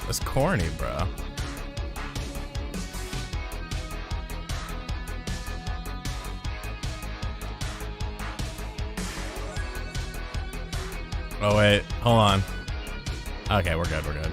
That's corny, bro. Oh, wait. Hold on. Okay, we're good. We're good.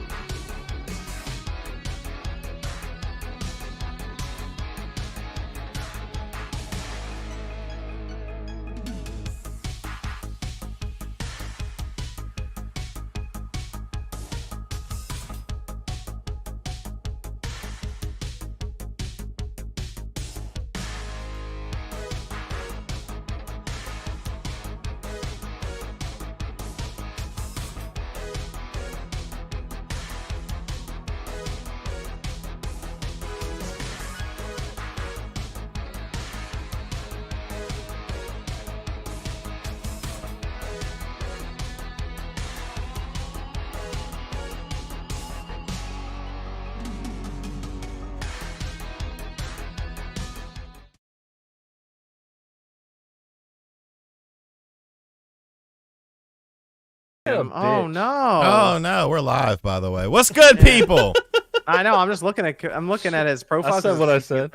Oh no! Oh no, we're live. By the way, what's good, people? I know. I'm just looking at. I'm looking at his profile. I said what I said.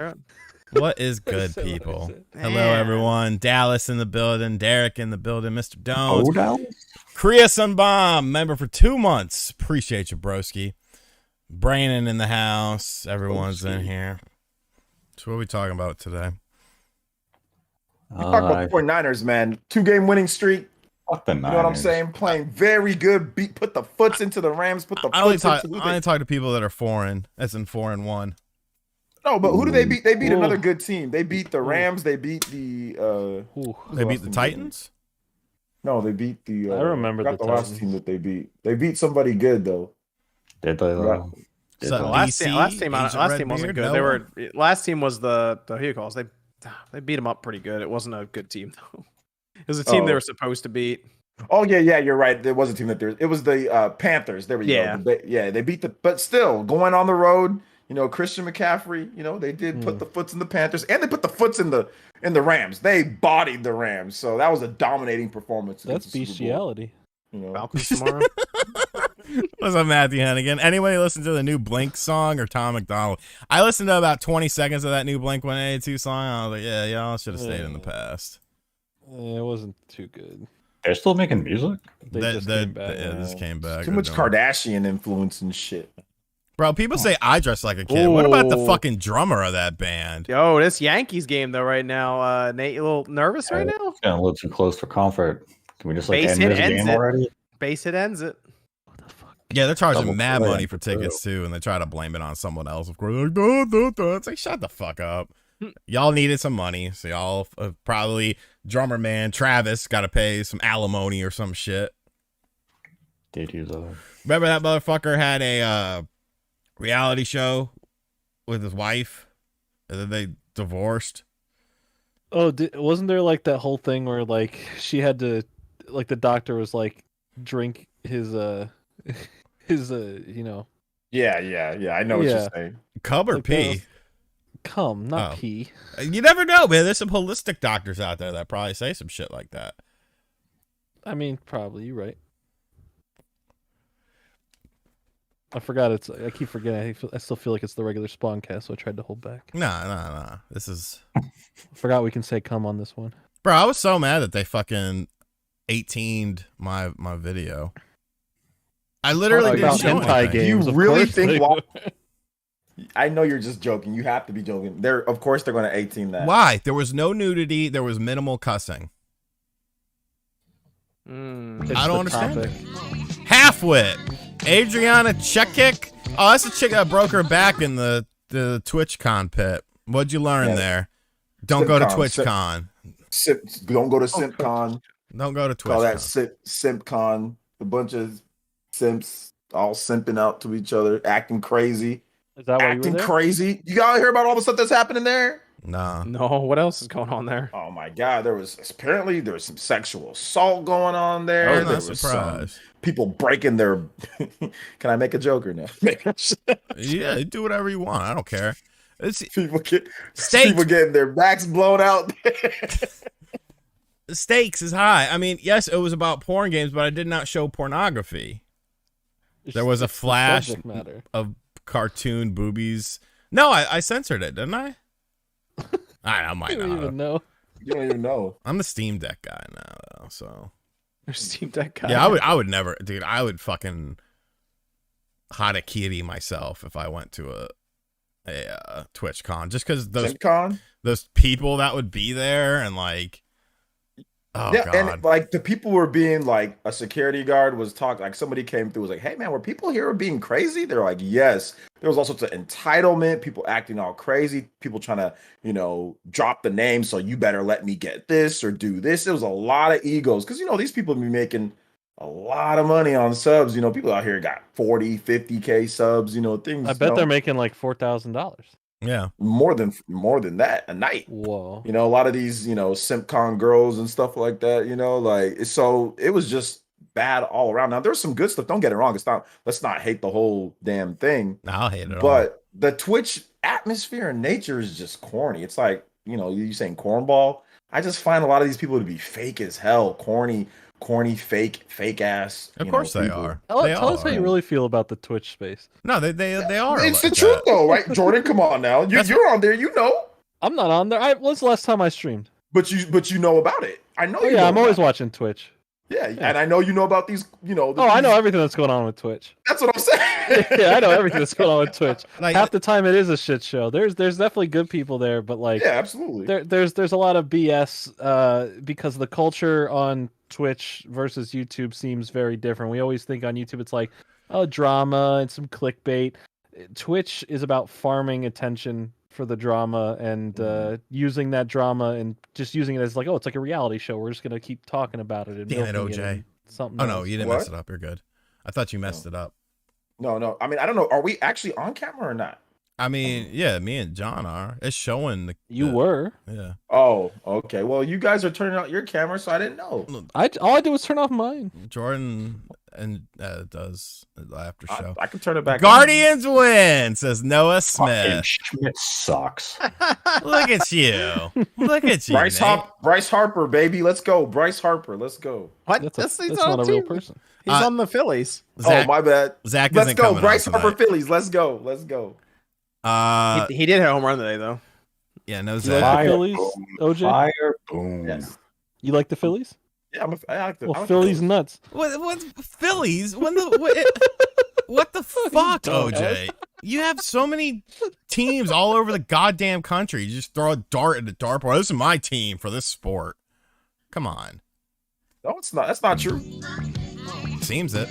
What is good, people? Hello, everyone. Dallas in the building. Derek in the building. Mr. Dones. Oh, Dallas. Kriya Sunbomb, member for 2 months. Appreciate you, broski. Brandon in the house. Everyone's in here. So what are we talking about today? You talk about the 49ers, man. 2-game winning streak. Fuck the Niners. You know what I'm saying? Playing very good. Put the foots into the Rams. Put the I only foots talk, into I only talk to people that are foreign, as in 4-1. No, but who do they beat? They beat another good team. They beat the Rams. They beat the They beat the Titans? No, they beat the I remember the the last team that they beat. They beat somebody good though. Did they though? So The last team wasn't good. They were last team was the Hugos. They beat them up pretty good. It wasn't a good team though. It was a team they were supposed to beat. Oh yeah, you're right. There was a team that it was the Panthers. There we go. They beat but still going on the road. You know, Christian McCaffrey. You know, they did put the foots in the Panthers, and they put the foots in the Rams. They bodied the Rams, so that was a dominating performance. That's bestiality. You know, Falcons tomorrow. What's up, Matthew Hennigan? Anybody listen to the new Blink song or Tom McDonald? I listened to about 20 seconds of that new Blink 182 song. I was like, yeah, y'all should have stayed in the past. It wasn't too good. They're still making music? They just came back. Yeah, just came back. too much Kardashian influence and shit. Bro, people say I dress like a kid. What about the fucking drummer of that band? Yo, this Yankees game though right now. Nate, you a little nervous right now? It's getting a little too close for comfort. Can we just like Base end hit this ends game it. already? Base hit ends it. Yeah, they're charging Double mad play. money for tickets too, and they try to blame it on someone else. Of course, like, duh. It's like, shut the fuck up. Y'all needed some money, so y'all probably drummer man Travis got to pay some alimony or some shit. Did you though? Remember that motherfucker had a reality show with his wife, and then they divorced. Oh, wasn't there like that whole thing where like she had to, like the doctor was like, drink his you know. Yeah. I know what you're saying. Cub or Like pee? Come, not pee. You never know, man. There's some holistic doctors out there that probably say some shit like that. I mean, probably you're right. I forgot I keep forgetting. I still feel like it's the regular Spawncast, so I tried to hold back. Nah. This is. I forgot we can say come on this one. Bro, I was so mad that they fucking 18'd my video. I literally didn't show anything. You really think? I know you're just joking. You have to be joking. Of course, they're going to 18 that. Why? There was no nudity. There was minimal cussing. I don't understand it. Halfwit. Adriana Chekic. Oh, that's a chick that broke her back in the TwitchCon pit. What'd you learn there? Don't go to TwitchCon. Don't go to SimpCon. Don't go to TwitchCon. Call that SimpCon. A bunch of simps all simping out to each other, acting crazy. Is that why acting crazy? You gotta hear about all the stuff that's happening there? Nah. No, what else is going on there? Oh my god, there was some sexual assault going on there. I'm There not was surprised. some people breaking their Can I make a joke or no? Yeah, do whatever you want. I don't care. People getting their backs blown out. The stakes is high. I mean, yes, it was about porn games, but I did not show pornography. There was a flash of cartoon boobies. No, I censored it, didn't I? I might not. Even know. You don't even know. I'm the Steam Deck guy now, though. So you're Steam Deck guy. Yeah, I would never, dude. I would fucking harakiri myself if I went to a Twitch con, just because those people that would be there and like. Oh, yeah, God. And like the people were being like a security guard was talking, like somebody came through was like, hey man, were people here being crazy? They're like, yes. There was all sorts of entitlement, people acting all crazy, people trying to, you know, drop the name, so you better let me get this or do this. There was a lot of egos because, you know, these people be making a lot of money on subs. You know, people out here got 40, 50K subs, you know, things. I bet they're making like $4,000. Yeah, more than that a night. Whoa. You know, a lot of these, you know, SimpCon girls and stuff like that, you know, like, so it was just bad all around. Now there's some good stuff, don't get it wrong, let's not hate the whole damn thing. No, I'll hate it but all. The Twitch atmosphere and nature is just corny. It's like, you know, you saying cornball. I just find a lot of these people to be fake as hell, corny, fake ass. Of course they are. Tell us how you really feel about the Twitch space. No, they are. It's the truth though, right? Jordan, come on now. You're on there, you know. I'm not on there. When's the last time I streamed? But you know about it. I know. Oh, yeah, I'm always watching Twitch. Yeah, and I know you know about these, you know. I know everything that's going on with Twitch. That's what I'm saying. Yeah, I know everything that's going on with Twitch. Like, half the time it is a shit show. There's definitely good people there, but like, yeah, absolutely. There's a lot of BS because the culture on Twitch versus YouTube seems very different. We always think on YouTube it's like drama and some clickbait. Twitch is about farming attention for the drama and using that drama and just using it as like, oh, it's like a reality show. We're just gonna keep talking about it. And damn it, OJ. Something. Oh no, you didn't mess it up. You're good. I thought you messed it up. No. I mean, I don't know. Are we actually on camera or not? I mean, yeah, me and John are. It's showing you were. Yeah. Oh, okay. Well, you guys are turning out your camera, so I didn't know. All I did was turn off mine. Jordan and does after show. I can turn it back. Guardians win, says Noah Smith. Schmidt sucks. Look at you. Look at you. Bryce Harper, baby. Let's go. Bryce Harper. Let's go. What? That's not a real person. He's on the Phillies. Zach, oh, my bad. Zach, let's go. Bryce Harper, Phillies. Let's go. He did hit a home run today, though. Yeah, no Zach. Zach. Like the Phillies, OJ? Fire boom. Yes. You like the Phillies? Yeah, I like the Phillies nuts. What Phillies? What the fuck, OJ? You have so many teams all over the goddamn country. You just throw a dart at a dartboard. This is my team for this sport. Come on. No, it's not. That's not true. Seems it.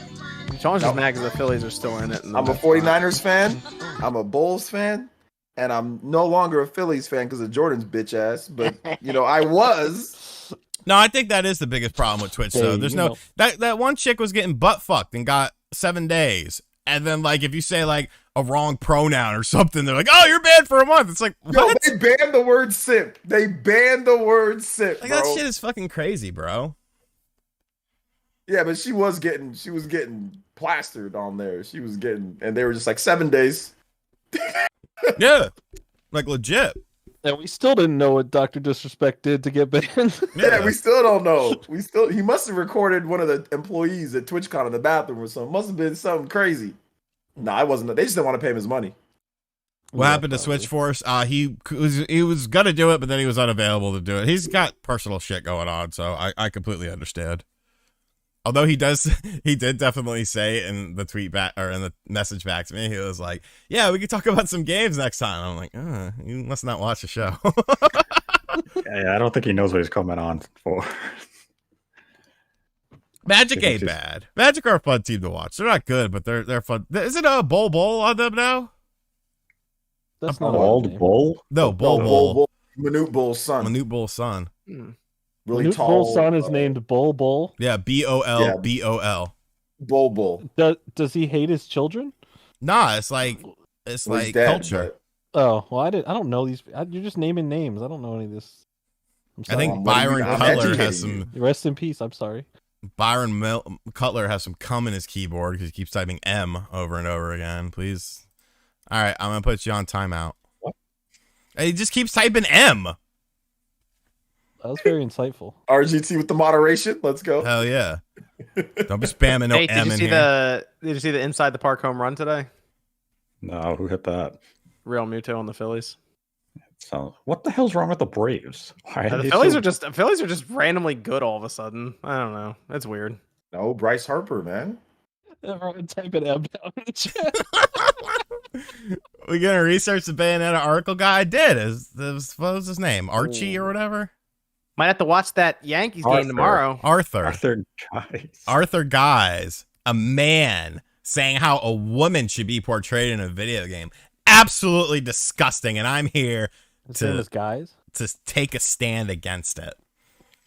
Sean's just mad because the Phillies are still in it. I'm a 49ers fan. I'm a Bulls fan. And I'm no longer a Phillies fan because of Jordan's bitch ass. But, you know, I was. No, I think that is the biggest problem with Twitch, though. There's no... That one chick was getting butt fucked and got 7 days. And then, like, if you say, like, a wrong pronoun or something, they're like, oh, you're banned for a month. It's like, what? Yo, they banned the word simp. Like, that shit is fucking crazy, bro. Yeah, but she was getting plastered on there. And they were just like 7 days. Yeah, like legit. And we still didn't know what Dr. Disrespect did to get banned. Yeah, we still don't know. He must have recorded one of the employees at TwitchCon in the bathroom or something. Must have been something crazy. No, I wasn't. They just didn't want to pay him his money. What happened to Switch Force? He was gonna do it, but then he was unavailable to do it. He's got personal shit going on, so I completely understand. Although he did definitely say in the tweet back or in the message back to me, he was like, "Yeah, we could talk about some games next time." I'm like, "You must not watch the show." Yeah, I don't think he knows what he's coming on for. Magic ain't bad. Magic are a fun team to watch. They're not good, but they're fun. Is it a Bull on them now? That's not Bald Bull. No, Bull. Manute Bull's son. Manute Bull's son. Really Manute tall. Bull's son is named Bull. Yeah, BOL. Bull. Does he hate his children? Nah, it's like dead, culture. Oh well, I don't know these. You're just naming names. I don't know any of this. I think Byron Cutler has some. Rest in peace. I'm sorry. Byron Cutler has some cum in his keyboard because he keeps typing M over and over again. Please. All right, I'm gonna put you on timeout. What? He just keeps typing M. That was very insightful. RGT with the moderation. Let's go. Hell yeah. Don't be spamming no Hey, M in here. Did you see the inside the park home run today? No, who hit that? Real Muto on the Phillies. So, what the hell's wrong with the Braves? The Phillies are just randomly good all of a sudden. I don't know. That's weird. No, Bryce Harper, man. Everyone type it M down in the chat. We gonna research the Bayonetta article guy? I did. What was his name? Archie or whatever? Might have to watch that Yankees game tomorrow. Arthur Guys. A man saying how a woman should be portrayed in a video game. Absolutely disgusting. And I'm here to take a stand against it.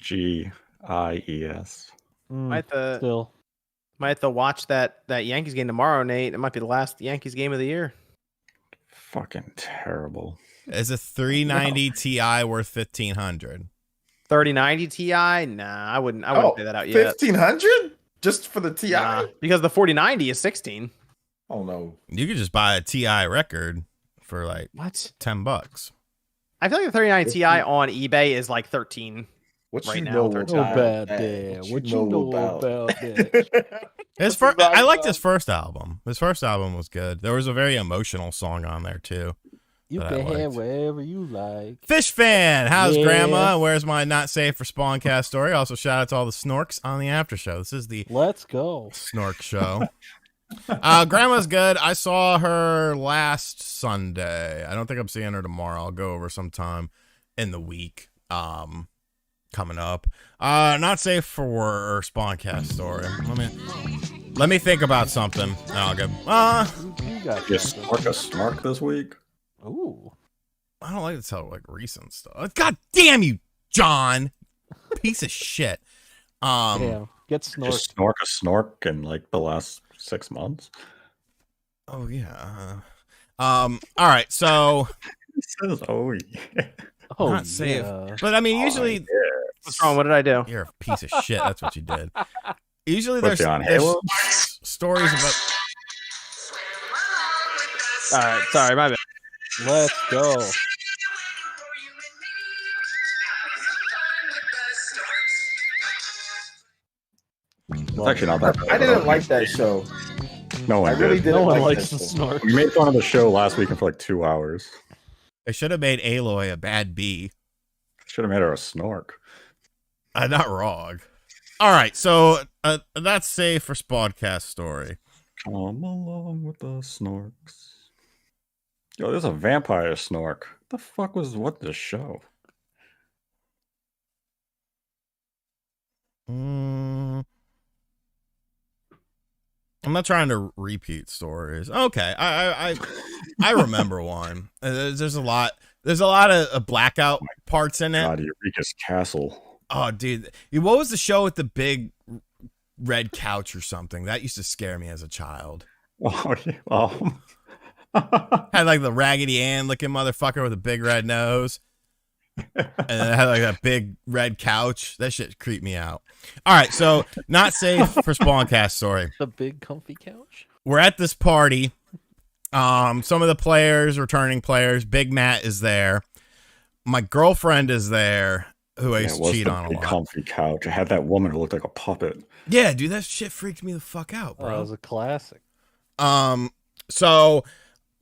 GIES. Might have to watch that Yankees game tomorrow, Nate. It might be the last Yankees game of the year. Fucking terrible. Is a 390 Ti worth 1,500? 3090 Ti? Nah, I wouldn't pay that out yet. 1,500 just for the Ti? Nah, because the 4090 is 16. Oh no! You could just buy a Ti record for like what? $10. I feel like the 3090 Ti on eBay is like 13. What right you now? know about that? What you know about that? I liked his first album. His first album was good. There was a very emotional song on there too. You can have wherever you like. Fish fan, how's Grandma? Where's my not safe for Spawncast story? Also, shout out to all the snorks on the after show. This is the Let's Go Snork Show. Grandma's good. I saw her last Sunday. I don't think I'm seeing her tomorrow. I'll go over sometime in the week. Coming up. Not safe for Spawncast story. Let me think about something. And I'll go. You snork a snark this week? Ooh. I don't like to tell like recent stuff. God damn you, John. Piece of shit. Damn. Get snorked. Just snork a snork in like the last 6 months. Oh yeah. All right, so It says, oh yeah. Oh, not safe. But I mean usually What's wrong? What did I do? You're a piece of shit. That's what you did. Usually What's there's on Halo? stories about. All right, sorry, my bad. Let's go. It's actually not that bad. I didn't like that show. No one I really did. didn't No one like likes that the show. snort. We made fun of the show last week for like 2 hours. They should have made Aloy a bad bee. Should have made her a snork. Not wrong. All right, so that's safe for Spawncast story. Come along with the snorks. Yo, there's a vampire snork. What the fuck was the show? I'm not trying to repeat stories. Okay, I remember one. There's a lot of blackout parts in it. God, Eureka's Castle. Oh, dude, what was the show with the big red couch or something? That used to scare me as a child. Oh, yeah. Had like the Raggedy Ann looking motherfucker with a big red nose. And then it had like a big red couch. That shit creeped me out. All right, so not safe for Spawncast story. The big comfy couch. We're at this party. Some of the players, returning players, Big Matt is there. My girlfriend is there, who I used to cheat on a lot. Comfy couch. I had that woman who looked like a puppet. Yeah, dude, that shit freaked me the fuck out, bro. Oh, that was a classic. So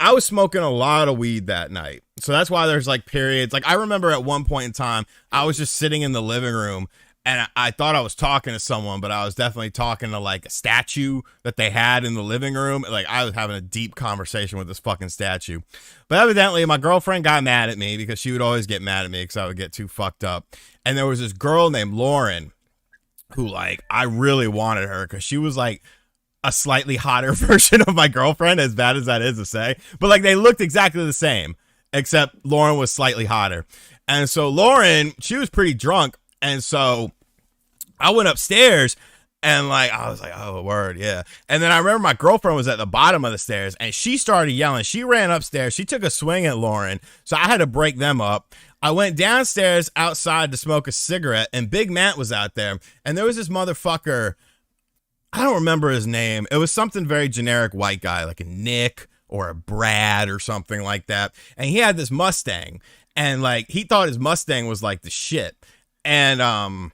I was smoking a lot of weed that night. So that's why there's like periods. Like I remember at one point in time, I was just sitting in the living room and I thought I was talking to someone, but I was definitely talking to like a statue that they had in the living room. Like I was having a deep conversation with this fucking statue. But evidently my girlfriend got mad at me because she would always get mad at me because I would get too fucked up. And there was this girl named Lauren who like, I really wanted her because she was like a slightly hotter version of my girlfriend, as bad as that is to say. But like they looked exactly the same, except Lauren was slightly hotter. And so Lauren, she was pretty drunk. And so I went upstairs and like, I was like, oh, word, yeah. And then I remember my girlfriend was at the bottom of the stairs and she started yelling. She ran upstairs. She took a swing at Lauren. So I had to break them up. I went downstairs outside to smoke a cigarette and Big Matt was out there. And there was this motherfucker, I don't remember his name. It was something very generic white guy, like a Nick or a Brad or something like that. And he had this Mustang and like, he thought his Mustang was like the shit. And,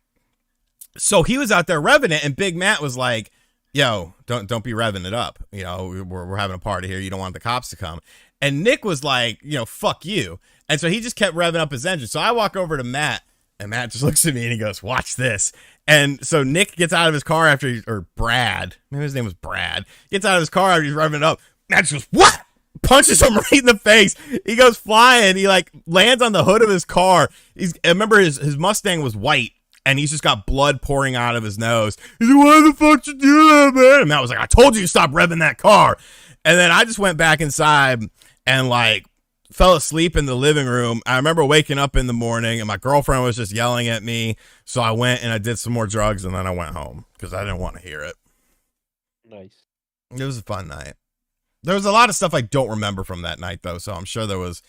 So he was out there revving it, and Big Matt was like, yo, don't be revving it up. We're having a party here. You don't want the cops to come. And Nick was like, fuck you. And so he just kept revving up his engine. So I walk over to Matt, and Matt just looks at me and he goes, watch this. And so Nick gets out of his car or Brad, maybe his name was Brad, gets out of his car after he's revving it up. Matt just goes, what? Punches him right in the face. He goes flying. He lands on the hood of his car. I remember his Mustang was white, and he's just got blood pouring out of his nose. He's like, why the fuck did you do that, man? And Matt was like, I told you to stop revving that car. And then I just went back inside and fell asleep in the living room. I remember waking up in the morning and my girlfriend was just yelling at me. So I went and I did some more drugs and then I went home because I didn't want to hear it. Nice. It was a fun night. There was a lot of stuff I don't remember from that night though. So I'm sure there was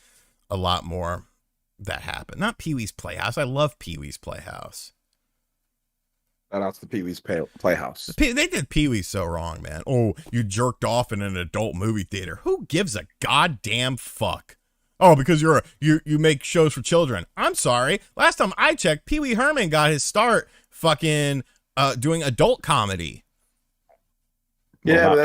a lot more that happened. Not Pee-wee's Playhouse. I love Pee-wee's Playhouse. Shout out to Pee-wee's Playhouse. They did Pee-wee so wrong, man. Oh, you jerked off in an adult movie theater. Who gives a goddamn fuck? Oh, because you make shows for children. I'm sorry. Last time I checked, Pee Wee Herman got his start fucking doing adult comedy. Yeah, but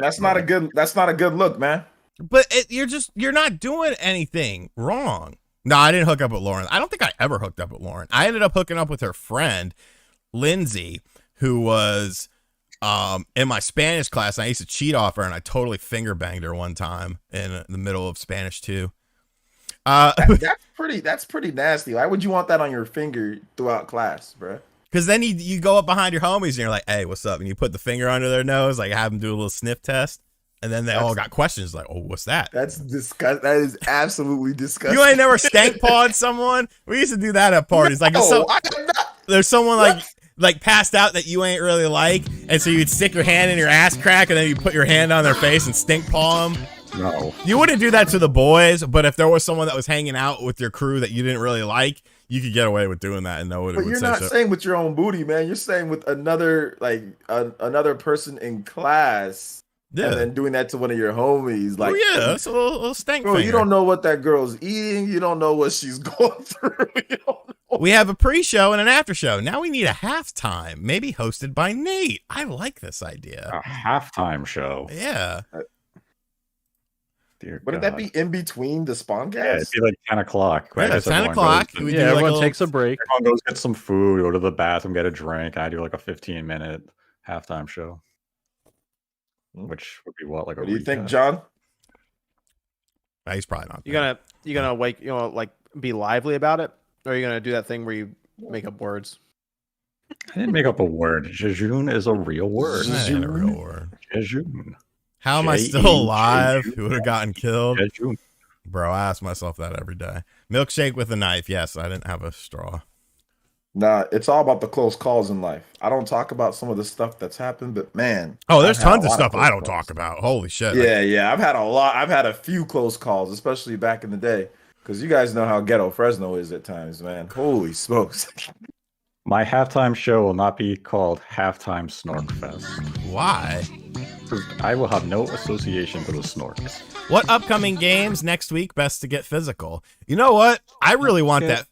that's not a good look, man. But you're not doing anything wrong. No, I didn't hook up with Lauren. I don't think I ever hooked up with Lauren. I ended up hooking up with her friend, Lindsay, who was in my Spanish class. And I used to cheat off her, and I totally finger banged her one time in the middle of Spanish 2. That's pretty nasty. Why would you want that on your finger throughout class, bro? Because then you go up behind your homies and you're like, hey, what's up? And you put the finger under their nose, have them do a little sniff test. And then they all got questions like, oh, what's that? That's disgusting. That is absolutely disgusting. You ain't never stank pawed someone? We used to do that at parties. There's someone passed out that you ain't really like, and so you'd stick your hand in your ass crack, and then you put your hand on their face and stink paw them. No. You wouldn't do that to the boys, but if there was someone that was hanging out with your crew that you didn't really like, you could get away with doing that and nobody would say shit. But you're not saying with your own booty, man. You're saying with another another person in class. Yeah. And then doing that to one of your homies. That's a little stank bro, finger. You don't know what that girl's eating. You don't know what she's going through. We have a pre-show and an after-show. Now we need a halftime, maybe hosted by Nate. I like this idea. A halftime show. Yeah. Wouldn't that be in between the Spawncast? Yeah, it'd be 10 o'clock. Right? Yeah, 10 o'clock. Everyone takes a break. Everyone goes get some food, go to the bathroom, get a drink. I do a 15-minute halftime show. Which would be what do you think, John? He's probably not. You gonna be lively about it, or are you gonna do that thing where you make up words? I didn't make up a word. Jejun is a real word. Jejun. A real word. Jejun. How am I still alive? Who would have gotten killed? Jejun. Bro, I ask myself that every day. Milkshake with a knife. Yes, I didn't have a straw. Nah, it's all about the close calls in life. I don't talk about some of the stuff that's happened, but man. Oh, there's tons of stuff I don't talk about. Holy shit. Yeah. I've had a lot. I've had a few close calls, especially back in the day. Because you guys know how ghetto Fresno is at times, man. Holy smokes. My halftime show will not be called Halftime Snork Fest. Why? Because I will have no association to the snorks. What upcoming games next week best to get physical? You know what? I really want that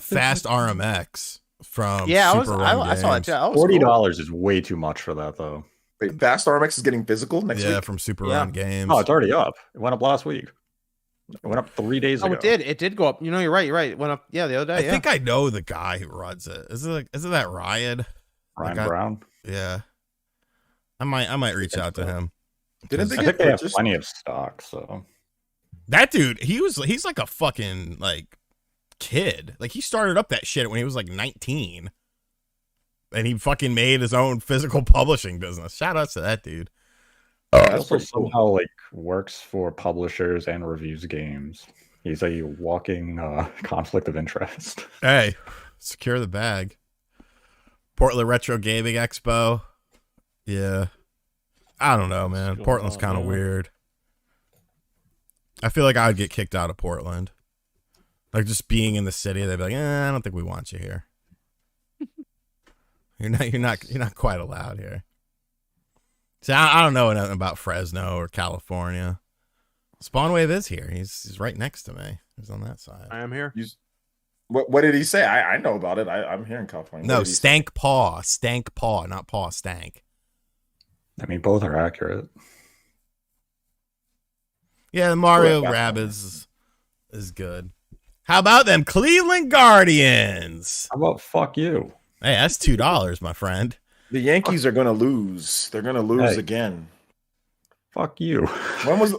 fast RMX from I saw that too. $40 is way too much for that though. Wait, fast RMX is getting physical next week? Yeah, from Super Run Games. Oh, it's already up. It went up last week. It went up 3 days ago. Oh, it did. It did go up. You're right. It went up. Yeah, the other day. I think I know the guy who runs it. Is it that Ryan? Ryan Brown? Yeah. I might reach out to him. I think they have plenty of stock. So that dude, he's like a fucking kid. He started up that shit when he was 19, and he fucking made his own physical publishing business. Shout outs to that dude. That's also somehow works for publishers and reviews games. He's a walking conflict of interest. Hey, secure the bag. Portland Retro Gaming Expo. Yeah. I don't know, man. Portland's kind of weird. I feel like I would get kicked out of Portland. Just being in the city, they'd be like, I don't think we want you here. You're not quite allowed here. See, I don't know nothing about Fresno or California. Spawnwave is here. He's right next to me. He's on that side. I am here. What did he say? I know about it. I'm hearing California. No, stank paw, not paw stank. I mean, both are accurate. Yeah, the Mario Rabbids is good. How about them Cleveland Guardians? How about fuck you? Hey, that's $2, my friend. The Yankees are going to lose. They're going to lose again. Fuck you. When was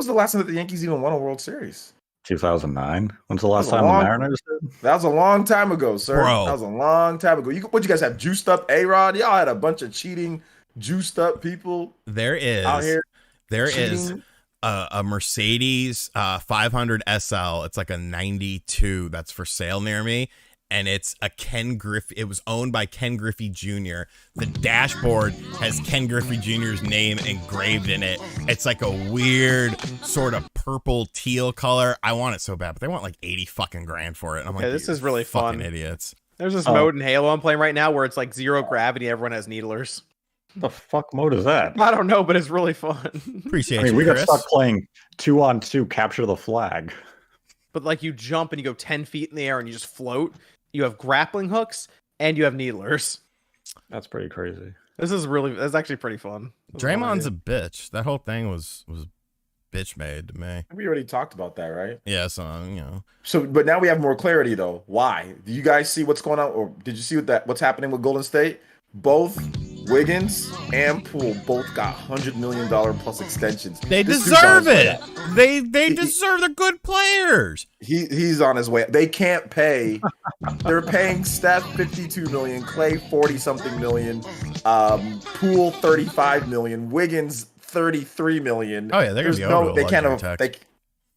the last time that the Yankees even won a World Series? 2009. When's the last time the Mariners did? That was a long time ago, sir. Bro. That was a long time ago. What'd you guys have? Juiced up A-Rod? Y'all had a bunch of cheating, juiced up people. There is out here. There is a Mercedes 500 SL. It's like a 92 that's for sale near me. And it's a Ken Griffey. It was owned by Ken Griffey Jr. The dashboard has Ken Griffey Jr.'s name engraved in it. It's like a weird sort of purple teal color. I want it so bad, but they want like 80 fucking grand for it. And I'm like, this is really fucking fun. Idiots. There's this mode in Halo I'm playing right now where it's like zero gravity. Everyone has needlers. What the fuck mode is that? I don't know, but it's really fun. Appreciate you, we Chris. got stuck playing 2-on-2 capture the flag. But like you jump and you go 10 feet in the air and you just float. You have grappling hooks and you have needlers. That's pretty crazy. That's actually pretty fun. Draymond's a bitch. That whole thing was bitch made to me. We already talked about that, right? Yeah, so you know. So, but now we have more clarity though. Why? Do you guys see what's going on, or did you see what's happening with Golden State? Both Wiggins and Poole both got $100 million plus extensions. They deserve it. They deserve. They're good players. He's on his way. They can't pay. They're paying Steph $52 million, Clay $40-something million, Poole $35 million, Wiggins $33 million. Oh yeah, they're gonna be over. They can't.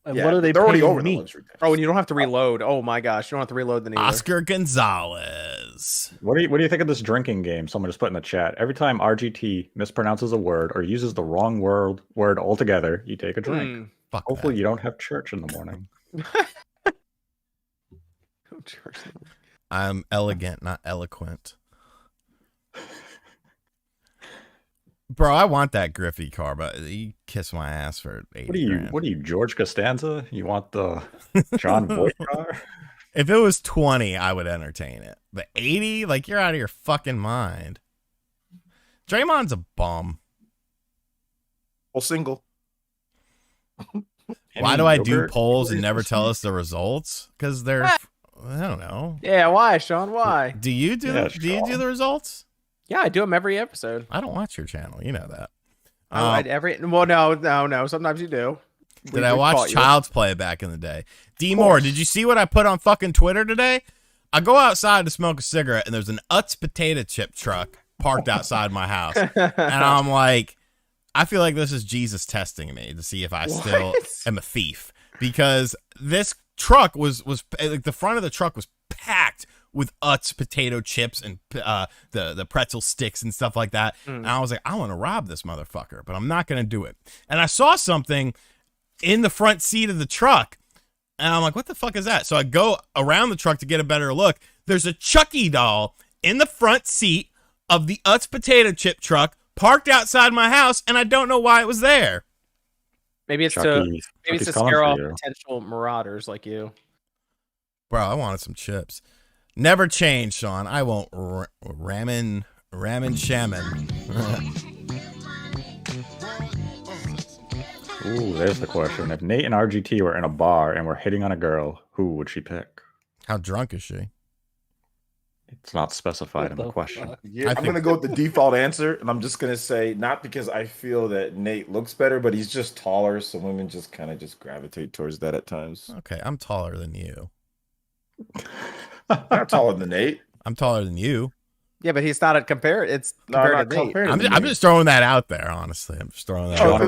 And what are they already paying over me? the luxury tax. Oh, and you don't have to reload. Oh my gosh, you don't have to reload the needler. Oscar Gonzalez. What do you think of this drinking game? Someone just put in the chat. Every time RGT mispronounces a word or uses the wrong word altogether, you take a drink. Fuck Hopefully that. you don't have church in the morning. I'm elegant, not eloquent. Bro, I want that Griffey car, but you kiss my ass for 80 grand. What are you, George Costanza? You want the John Voight car? If it was 20, I would entertain it. But 80? Like, you're out of your fucking mind. Draymond's a bum. Well, single. Why do I do polls and never tell us the results? Because they're, I don't know. Yeah, why, Sean? Why? Do you do the results? Yeah, I do them every episode. I don't watch your channel. You know that. No. Sometimes you do. Did I watch Child's Play back in the day? D Moore, did you see what I put on fucking Twitter today? I go outside to smoke a cigarette and there's an Utz potato chip truck parked outside my house. And I'm like, I feel like this is Jesus testing me to see if I still am a thief. Because this truck was like, the front of the truck was packed with Utz potato chips and the pretzel sticks and stuff like that. And I was like, I want to rob this motherfucker, but I'm not going to do it. And I saw something in the front seat of the truck, and I'm like, what the fuck is that? So I go around the truck to get a better look. There's a Chucky doll in the front seat of the Utz potato chip truck parked outside my house, and I don't know why it was there. Maybe it's to scare off potential marauders like you. Bro, I wanted some chips. Never change, Sean. I won't ramen shaman. Ooh, there's the question. If Nate and RGT were in a bar and were hitting on a girl, who would she pick? How drunk is she? It's not specified in the question. Yeah, I'm going to go with the default answer, and I'm just going to say, not because I feel that Nate looks better, but he's just taller, so women just kind of just gravitate towards that at times. Okay, I'm taller than you. Not taller than Nate. I'm taller than you. Yeah, but he's not compared to Nate. I'm just throwing that out there, honestly. I'm just throwing that out there.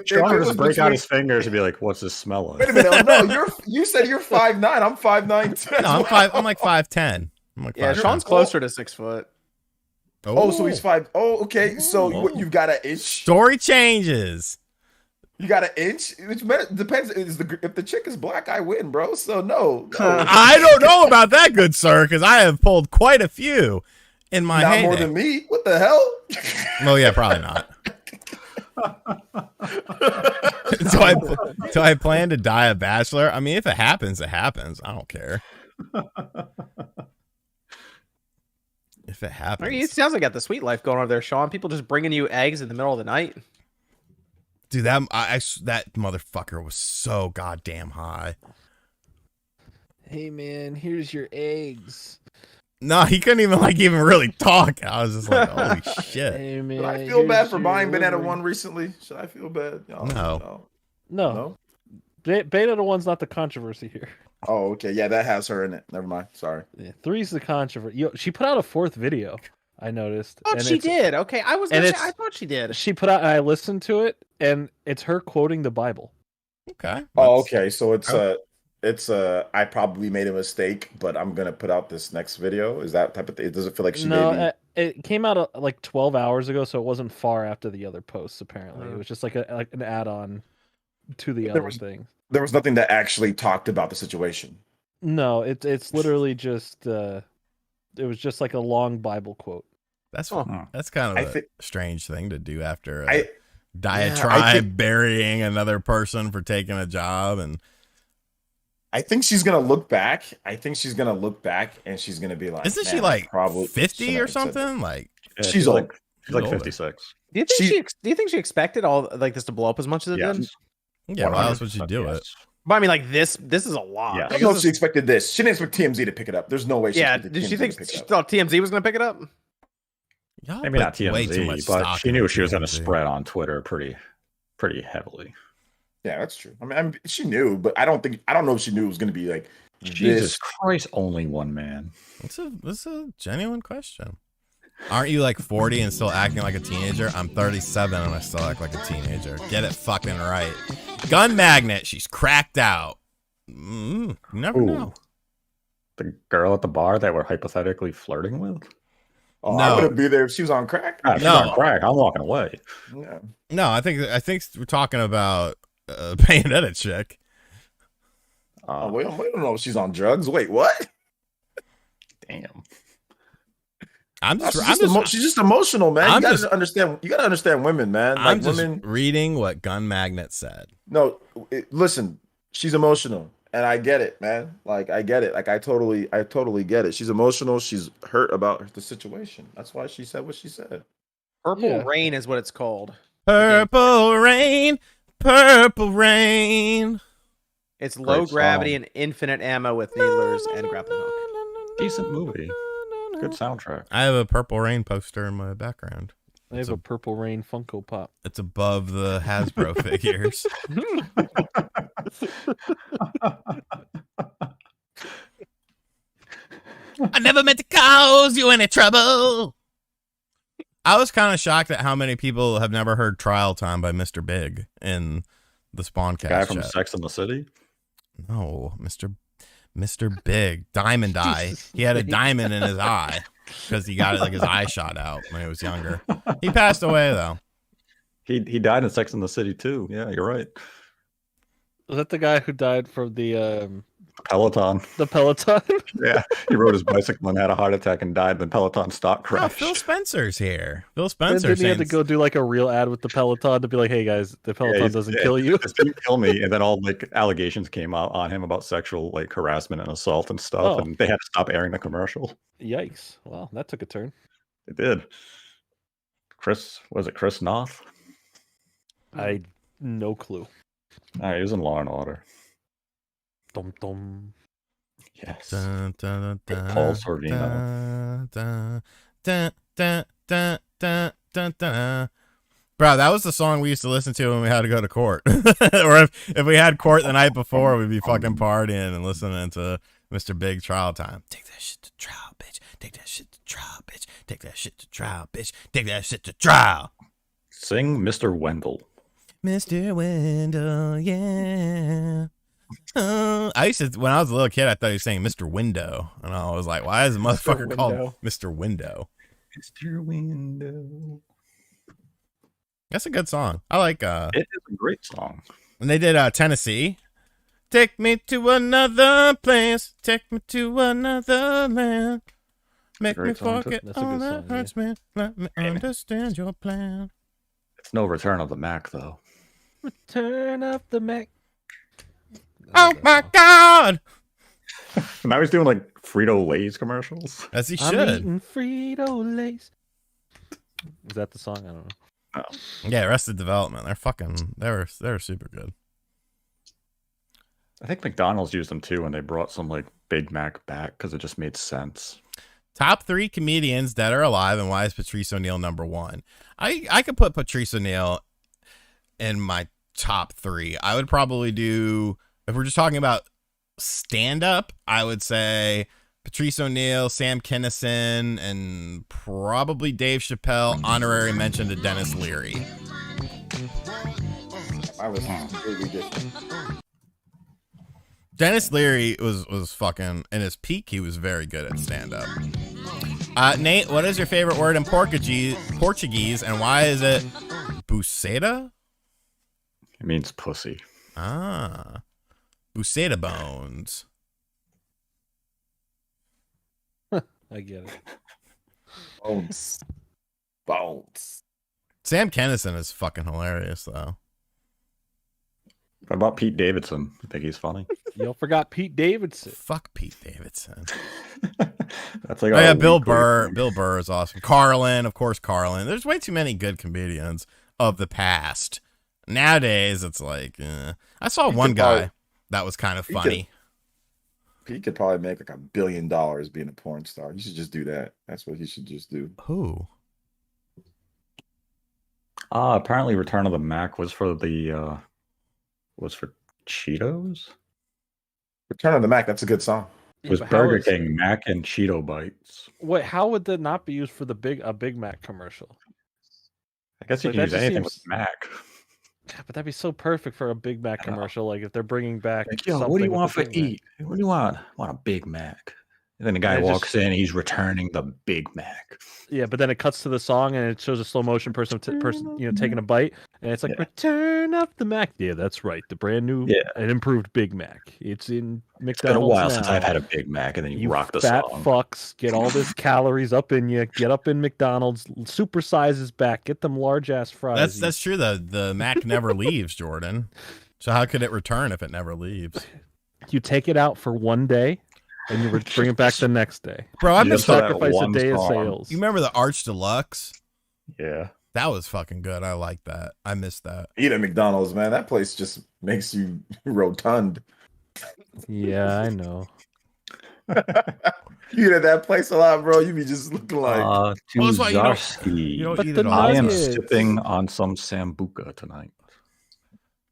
Sean would just break out his fingers and be like, what's this smell like? Wait a minute. No, you said you're 5'9". I'm 5'9". No, I'm like 5'10". Yeah, Sean's closer to 6 foot. Oh, so he's 5. Oh, okay. So you've got an inch. Story changes. You got an inch? Which depends. If the chick is black, I win, bro. So no. I don't know about that, good sir, because I have pulled quite a few in my heyday. Not more than me? What the hell? Well, yeah, probably not. Do I plan to die a bachelor? I mean, if it happens, it happens. I don't care. If it happens. I mean, it sounds like you got the sweet life going on there, Sean. People just bringing you eggs in the middle of the night. Dude, that motherfucker was so goddamn high. Hey man, here's your eggs. No, he couldn't even really talk. I was just like, holy shit. Hey man, Should I feel bad for buying Bayonetta 1 recently? Should I feel bad? No. Bayonetta 1's not the controversy here. Oh, okay. Yeah, that has her in it. Never mind. Sorry. Yeah, 3's the controversy. She put out a 4th video, I noticed. Oh, she did. Okay, I thought she did. She put out. I listened to it, and it's her quoting the Bible. Okay. Oh, okay. So it's I probably made a mistake, but I'm gonna put out this next video. Is that type of thing? Does it feel like she made me? It came out like 12 hours ago, so it wasn't far after the other posts. Apparently, it was just like an add-on to the other thing. There was nothing that actually talked about the situation. No, it's literally just it was just like a long Bible quote. That's kind of a strange thing to do after a diatribe burying another person for taking a job. And I think she's gonna look back. And she's gonna be like, isn't she like probably 50 or something? Like she's old. She's like 56. Do you think she expected all like this to blow up as much as it did? Yeah, why else would she do it? But I mean, like this is a lot. Yeah. I don't know if she expected this. She didn't expect TMZ to pick it up. There's no way. Did she think she thought TMZ was going to pick it up? Maybe not TMZ, but she knew she was going to spread on Twitter pretty heavily. Yeah, that's true. I mean, she knew, but I don't know if she knew it was going to be like. Jesus Christ, only one man. It's a genuine question. Aren't you like 40 and still acting like a teenager? I'm 37 and I still act like a teenager. Get it fucking right. Gun magnet. She's cracked out. You never know. The girl at the bar that we're hypothetically flirting with? Oh, no. I wouldn't be there if she was on crack. She's on crack. I'm walking away. Yeah. No, I think we're talking about Bayonetta chick. We don't know if she's on drugs. Wait, what? Damn. She's just emotional, man. You gotta understand women, man. Like, I'm just reading what Gun Magnet said. No, listen, she's emotional, and I get it, man. Like I get it. Like I totally get it. She's emotional. She's hurt about the situation. That's why she said what she said. Purple Rain is what it's called. Purple Rain, Purple Rain. It's low gravity and infinite ammo with needlers and grappling hook. Decent movie. Good soundtrack. I have a Purple Rain poster in my background. I have a Purple Rain Funko Pop. It's above the Hasbro figures. I never meant to cause you any trouble. I was kind of shocked at how many people have never heard Trial Time by Mr. Big in the Spawncast. Guy from Sex and the City? No, Mr. Big, diamond eye. He had a diamond in his eye because he got his eye shot out when he was younger. He passed away though. He died in Sex and the City too. Yeah, you're right. Was that the guy who died from the Peloton? The Peloton? Yeah, he rode his bicycle and had a heart attack and died. Then Peloton stock crashed. Phil Spencer's here. Phil Spencer. Then he had to go do like a real ad with the Peloton to be like, "Hey guys, the Peloton doesn't kill you. It didn't kill me." And then all like allegations came out on him about sexual like harassment and assault and stuff, and they had to stop airing the commercial. Yikes! Wow, that took a turn. It did. Chris Noth? I no clue. He was in Law and Order. Dum dum. Yes. Dun, dun, dun, Paul Sorvino. Dun, dun, dun, dun, dun, dun, dun. Bro, that was the song we used to listen to when we had to go to court. Or if we had court the night before, we'd be fucking partying and listening to Mr. Big Trial Time. Take that shit to trial, bitch. Take that shit to trial, bitch. Take that shit to trial, bitch. Take that shit to trial. Sing Mr. Wendell. Mr. Wendell, yeah. I used to, when I was a little kid, I thought he was saying Mr. Window. And I was like, why is the motherfucker called Mr. Window? Mr. Window. That's a good song. I like it is a great song. And they did Tennessee. Take me to another place. Take me to another land. Make me forget all that hurts me. Let me understand your plan. It's no Return of the Mac, though. Return of the Mac. Oh my God! Now he's doing like Frito-Lay's commercials. As he I'm should. eating Frito-Lays. Is that the song? I don't know. Oh. Yeah, Arrested Development. They're super good. I think McDonald's used them too when they brought some like Big Mac back because it just made sense. Top 3 comedians dead or alive, and why is Patrice O'Neal number 1? I could put Patrice O'Neal in my top 3. I would probably do, if we're just talking about stand-up, I would say Patrice O'Neal, Sam Kinison, and probably Dave Chappelle. Honorary mention to Dennis Leary. I was completely different. Dennis Leary was fucking, in his peak, he was very good at stand-up. Nate, what is your favorite word in Portuguese, and why is it buceta? It means pussy. Ah. Buceta bones. I get it. Bones. Sam Kinison is fucking hilarious, though. What about Pete Davidson? I think he's funny. Y'all forgot Pete Davidson. Fuck Pete Davidson. That's like, oh yeah, Bill Burr. Bill Burr is awesome. Carlin, of course, Carlin. There's way too many good comedians of the past. Nowadays, it's like, I saw one guy that was kind of funny. He could probably make like $1 billion being a porn star. He should just do that. That's what he should just do. Who? Apparently Return of the Mac was for Cheetos? Return of the Mac, that's a good song. It was Burger King Mac and Cheeto Bites. Wait, how would that not be used for a Big Mac commercial? I guess you can use anything with Mac. Yeah, but that'd be so perfect for a Big Mac commercial. Like if they're bringing back, like, yo, what do you want for eat? What do you want? I want a Big Mac. And then the guy walks in, he's returning the Big Mac. Yeah, but then it cuts to the song and it shows a slow motion person taking a bite, and it's like Return of the Mac. Yeah, that's right, the brand new and improved Big Mac. It's in McDonald's. It's been a while since I've had a Big Mac, and then you rock the fat song. Fucks, get all this calories up in you. Get up in McDonald's. Super sizes back. Get them large ass fries. That's true. The Mac never leaves, Jordan. So how could it return if it never leaves? You take it out for one day. And you bring it back the next day. Bro, I'm just sacrifice a day of sales. You remember the Arch Deluxe? Yeah. That was fucking good. I like that. I missed that. Eat at McDonald's, man. That place just makes you rotund. Yeah, I know. You eat at that place a lot, bro. You be just looking like you I am sipping on some Sambuca tonight.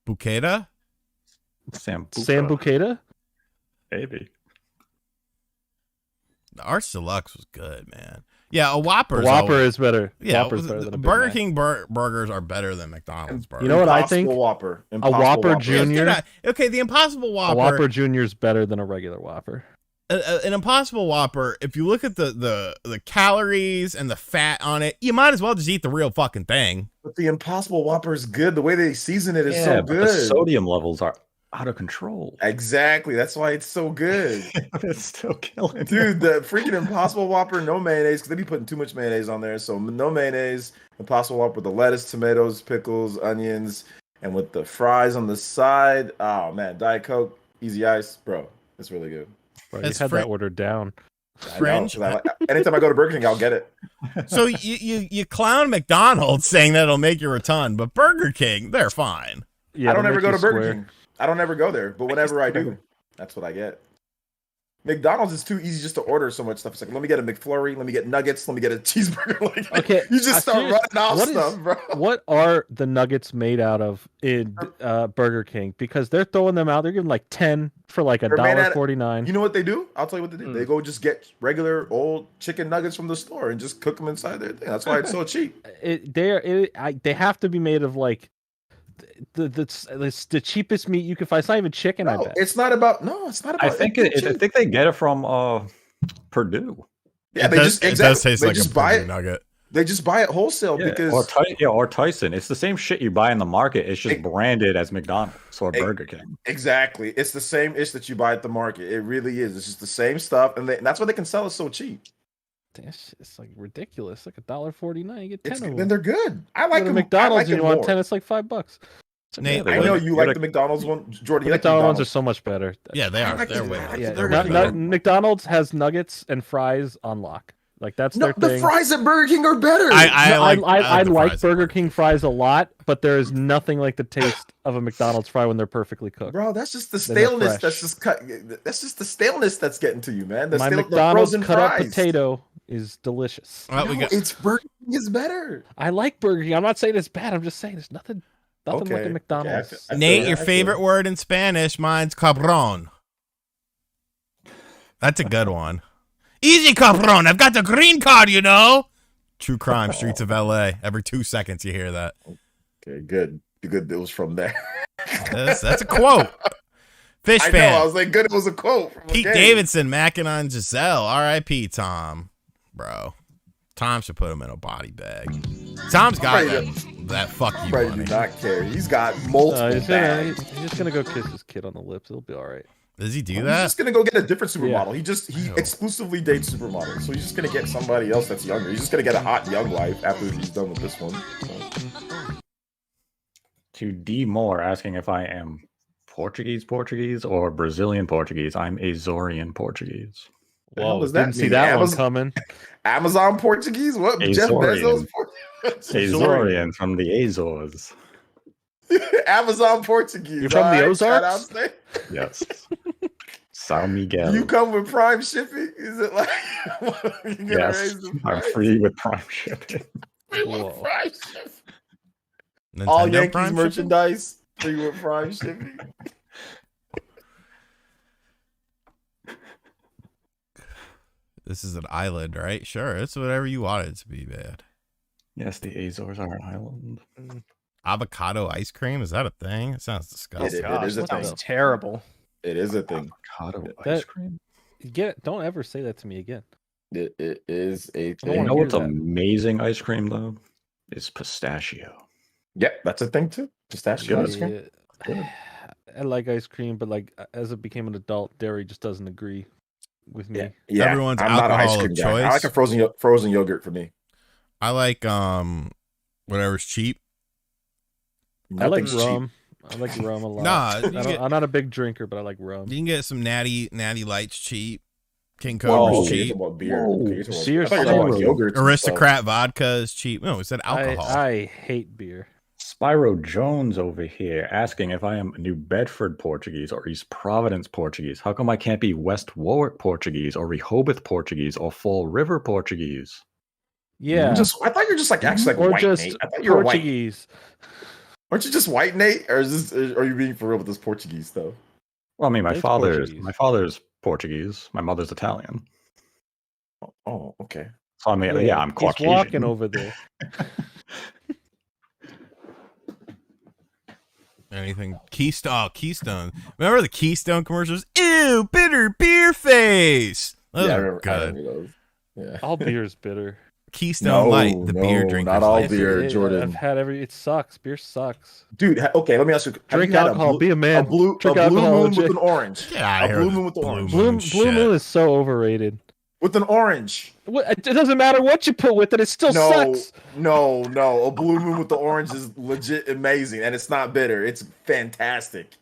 Buceta? Sambucata? Maybe. The Arch Deluxe was good, man. Yeah, a Whopper. Whopper is better. Yeah, Whopper's better than a Burger King burgers are better than McDonald's burgers. You know what I think? Whopper. A Whopper Junior. Okay, the Impossible Whopper. A Whopper Junior is better than a regular Whopper. An Impossible Whopper, if you look at the calories and the fat on it, you might as well just eat the real fucking thing. But the Impossible Whopper is good. The way they season it is so good. The sodium levels are out of control. Exactly. That's why it's so good. It's still killing. Dude, the freaking Impossible Whopper, no mayonnaise, because they be putting too much mayonnaise on there. So no mayonnaise, Impossible Whopper with the lettuce, tomatoes, pickles, onions, and with the fries on the side. Oh, man. Diet Coke, easy ice. Bro, it's really good. Bro, you had that ordered down. Fringe. Anytime I go to Burger King, I'll get it. So you clown McDonald's saying that it'll make you rotund, but Burger King, they're fine. Yeah, I don't ever go to Burger King. I don't ever go there, but whenever I do, that's what I get. McDonald's is too easy just to order so much stuff. It's like, let me get a McFlurry, let me get nuggets, let me get a cheeseburger. Like, okay, you just start running off stuff, bro. What are the nuggets made out of in Burger King? Because they're throwing them out. They're giving like 10 for like $1.49. You know what they do? I'll tell you what they do. They go just get regular old chicken nuggets from the store and just cook them inside their thing. That's why it's so cheap. They have to be made of like the cheapest meat you can find. It's not even chicken. I bet it's not about. I think they get it from Purdue. Yeah, it does taste like a Purdue nugget. They just buy it wholesale because or Tyson. It's the same shit you buy in the market. It's just branded as McDonald's or Burger King. Exactly, it's the same ish that you buy at the market. It really is. It's just the same stuff, and that's why they can sell it so cheap. It's like ridiculous. Like $1.49, you get 10 of them. Then they're good. I like them. McDonald's, I like you want 10. It's like $5. Nate, I know you like the McDonald's one, Jordan. The McDonald's ones are so much better. Yeah, they are. They're way better. McDonald's has nuggets and fries on lock. Like that's their thing. The fries at Burger King are better. I like Burger King fries a lot, but there is nothing like the taste of a McDonald's fry when they're perfectly cooked. Bro, that's just the staleness. That's just the staleness that's getting to you, man. My McDonald's cut up potato is delicious. It's Burger King is better. I like Burger King. I'm not saying it's bad. I'm just saying there's nothing like a McDonald's. Okay. Nate, your favorite word in Spanish? Mine's cabron. That's a good one. Easy, cabron. I've got the green card, you know. True crime, streets of LA. Every 2 seconds you hear that. Okay, good. Good. It was from there. That's a quote. Fish fan. I was like, good. It was a quote. From Pete Davidson macking on Giselle. R.I.P. Tom. Bro. Tom should put him in a body bag. Tom's got that fuck you money. Do not care. He's got multiple bags. He's just going to go kiss his kid on the lips. It'll be all right. Does he do that? He's just gonna go get a different supermodel. He exclusively dates supermodels, so he's just gonna get somebody else that's younger. He's just gonna get a hot young wife after he's done with this one. So. To D Moore asking if I am Portuguese or Brazilian Portuguese. I'm Azorian Portuguese. Whoa, didn't see that one coming. Amazon Portuguese? What? Azorian. Jeff Bezos? Azorian from the Azores. Amazon Portuguese. You're from the Ozarks? Yes. São Miguel. You come with Prime shipping? Is it like yes? I'm free with Prime shipping. Prime shipping. All Yankees Prime merchandise free with Prime shipping. This is an island, right? Sure, it's whatever you want it to be, man. Yes, the Azores are an island. Avocado ice cream, is that a thing? It sounds disgusting. It is a thing. Sounds terrible. It is a thing. Avocado ice cream. Don't ever say that to me again. It is a thing. You know what's amazing ice cream though? Is pistachio. Yeah, that's a thing too. Pistachio ice cream. I like ice cream, but like as it became an adult, dairy just doesn't agree with me. Yeah. Everyone's I'm not an ice cream choice. guy. I like a frozen yogurt for me. I like whatever's cheap. I like rum. I like rum a lot. I'm not a big drinker, but I like rum. You can get some natty lights cheap. King Cobra's cheap. Beer. Aristocrat vodka is cheap. No, it said alcohol. I hate beer. Spyro Jones over here asking if I am New Bedford Portuguese or East Providence Portuguese. How come I can't be West Warwick Portuguese or Rehoboth Portuguese or Fall River Portuguese? Yeah. I thought you were just like actually like white, Nate. I thought you were Portuguese. White. Aren't you just white, Nate? Or are you being for real with this Portuguese though? Well, I mean, my father's Portuguese. My mother's Italian. Oh, okay. So I mean, yeah, I'm Caucasian. He's walking over there. Anything Keystone. Remember the Keystone commercials? Ew, bitter beer face. Those are good. I remember those. Yeah. All beer is bitter. Keystone Light, the beer drinker. Not all beer, Jordan. I've had it sucks. Beer sucks. Dude, okay, let me ask you. Drink alcohol, be a man. A blue moon with an orange. Get out of here. Blue moon with the orange. Blue moon is so overrated. With an orange. It doesn't matter what you put with it, it still sucks. No. A blue moon with the orange is legit amazing, and it's not bitter. It's fantastic.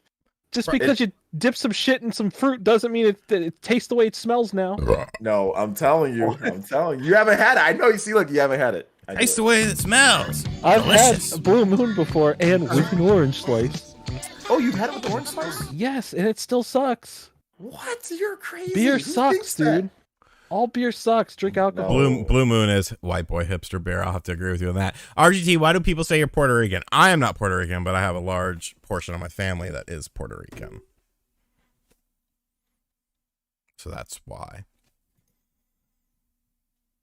Just because you dip some shit in some fruit doesn't mean it tastes the way it smells now. No, I'm telling you. You haven't had it. I know you see, like, you haven't had it. Tastes the way it smells. I've had a Blue Moon before and with an orange slice. Oh, you've had it with the orange slice? Yes, and it still sucks. What? You're crazy. Beer sucks, dude. All beer sucks. Drink alcohol. Blue Moon is white boy hipster beer. I'll have to agree with you on that. RGT, why do people say you're Puerto Rican? I am not Puerto Rican, but I have a large portion of my family that is Puerto Rican. So that's why.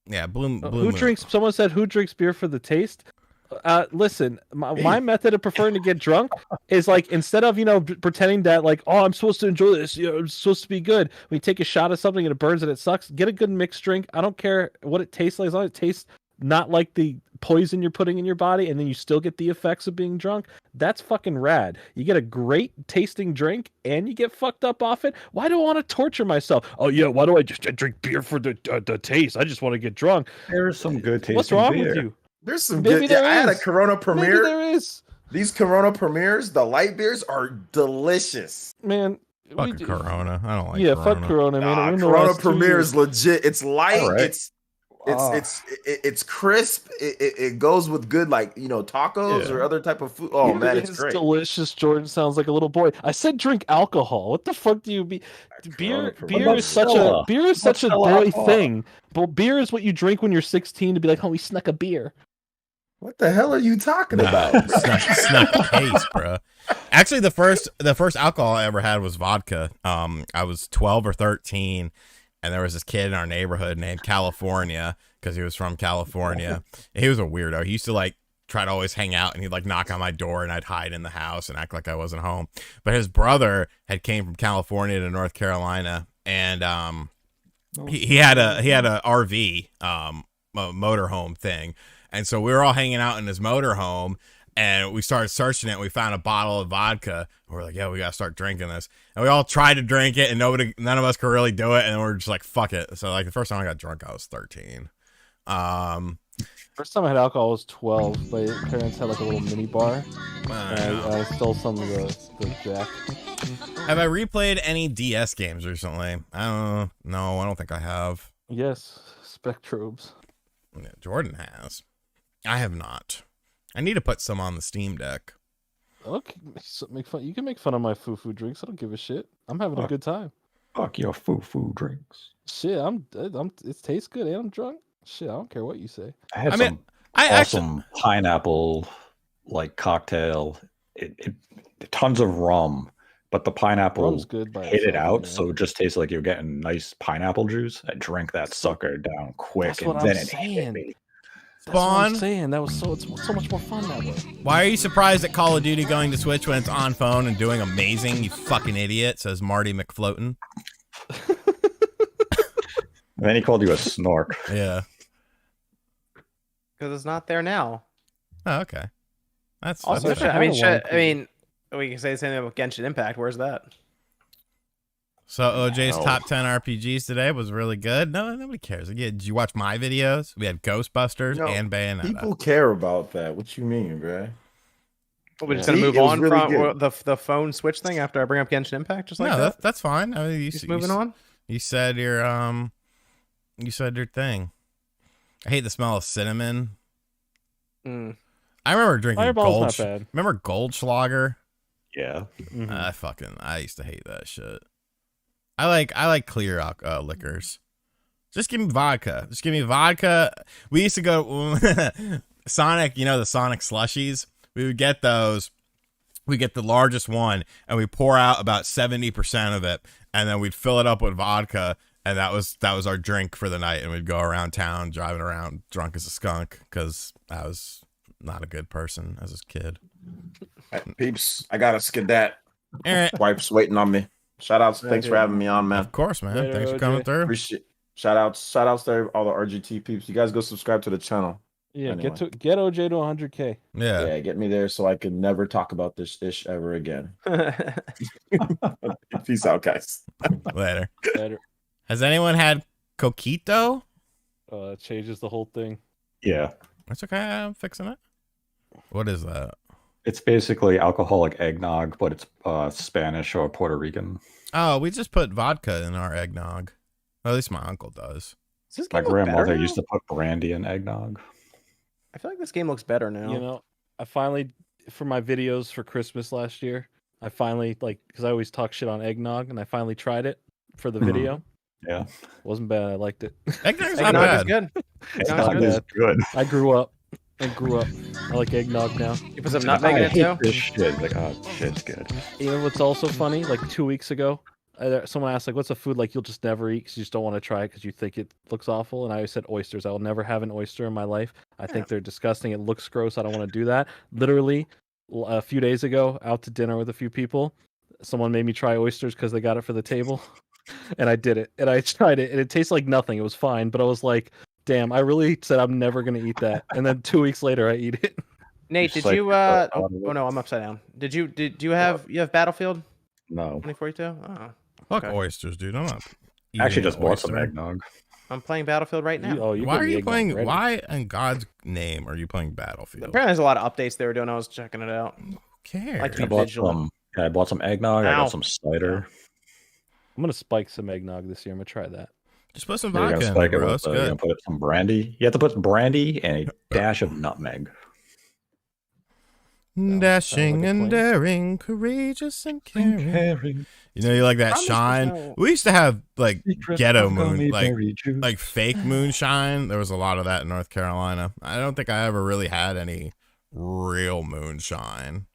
Yeah, Blue Moon. Someone said, who drinks beer for the taste? Listen, my method of preferring to get drunk is like, instead of, pretending that like, oh, I'm supposed to enjoy this, I'm supposed to be good. When you take a shot of something and it burns and it sucks, get a good mixed drink. I don't care what it tastes like, as long as it tastes not like the poison you're putting in your body, and then you still get the effects of being drunk. That's fucking rad. You get a great tasting drink and you get fucked up off it. Why do I want to torture myself? Oh yeah, why do I just drink beer for the taste? I just want to get drunk. There's some good tasting What's wrong beer. with you? There's some good. I had a Corona Premier. Maybe there is. These Corona Premiers, the light beers, are delicious. Man, fuck Corona. I don't like Corona. Fuck Corona, man. Corona Premier is legit. It's light. Right. It's crisp. It goes with good, like, tacos or other type of food. Oh man, it's great. Delicious. Jordan sounds like a little boy. I said drink alcohol. What the fuck do you be? Beer is such a boy thing. But beer is what you drink when you're 16 to be like, oh, we snuck a beer. What the hell are you talking about? Snuck case, bro. Actually, the first alcohol I ever had was vodka. I was 12 or 13, and there was this kid in our neighborhood named California because he was from California. He was a weirdo. He used to try to always hang out, and he'd knock on my door, and I'd hide in the house and act like I wasn't home. But his brother had came from California to North Carolina, and he had a RV, a motorhome thing. And so we were all hanging out in his motorhome, and we started searching it. And we found a bottle of vodka. And we're like, "Yeah, we gotta start drinking this." And we all tried to drink it, and none of us could really do it. And we're just like, "Fuck it." So the first time I got drunk, I was 13. First time I had alcohol was 12. My parents had a little mini bar. I stole some of the Jack. Have I replayed any DS games recently? No, I don't think I have. Yes, Spectrobes. Yeah, Jordan has. I have not. I need to put some on the Steam Deck. Okay, make fun. You can make fun of my foo drinks. I don't give a shit. I'm having a good time. Fuck your foo drinks. Shit, it tastes good and I'm drunk. Shit, I don't care what you say. I had awesome pineapple cocktail. It tons of rum, but the pineapple hit it out, so it just tastes like you're getting nice pineapple juice. I drank that sucker down quick, That's what and I'm then saying. it hit me. That's what I'm saying. That was it's so much more fun that way. Why are you surprised at Call of Duty going to Switch when it's on phone and doing amazing, you fucking idiot, says Marty McFloatin. And then he called you a snork. Yeah. Because it's not there now. Oh, okay. That's also. I mean, we can say the same thing about Genshin Impact. Where's that? So OJ's top 10 RPGs today was really good. No, nobody cares. Yeah, did you watch my videos? We had Ghostbusters and Bayonetta. People care about that. What you mean, bro? We're just gonna move on from the phone switch thing after I bring up Genshin Impact. Just like that. That's fine. I mean, moving on. You said your thing. I hate the smell of cinnamon. I remember drinking Fireball's not bad. Remember Goldschlager? Yeah. Mm-hmm. I used to hate that shit. I like clear liquors. Just give me vodka. We used to go Sonic, the Sonic slushies. We would get those. We get the largest one, and we pour out about 70% of it, and then we'd fill it up with vodka, and that was our drink for the night. And we'd go around town driving around drunk as a skunk because I was not a good person as a kid. Hey, peeps, I got a skedat. Right. Wife's waiting on me. Shout outs. Thanks for having me on, man. Of course, man. Thanks for coming through. Appreciate. Shout outs to all the RGT peeps. You guys go subscribe to the channel. Yeah, anyway. get OJ to 100K. Yeah, get me there so I can never talk about this ish ever again. Peace out, guys. Later. Has anyone had Coquito? It changes the whole thing. Yeah. That's okay. I'm fixing it. What is that? It's basically alcoholic eggnog, but it's Spanish or Puerto Rican. Oh, we just put vodka in our eggnog. Well, at least my uncle does. My grandmother used to put brandy in eggnog. I feel like this game looks better now. I finally, for my videos for Christmas last year, I finally, because I always talk shit on eggnog, and I finally tried it for the video. Yeah. It wasn't bad. I liked it. Eggnog's not bad. Is good. Eggnog is good. I grew up. I like eggnog now. You put some nutmeg in it too? This shit. Shit's good. You know what's also funny? 2 weeks ago, someone asked, what's a food you'll just never eat because you just don't want to try it because you think it looks awful? And I always said oysters. I will never have an oyster in my life. I think they're disgusting. It looks gross. I don't want to do that. Literally, a few days ago, out to dinner with a few people, someone made me try oysters because they got it for the table. And I did it. And I tried it. And it tastes like nothing. It was fine. But I was like, damn, I really said I'm never going to eat that. And then 2 weeks later, I eat it. Nate, did you... oh, no, I'm upside down. Did you have Battlefield? No. 2042? Oh. Fuck oysters, dude. I'm not actually just bought some eggnog. I'm playing Battlefield right now. Why are you playing? Ready. Why in God's name are you playing Battlefield? Apparently, there's a lot of updates they were doing. I was checking it out. Who cares? I bought some eggnog. I got some cider. I'm gonna spike some eggnog this year. I'm gonna try that. Just put some vodka in it, bro. It's good. You're gonna put some brandy. You have to put brandy and a dash of nutmeg. Dashing and daring, courageous and caring. You know, you like that shine. We used to have like ghetto moon, like fake moonshine. There was a lot of that in North Carolina. I don't think I ever really had any real moonshine.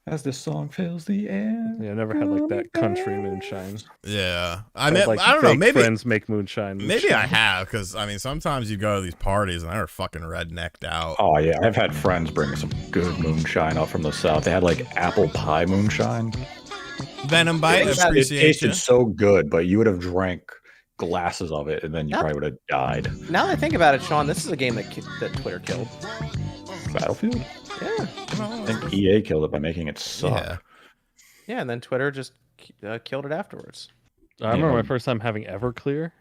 As this song fills the air. Yeah, I never had like that country moonshine. Yeah, I mean, like, I don't know. Maybe friends make moonshine. Maybe I have, because I mean, sometimes you go to these parties and they're fucking rednecked out. Oh yeah, I've had friends bring some good moonshine up from the south. They had like apple pie moonshine. Venom bite. It tasted so good, but you would have drank glasses of it, and then you probably would have died. Now that I think about it, Sean, this is a game that Twitter killed. Battlefield. Yeah, I think EA killed it by making it suck. Yeah, and then Twitter just killed it afterwards. I remember my first time having Everclear.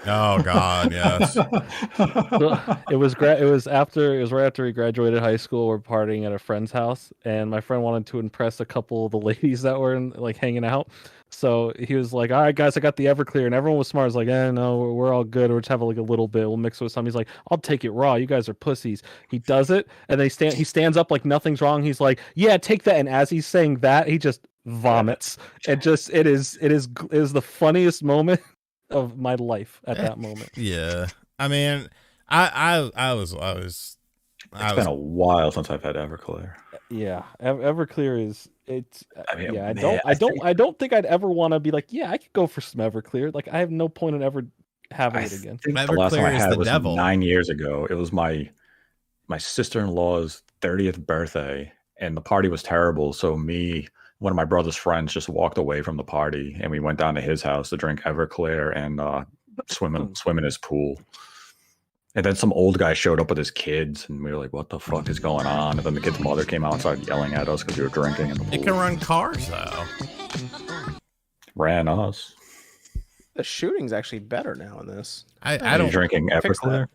Oh God, yes. So it was right after we graduated high school. We're partying at a friend's house, and my friend wanted to impress a couple of the ladies that were like hanging out. So he was like, "All right, guys, I got the Everclear," and everyone was smart. I was like, no, we're all good. We'll just have like a little bit. We'll mix it with some. He's like, "I'll take it raw. You guys are pussies." He does it, and he stands up like nothing's wrong. He's like, "Yeah, take that." And as he's saying that, he just vomits. It is the funniest moment of my life at that moment. Yeah, I mean, I was. It's been a while since I've had Everclear. Yeah, Everclear is it's. I mean, yeah, man, I don't think I'd ever want to be like, yeah, I could go for some Everclear. Like, I have no point in ever having it again. The last time I had it was 9 years ago. It was my sister-in-law's 30th birthday, and the party was terrible. So one of my brother's friends just walked away from the party, and we went down to his house to drink Everclear and swim in his pool. And then some old guy showed up with his kids, and we were like, "What the fuck is going on?" And then the kid's mother came out and started yelling at us because we were drinking in the pool. It can run cars though. Ran us. The shooting's actually better now in this. I don't drinking Everclear.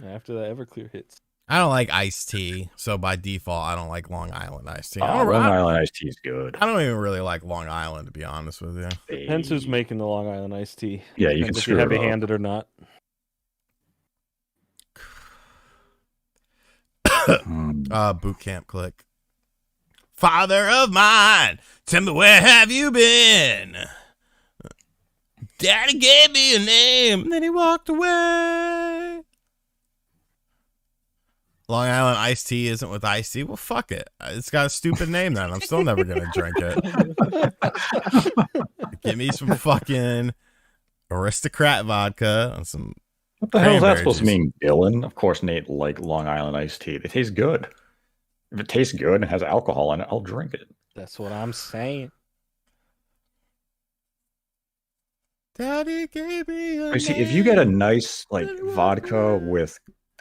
After that Everclear hits. I don't like iced tea, so by default, I don't like Long Island iced tea. Long Island iced tea is good. I don't even really like Long Island, to be honest with you. Depends who's making the Long Island iced tea. Yeah, you can screw it up. Heavy-handed or not. Boot camp click. Father of mine, tell me, where have you been? Daddy gave me a name, then he walked away. Long Island iced tea isn't with iced tea. Well, fuck it. It's got a stupid name then. I'm still never gonna drink it. Give me some fucking aristocrat vodka and some. What the hell is that supposed to mean, Dylan? Of course, Nate like Long Island iced tea. They taste good. If it tastes good and has alcohol in it, I'll drink it. That's what I'm saying. Daddy gave me a See, if you get a nice like vodka with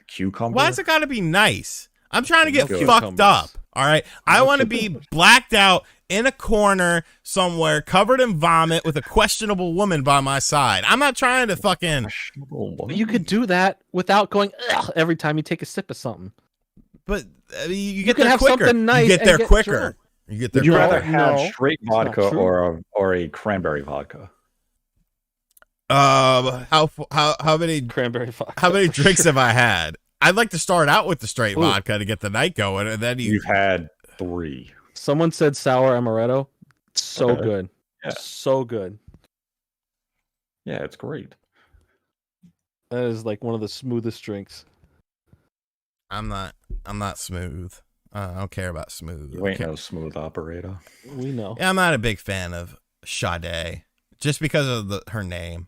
cucumber, why's it gotta be nice? I'm trying to get fucked up. All right, I want to be blacked out in a corner somewhere, covered in vomit, with a questionable woman by my side. I'm not trying to fucking. You could do that without going every time you take a sip of something. But you get there quicker. Nice, you get there quicker. You get there. Would you rather have straight vodka or a cranberry vodka? How many cranberry vodka? How many drinks have I had? I'd like to start out with the straight vodka to get the night going, and then you've had 3. Someone said sour amaretto. So good. Yeah. So good. Yeah, it's great. That is like one of the smoothest drinks. I'm not smooth. I don't care about smooth. You ain't no smooth operator. We know. Yeah, I'm not a big fan of Sade, just because of her name.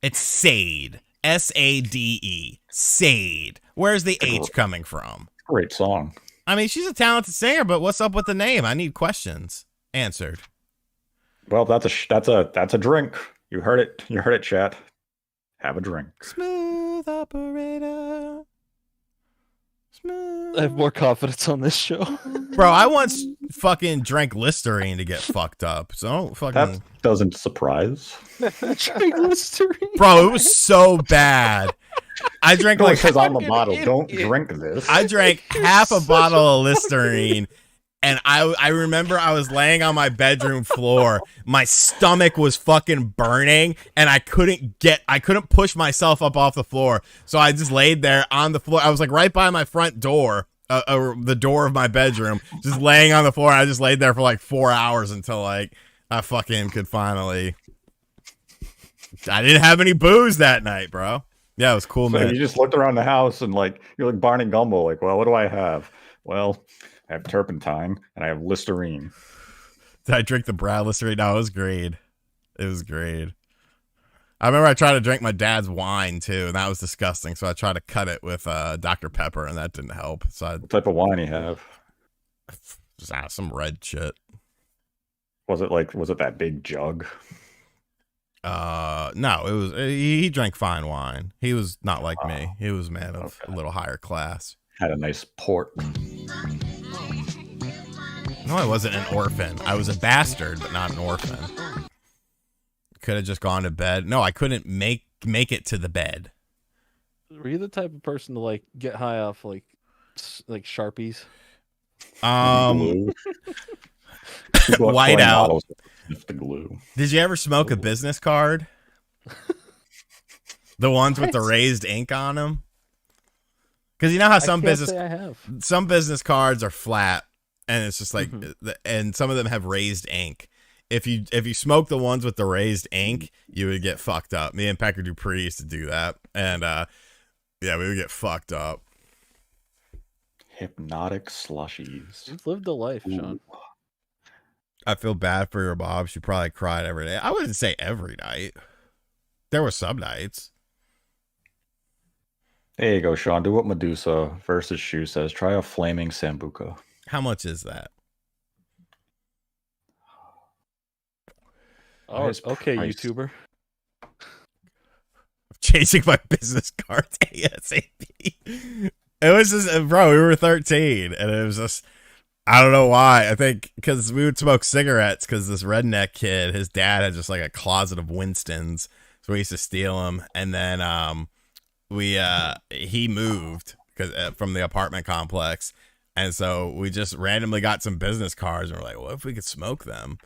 It's Sade. Sade. Sade. Where's the H coming from? Great song. I mean, she's a talented singer, but what's up with the name? I need questions answered. Well, that's a drink. You heard it. You heard it, chat. Have a drink. Smooth operator. Smooth. I have more confidence on this show. Bro, I once fucking drank Listerine to get fucked up. So don't fucking. That doesn't surprise. Drank Listerine. Bro, it was so bad. I drank like says on the bottle, don't drink this. I drank half a bottle of Listerine, and I remember I was laying on my bedroom floor. My stomach was fucking burning, and I couldn't push myself up off the floor. So I just laid there on the floor. I was like right by my front door, the door of my bedroom, just laying on the floor. I just laid there for like 4 hours until like I fucking could finally. I didn't have any booze that night, bro. Yeah, it was cool, man. You just looked around the house and like you're like Barney Gumble, like, well, what do I have? Well, I have turpentine and I have Listerine. Did I drink the brown Listerine? No, it was great. It was great. I remember I tried to drink my dad's wine too, and that was disgusting. So I tried to cut it with Dr. Pepper, and that didn't help. So what type of wine you have? Just some red shit. Was it that big jug? No, it was he drank fine wine. He was not like me. He was a man of a little higher class. Had a nice port. No, I wasn't an orphan. I was a bastard, but not an orphan. Could have just gone to bed. No, I couldn't make it to the bed. Were you the type of person to like get high off like Sharpies? White out. The glue. Did you ever smoke a business card? The ones with the raised ink on them? Because you know how some business cards are flat, and it's just like, and some of them have raised ink. If you smoke the ones with the raised ink, you would get fucked up. Me and Pecker Dupree used to do that, and yeah, we would get fucked up. Hypnotic slushies. You've lived a life, Sean. I feel bad for your mom. She probably cried every day. I wouldn't say every night. There were some nights. There you go, Sean. Do what Medusa versus Shu says. Try a flaming sambuca. How much is that? Oh, okay, YouTuber. Chasing my business cards ASAP. It was just, bro, we were 13, and it was just, I don't know why. I think because we would smoke cigarettes because this redneck kid, his dad had just like a closet of Winstons, so we used to steal them, and then he moved from the apartment complex, and so we just randomly got some business cards, and we're like, what if we could smoke them?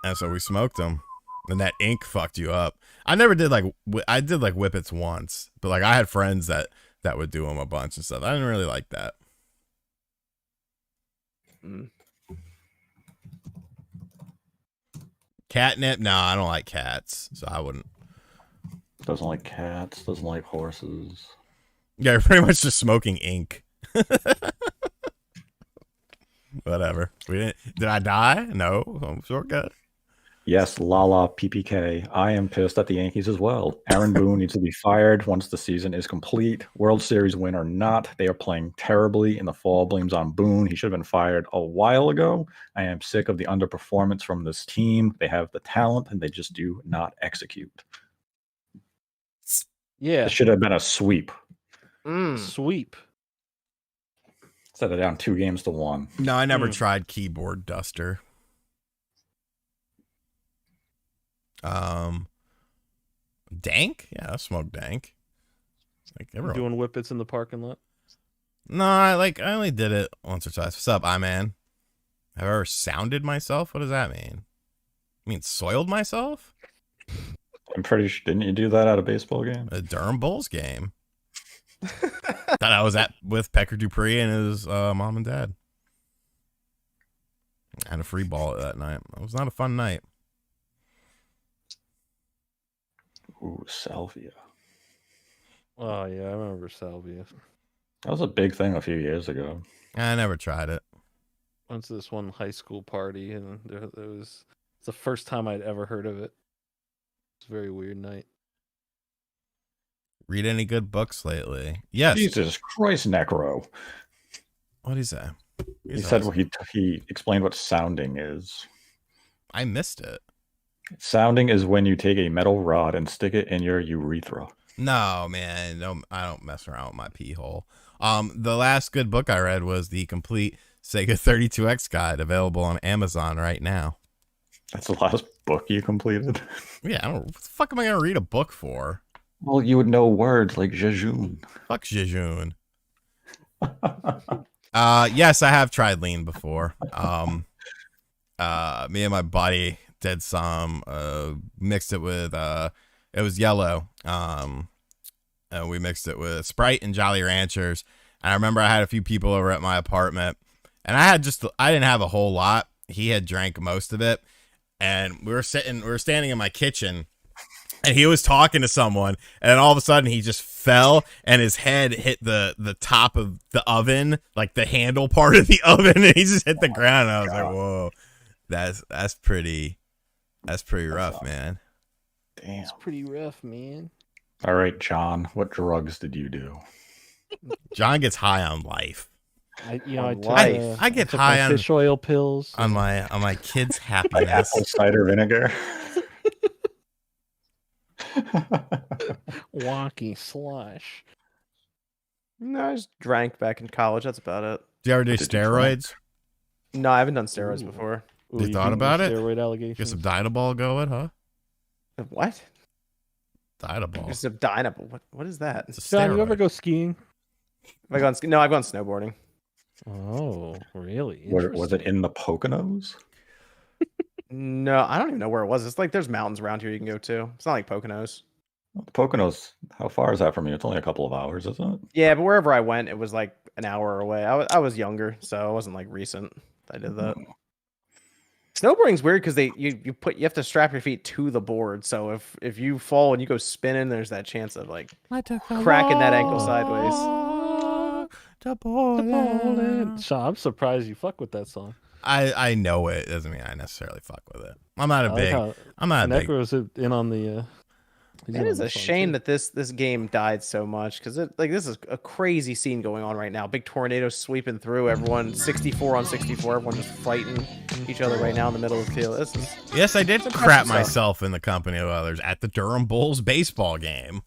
And so we smoked them, and that ink fucked you up. I never did I did like Whippets once, but like I had friends that would do them a bunch and stuff. I didn't really like that. Catnip? No, I don't like cats, so I wouldn't. Doesn't like cats, doesn't like horses. Yeah, you're pretty much just smoking ink. Whatever. Did I die? No, I'm sure good. Yes, Lala PPK. I am pissed at the Yankees as well. Aaron Boone needs to be fired once the season is complete. World Series win or not, they are playing terribly in the fall. Blames on Boone. He should have been fired a while ago. I am sick of the underperformance from this team. They have the talent and they just do not execute. Yeah. It should have been a sweep. Sweep. Set it down 2-1. No, I never tried keyboard duster. Dank? Yeah, I smoked dank. Like everyone doing whippets in the parking lot. No, I only did it once or twice. What's up, man? Have I ever sounded myself? What does that mean? I mean, soiled myself? I'm pretty sure. Didn't you do that at a baseball game? A Durham Bulls game. That I was at with Pecker Dupree and his mom and dad. I had a free ball that night. It was not a fun night. Ooh, salvia. Oh yeah, I remember salvia. That was a big thing a few years ago. I never tried it. Went to this one high school party, and it's the first time I'd ever heard of it. It's a very weird night. Read any good books lately? Yes. Jesus Christ, Necro. What did he say? He said he explained what sounding is. I missed it. Sounding is when you take a metal rod and stick it in your urethra. No, man. No, I don't mess around with my pee hole. The last good book I read was The Complete Sega 32X guide available on Amazon right now. That's the last book you completed? Yeah, what the fuck am I gonna read a book for? Well, you would know words like Jejun. Fuck Jejun. Yes, I have tried lean before. Me and my buddy did some, mixed it with, it was yellow. And we mixed it with Sprite and Jolly Ranchers. And I remember I had a few people over at my apartment, and I didn't have a whole lot. He had drank most of it, and we were standing in my kitchen, and he was talking to someone, and then all of a sudden he just fell, and his head hit the top of the oven, like the handle part of the oven, and he just hit the ground. And I was like, whoa, that's pretty rough, man. Damn. It's pretty rough, man. All right, John, what drugs did you do? John gets high on life. I get high on fish oil pills. On my kids' Like happiness. apple cider vinegar. Wonky slush. No, I just drank back in college. That's about it. Do you ever do steroids? No, I haven't done steroids before. You thought about it? Steroid allegations. Get some Dynaball going, huh? What? Dynaball. Just a Dynaball. What is that? It's a John, you steroid. ever go skiing? Have I gone? No, I've gone snowboarding. Oh, really? Was it in the Poconos? No, I don't even know where it was. It's like there's mountains around here you can go to. It's not like Poconos. Well, the Poconos, how far is that from you? It's only a couple of hours, isn't it? Yeah, but wherever I went, it was like an hour away. I was younger, so it wasn't like recent that I did that. Snowboarding's weird because you have to strap your feet to the board. So if you fall and you go spinning, there's that chance of like cracking that ankle sideways. So I'm surprised you fuck with that song. I know it. Doesn't mean I necessarily fuck with it. I'm not a big. Was in on the. It is a shame that this game died so much because this is a crazy scene going on right now. Big tornado sweeping through. Everyone 64 on 64. Everyone just fighting each other right now in the middle of the field. Yes, I did crap myself in the company of others at the Durham Bulls baseball game.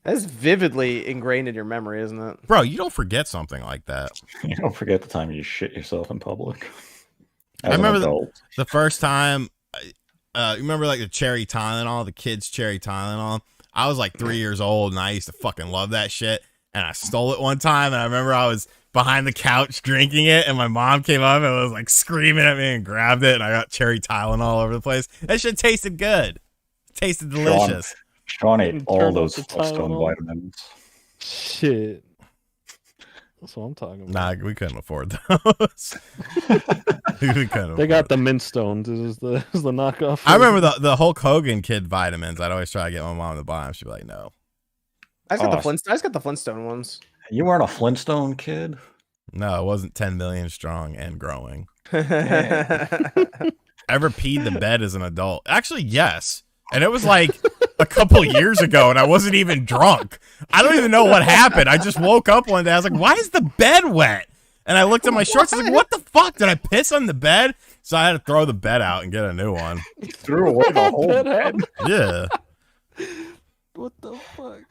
That's vividly ingrained in your memory, isn't it? Bro, you don't forget something like that. You don't forget the time you shit yourself in public. I remember the first time. You remember like the cherry Tylenol, the kids' cherry Tylenol? I was like 3 years old, and I used to fucking love that shit. And I stole it one time, and I remember I was behind the couch drinking it, and my mom came up and was like screaming at me and grabbed it, and I got cherry Tylenol all over the place. That shit tasted good. It tasted delicious. Sean ate all those Flexstone vitamins. Shit. That's what I'm talking about. Nah, we couldn't afford those. They got the Mint Stones. It was the knockoff. I remember the Hulk Hogan kid vitamins. I'd always try to get my mom to buy them. She'd be like, no. I just got the Flintstone ones. You weren't a Flintstone kid? No, it wasn't 10 million strong and growing. Ever peed the bed as an adult? Actually, yes. And it was like a couple years ago, and I wasn't even drunk. I don't even know what happened. I just woke up one day. I was like, why is the bed wet? And I looked at my shorts. I was like, what the fuck? Did I piss on the bed? So I had to throw the bed out and get a new one. You threw away the whole bed? Yeah. What the fuck?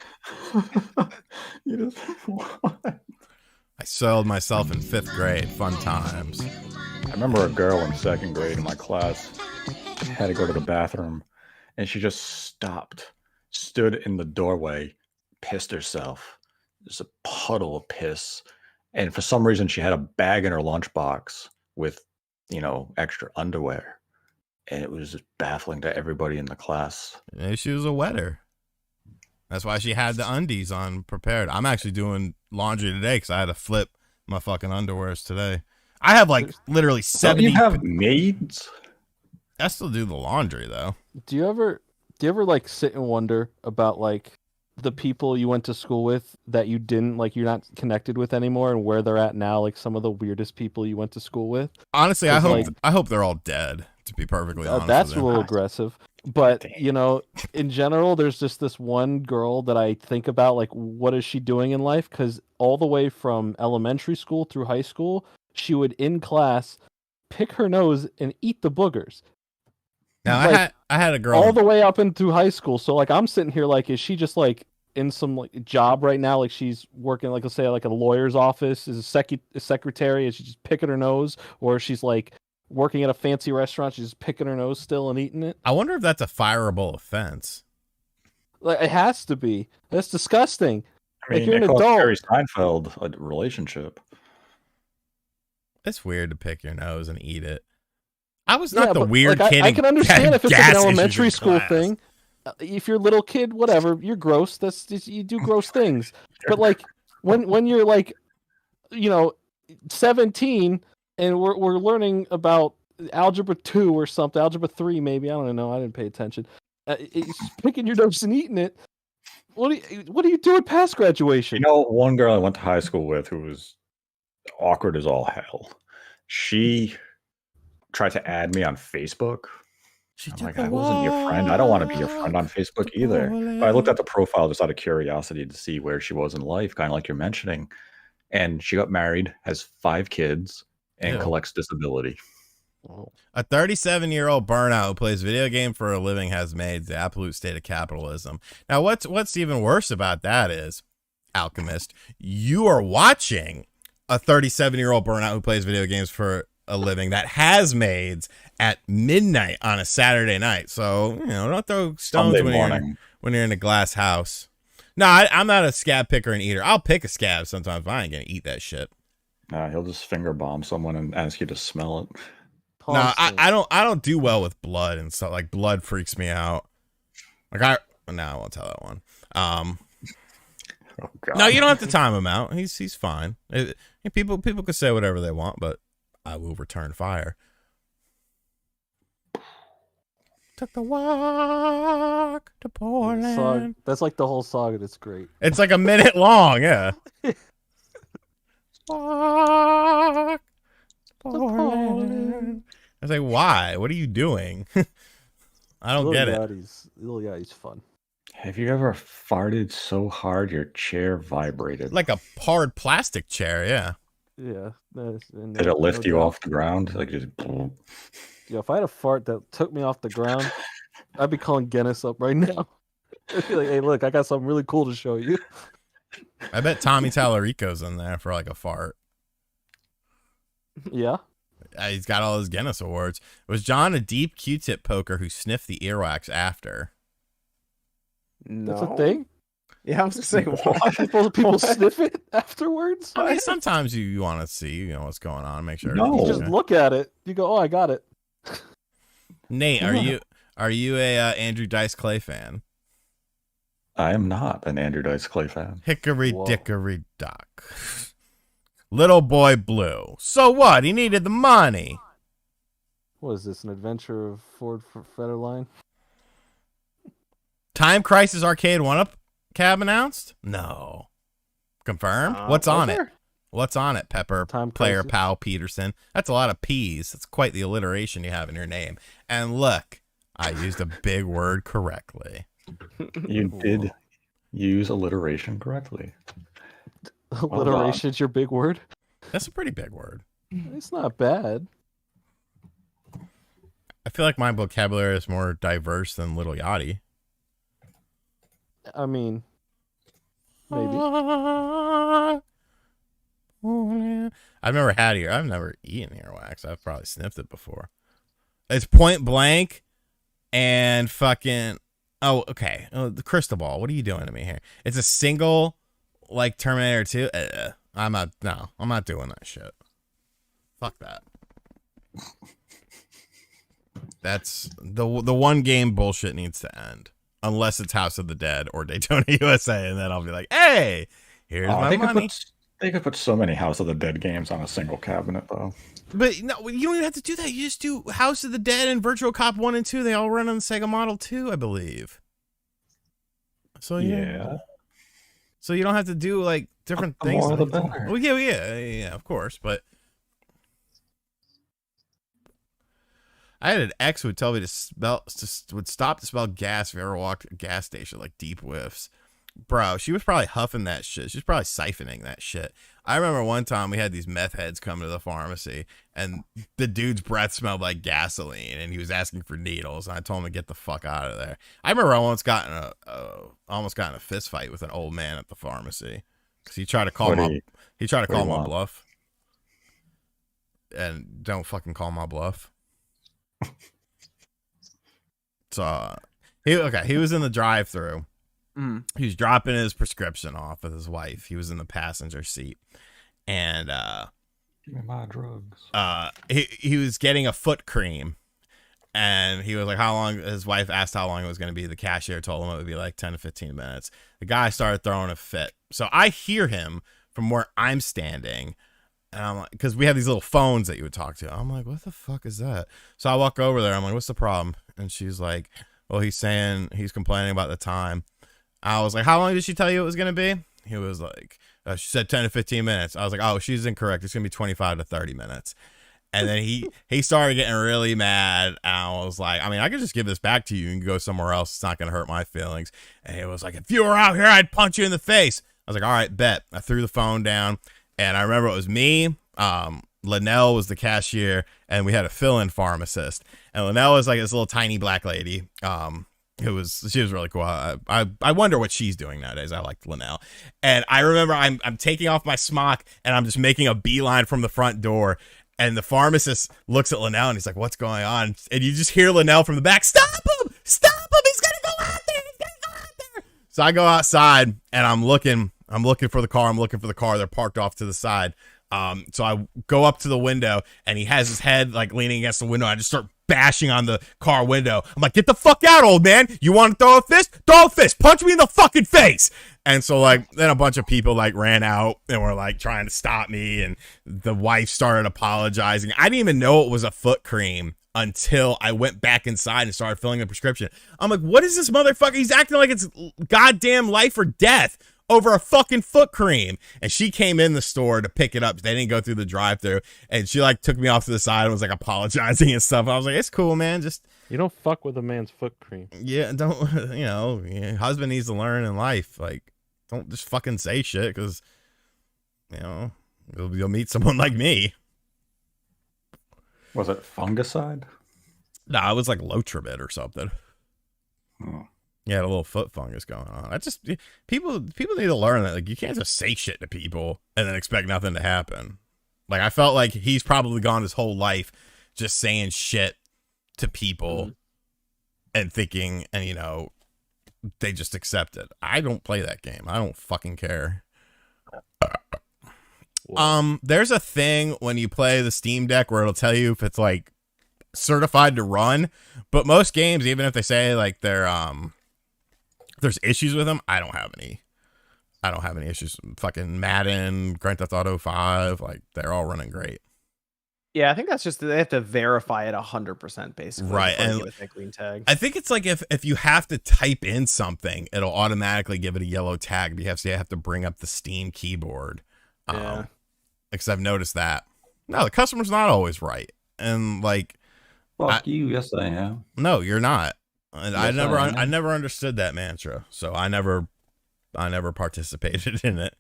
You just what? I soiled myself in 5th grade. Fun times. I remember a girl in 2nd grade in my class had to go to the bathroom, and she just stood in the doorway, pissed herself. There's a puddle of piss. And for some reason, she had a bag in her lunchbox with, extra underwear. And it was just baffling to everybody in the class. Maybe she was a wetter. That's why she had the undies on prepared. I'm actually doing laundry today because I had to flip my fucking underwears today. I have like literally 70. Don't you have maids? I still do the laundry though. Do you ever like sit and wonder about like the people you went to school with that you didn't like, you're not connected with anymore, and where they're at now? Like some of the weirdest people you went to school with. Honestly, I hope they're all dead. To be perfectly honest, that's a little aggressive. But in general, there's just this one girl that I think about, like, what is she doing in life? Because all the way from elementary school through high school, she would in class pick her nose and eat the boogers. Now I had a girl all the way up into high school. So like I'm sitting here like, is she just like in some like job right now, like she's working, like let's say like a lawyer's office, is a secretary, and she's just picking her nose, or she's like working at a fancy restaurant, she's just picking her nose still and eating it. I wonder if that's a fireable offense. Like it has to be. That's disgusting. I mean, like you're an it cost adult. Jerry Seinfeld a relationship. It's weird to pick your nose and eat it. I was not the but, weird like, kid. I can understand if it's like an elementary school class. thing. If you're a little kid, whatever, you're gross. That's just, you do gross things. But like when you're like, 17, and we're learning about algebra 2 or something, algebra 3 maybe. I don't know. I didn't pay attention. It's picking your nose and eating it. What do you do past graduation? One girl I went to high school with who was awkward as all hell. She tried to add me on Facebook. I'm like, I wasn't your friend. I don't want to be your friend on Facebook either. But I looked at the profile just out of curiosity to see where she was in life, kind of like you're mentioning. And she got married, has 5 kids, and collects disability. A 37-year-old burnout who plays video game for a living has made the absolute state of capitalism. Now, what's even worse about that is, Alchemist, you are watching a 37-year-old burnout who plays video games for a living that has maids at midnight on a Saturday night. So, don't throw stones when you're in a glass house. No, I'm not a scab picker and eater. I'll pick a scab sometimes, but I ain't gonna eat that shit. He'll just finger bomb someone and ask you to smell it. No, I don't do well with blood and stuff. Like, blood freaks me out. Like I won't tell that one. Oh, God. No, you don't have to time him out. He's fine. People can say whatever they want, but I will return fire. Took the walk to Portland. That's like the whole song, and it's great. It's like a minute long, yeah. Walk to Portland. I was like, why? What are you doing? I don't get it. Lil Yachty's fun. Have you ever farted so hard your chair vibrated? Like a hard plastic chair, yeah. Yeah. Did it lift you off the ground? Like just. Yeah, if I had a fart that took me off the ground, I'd be calling Guinness up right now. I'd be like, hey, look, I got something really cool to show you. I bet Tommy Tallarico's in there for like a fart. Yeah. He's got all his Guinness awards. Was John a deep Q-tip poker who sniffed the earwax after? No. That's a thing? Yeah, I was going to say, what? People sniff it afterwards? I mean, sometimes you want to see, what's going on, make sure. No. You just look at it. You go, oh, I got it. Nate, are you a Andrew Dice Clay fan? I am not an Andrew Dice Clay fan. Hickory dickory dock. Little boy blue. So what? He needed the money. What is this, an adventure of Ford Federline? Time Crisis Arcade 1-Up cab announced? No. Confirmed? What's on it? What's on it, Pepper Time Player Crisis? Pal Peterson? That's a lot of P's. That's quite the alliteration you have in your name. And look, I used a big word correctly. You did use alliteration correctly. Alliteration's your big word? That's a pretty big word. It's not bad. I feel like my vocabulary is more diverse than Little Yachty. I mean, maybe. I've never had ear. I've never eaten earwax. I've probably sniffed it before. It's Point Blank and fucking. Oh, okay. The crystal ball. What are you doing to me here? It's a single, like Terminator 2. I'm not doing that shit. Fuck that. That's the one game bullshit needs to end. Unless it's House of the Dead or Daytona USA, and then I'll be like, hey, here's my money. They could put so many House of the Dead games on a single cabinet, though. But no, you don't even have to do that. You just do House of the Dead and Virtual Cop 1 and 2. They all run on the Sega Model 2, I believe. So yeah. So you don't have to do like different things. More the better. Well, yeah, of course. But I had an ex who would tell me would stop to smell gas if I ever walked a gas station, like deep whiffs. bro, she was probably huffing that shit. She was probably siphoning that shit. I remember one time we had these meth heads come to the pharmacy, and the dude's breath smelled like gasoline, and he was asking for needles, and I told him to get the fuck out of there. I remember I almost got in a fist fight with an old man at the pharmacy because he tried to call my bluff, and don't fucking call my bluff. So he was in the drive-through. He was dropping his prescription off with his wife. He was in the passenger seat, and give me my drugs. He was getting a foot cream, and he was like, how long? His wife asked how long it was going to be. The cashier told him it would be like 10 to 15 minutes. The guy started throwing a fit. So I hear him from where I'm standing, and I'm like, because we have these little phones that you would talk to. I'm like, what the fuck is that? So I walk over there. I'm like, what's the problem? And she's like, well, he's complaining about the time. I was like, how long did she tell you it was going to be? He was like, she said 10 to 15 minutes. I was like, oh, she's incorrect. It's going to be 25 to 30 minutes. And then he started getting really mad. And I was like, I mean, I could just give this back to you and go somewhere else. It's not going to hurt my feelings. And he was like, if you were out here, I'd punch you in the face. I was like, all right, bet. I threw the phone down. And I remember it was me. Linnell was the cashier, and we had a fill-in pharmacist. And Linnell was like this little tiny black lady. She was really cool. I wonder what she's doing nowadays. I liked Linnell. And I remember I'm taking off my smock, and I'm just making a beeline from the front door. And the pharmacist looks at Linnell, and he's like, what's going on? And you just hear Linnell from the back, stop him! Stop him! He's going to go out there! He's going to go out there! So I go outside, and I'm looking for the car. They're parked off to the side. So I go up to the window, and he has his head like leaning against the window. I just start bashing on the car window. I'm like, get the fuck out, old man. You want to throw a fist? Throw a fist. Punch me in the fucking face. And so like then a bunch of people like ran out and were like trying to stop me, and the wife started apologizing. I didn't even know it was a foot cream until I went back inside and started filling the prescription. I'm like, what is this motherfucker? He's acting like it's goddamn life or death over a fucking foot cream. And she came in the store to pick it up. They didn't go through the drive-through, and she like took me off to the side and was like apologizing and stuff. I was like, it's cool, man. Just you don't fuck with a man's foot cream. Yeah, don't husband needs to learn in life. Like, don't just fucking say shit because you'll meet someone like me. Was it fungicide? No, it was like Lotrimed or something. Oh. Yeah, a little foot fungus going on. People need to learn that like you can't just say shit to people and then expect nothing to happen. Like I felt like he's probably gone his whole life just saying shit to people and thinking, and they just accept it. I don't play that game. I don't fucking care. There's a thing when you play the Steam Deck where it'll tell you if it's like certified to run, but most games, even if they say like they're there's issues with them, I don't have any issues. Fucking Madden, Grand Theft Auto 5, like they're all running great. Yeah, I think that's just they have to verify it 100% basically. Right, and get a green tag. I think it's like if you have to type in something, it'll automatically give it a yellow tag because you have to bring up the Steam keyboard. Yeah. Because I've noticed that. No, the customer's not always right, and like, fuck you. Yes, I am. No, you're not. And Yes, I never understood that mantra, so I never participated in it.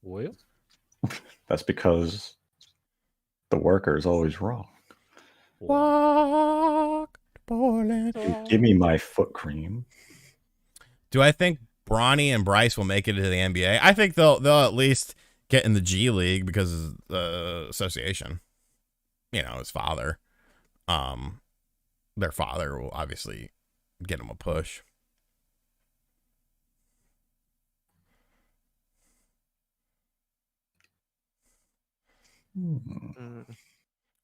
Well, that's because the worker is always wrong. Walk, Portland. Give me my foot cream. Do I think Bronny and Bryce will make it to the NBA? I think they'll at least get in the G League because of the association. His father. Their father will obviously get them a push.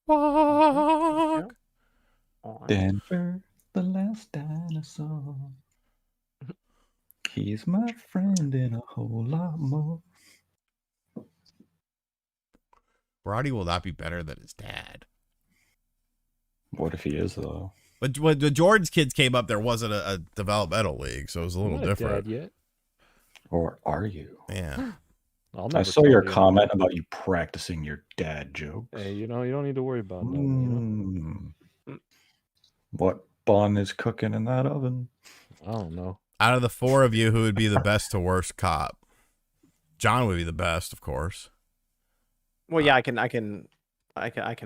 Walk. Denver, the last dinosaur. He's my friend and a whole lot more. Roddy will not be better than his dad. What if he is, though? But when the Jordan's kids came up, there wasn't a developmental league, so it was a little different. Dad yet. Or are you? Yeah. I saw your comment about you practicing your dad jokes. Hey, you don't need to worry about that. What bun is cooking in that oven? I don't know. Out of the four of you, who would be the best to worst cop? John would be the best, of course. Well, yeah, I can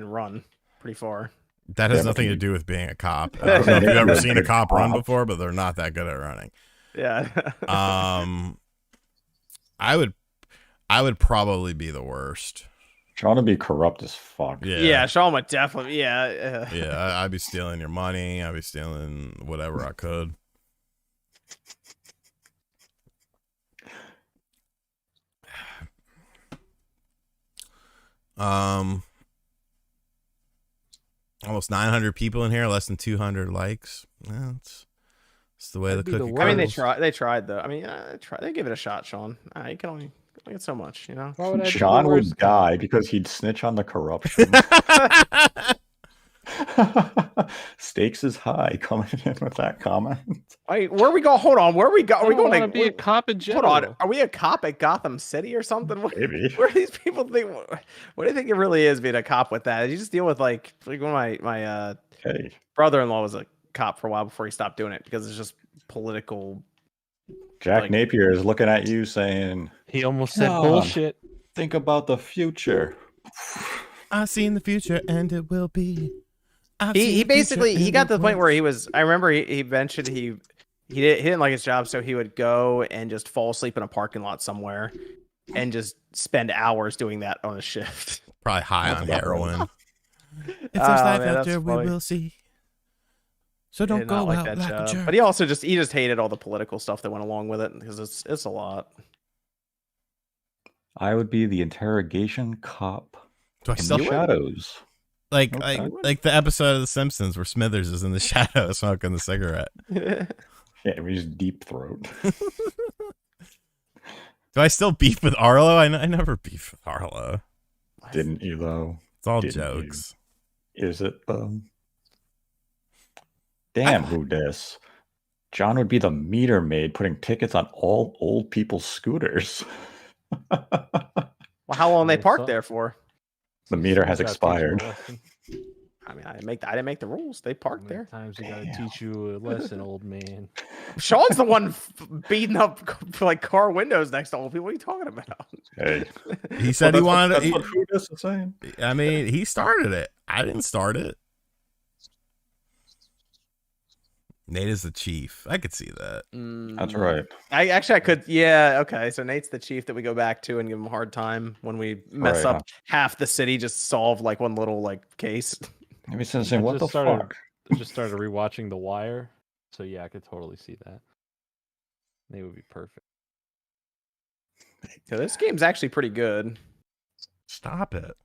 run pretty far. That has nothing to do with being a cop. I don't know if you've ever seen a cop run before, but they're not that good at running. Yeah. I would probably be the worst. Trying to be corrupt as fuck. Yeah, Sean would definitely. Yeah. Yeah, I'd be stealing your money. I'd be stealing whatever I could. Almost 900 people in here, less than 200 likes. Yeah, it's the way That'd the be the cookie worst. I mean, crumbles. they tried though. I mean, they give it a shot, Sean. You can only get so much, you know. Why would I be the John would worst die because he'd snitch on the corruption. Stakes is high coming in with that comment. Wait, where we go? Hold on. Where we go? Are we going to be a cop in general? Hold on. Are we a cop at Gotham City or something? Maybe. Where do these people think? What do you think it really is being a cop with that? You just deal with like one of my Hey, brother-in-law was a cop for a while before he stopped doing it because it's just political. Jack Like- Napier is looking at you saying, He almost said John. bullshit. think about the future. I've seen the future and it will be. He basically he got to the point where he was. I remember he mentioned he didn't like his job, so he would go and just fall asleep in a parking lot somewhere, and just spend hours doing that on a shift. Probably high on heroin. If there's Oh, life man, out that's there, we funny. will see. So don't Did go not like out that like a job. jerk. But he also just hated all the political stuff that went along with it because it's a lot. I would be the interrogation cop Do I in still the shadows. like Okay. like the episode of The Simpsons where Smithers is in the shadow smoking the cigarette? Yeah, we just deep throat. Do I still beef with Arlo? I never beef with Arlo. Didn't you though? It's all Didn't you? jokes. Is it though? Damn, who dis? John would be the meter maid putting tickets on all old people's scooters. Well, how long they Yes, parked so. there for? The meter has Gotta teach you a expired. lesson. I mean, I didn't make the rules. They How parked many there. times you gotta Damn. teach you a lesson, old man? Sean's the one beating up like car windows next to old people. What are you talking about? Hey, He said he wanted That's to. what who dis is saying. I mean, he started it. I didn't start it. Nate is the chief. I could see that. That's right. I could. Yeah. Okay. So Nate's the chief that we go back to and give him a hard time when we mess Right, up half the city. Just solve like one little like case. Maybe saying, I what the just started- fuck? I just started rewatching The Wire, so yeah, I could totally see that. They would be perfect. So this game's actually pretty good. Stop it.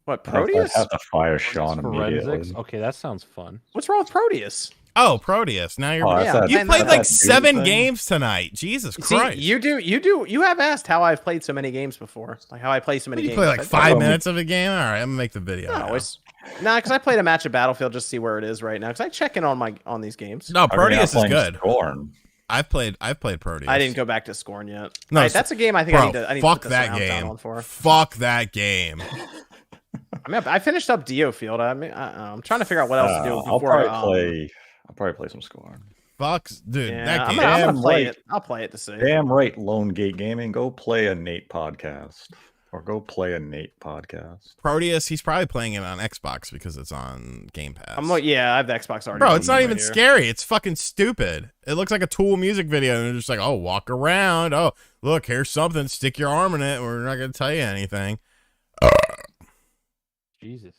What I'd Proteus? have to fire Sean Forensics. immediately. Okay, that sounds fun. What's wrong with Proteus? Oh, Proteus. Now you're. Oh, that's Yeah, that- you man, played that's like that dude 7 thing? games tonight. Jesus See, Christ. you have asked how I've played so many games before, like how I play so many You games. play like I- 5 Oh. minutes of a game? All right, I'm going to make the video. No, now. it's because I played a match of Battlefield just to see where it is right now. Because I check in on these games. No, Proteus is good. Scorn. I've played Proteus. I didn't go back to Scorn yet. No, Right, that's a game I think Bro, I need to. I need fuck to put the that surround sound game. on for. Fuck that game. I mean, I finished up Dio Field. I mean, I'm trying to figure out what else to do I'll before. probably play some Scorn. Fucks, dude. Yeah, that I'm game. gonna Damn play right. it. I'll play it to see. Damn right, Lone Gate Gaming. Go play a Nate podcast. Or go play a Nate podcast. Proteus, he's probably playing it on Xbox because it's on Game Pass. I'm like, yeah, I have the Xbox already. Bro, it's not right even here. scary. It's fucking stupid. It looks like a Tool music video, and they're just like, oh, walk around. Oh, look, here's something. Stick your arm in it. We're not going to tell you anything. Jesus.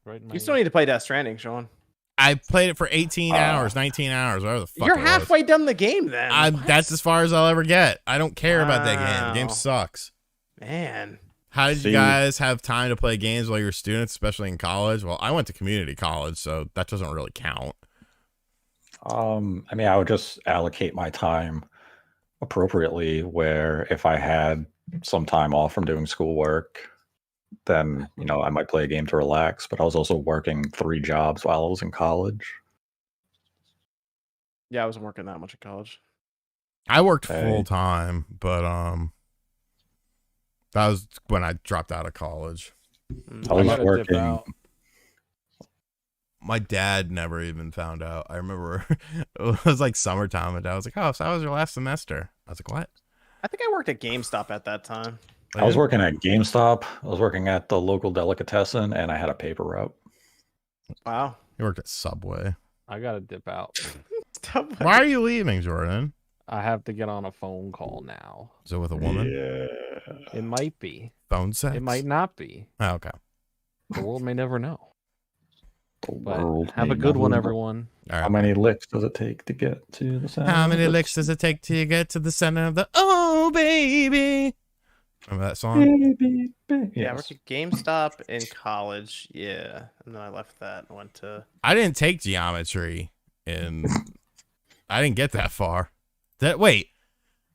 Right in my You still need to play Death Stranding, Sean. I played it for 18 hours, 19 hours, whatever the fuck You're it was. halfway done the game then. That's as far as I'll ever get. I don't care about that game. The game Wow. sucks. Man. How did you See- guys have time to play games while you were students, especially in college? Well, I went to community college, so that doesn't really count. I mean, I would just allocate my time appropriately where if I had some time off from doing schoolwork, then, I might play a game to relax, but I was also working 3 jobs while I was in college. Yeah, I wasn't working that much at college. I worked Hey. full time, but that was when I dropped out of college. I was gotta dip working. out. My dad never even found out. I remember it was like summertime, and Dad was like, "Oh, so how was your last semester?" I was like, "What?" I think I worked at GameStop at that time. I was working at GameStop. I was working at the local delicatessen, and I had a paper route. Wow. You worked at Subway. I gotta dip out. Why are you leaving, Jordan? I have to get on a phone call now. Is it with a woman? Yeah. It might be. Phone sex? It might not be. Oh, okay. The world may never know. The But world have may a good one, never know. everyone. All right. How many licks does it take to get to the center? How many licks does it take to get to the center of the oh baby? Remember that song? Baby, baby. Yeah, I Yes. worked at GameStop in college. Yeah, and then I left that and went to. I didn't take geometry and I didn't get that far. Wait.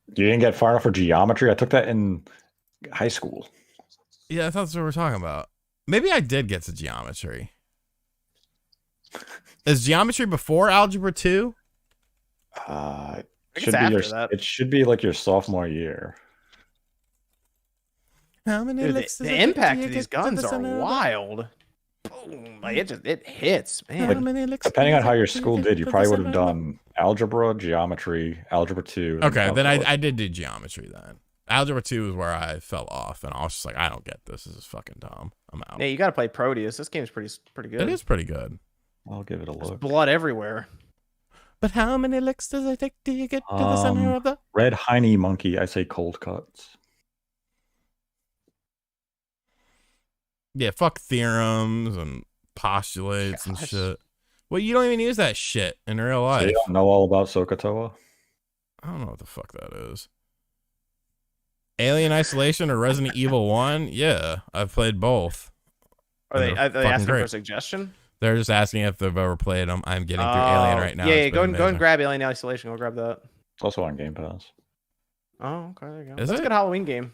You didn't get far enough for geometry? I took that in high school. Yeah, I thought that's what we were talking about. Maybe I did get to geometry. Is geometry before algebra 2? think it's Should be after your, that. It should be like your sophomore year. How many Dude, licks does the it take impact till of you these get to the guns are center of the- wild. Boom! Like it hits, How man. many licks Depending does on how it your take till school get did, you to the probably would have center of the- done algebra, geometry, algebra 2. and Okay, then calculus. I did do geometry then. Algebra 2 is where I fell off, and I was just like, I don't get this. This is fucking dumb. I'm out. Hey, you gotta play Proteus. This game's pretty good. It is pretty good. I'll give it a There's look. blood everywhere. But how many licks does it take till you get to the center of the... Red Heine Monkey, I say cold cuts. Yeah, fuck theorems and postulates and Gosh. shit. Well, you don't even use that shit in real So life. you don't know all about SOHCAHTOA? I don't know what the fuck that is. Alien Isolation or Resident Evil 1? Yeah, I've played both. Are they They're asking for a great. suggestion? They're just asking if they've ever played them. I'm getting through Alien right now. Yeah, It's go been and amazing. grab Alien Isolation. Go grab that. It's also on Game Pass. Oh, okay, there you go. Is That's it? a good Halloween game.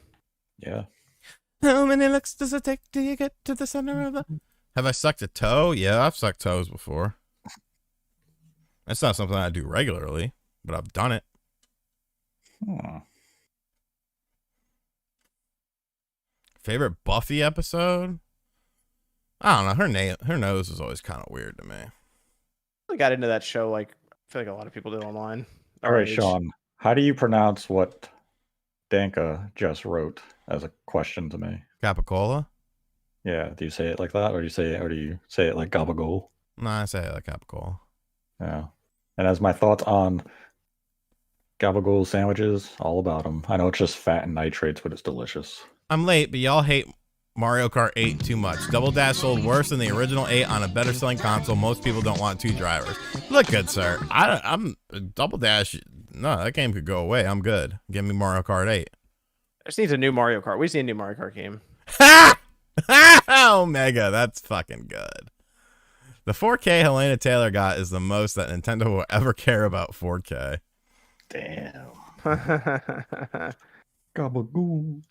Yeah. How many licks does it take till you get to the center of the... Have I sucked a toe? Yeah, I've sucked toes before. That's not something I do regularly, but I've done it. Favorite Buffy episode? I don't know. Her nose is always kind of weird to me. I got into that show like I feel like a lot of people did online. All right, Sean. How do you pronounce what Danka just wrote as a question to me? Capicola? Yeah. Do you say it like that, or do you say it like gabagool? No, I say it like Capicola. Yeah. And as my thoughts on gabagool sandwiches, all about them. I know it's just fat and nitrates, but it's delicious. I'm late, but y'all hate Mario Kart 8 too much. Double Dash sold worse than the original 8 on a better selling console. Most people don't want 2 drivers. Look good, sir. I'm Double Dash. No, that game could go away. I'm good. Give me Mario Kart 8. There needs a new Mario Kart. We just need a new Mario Kart game. Omega, that's fucking good. The 4K Helena Taylor got is the most that Nintendo will ever care about 4K. Damn. Gabagool.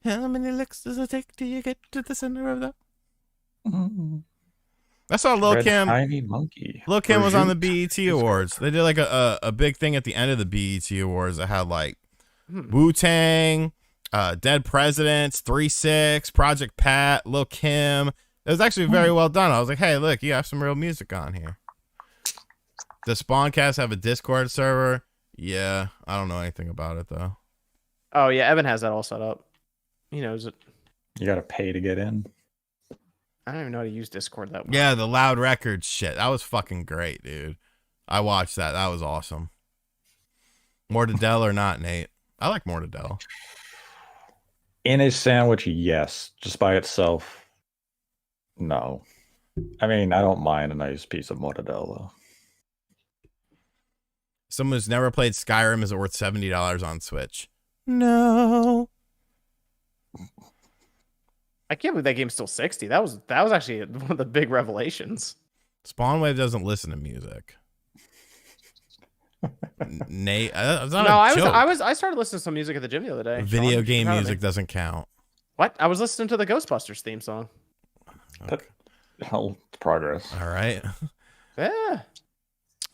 How many licks does it take till you get to the center of the... I saw Lil Red Kim. Tiny Monkey. Lil Kim was on the Prosciutto. BET Awards. They did like a big thing at the end of the BET Awards that had like Wu-Tang, Dead Presidents, 3-6, Project Pat, Lil Kim. It was actually very well done. I was like, hey, look, you have some real music on here. Does Spawncast have a Discord server? Yeah, I don't know anything about it though. Oh yeah, Evan has that all set up. He knows it. You gotta pay to get in. I don't even know how to use Discord that well. Yeah, the Loud Records shit. That was fucking great, dude. I watched that. That was awesome. Mortadell or not, Nate? I like Mortadell. In a sandwich, yes. Just by itself, no. I mean, I don't mind a nice piece of mortadella. Someone who's never played Skyrim, is it worth $70 on Switch? No. I can't believe that game's still 60. That was actually one of the big revelations. Spawnwave doesn't listen to music. Nate, that's not No, a joke. I started listening to some music at the gym the other day. Video Sean, game proud of me. music doesn't count. What? I was listening to the Ghostbusters theme song. Hell, progress. All right. Yeah.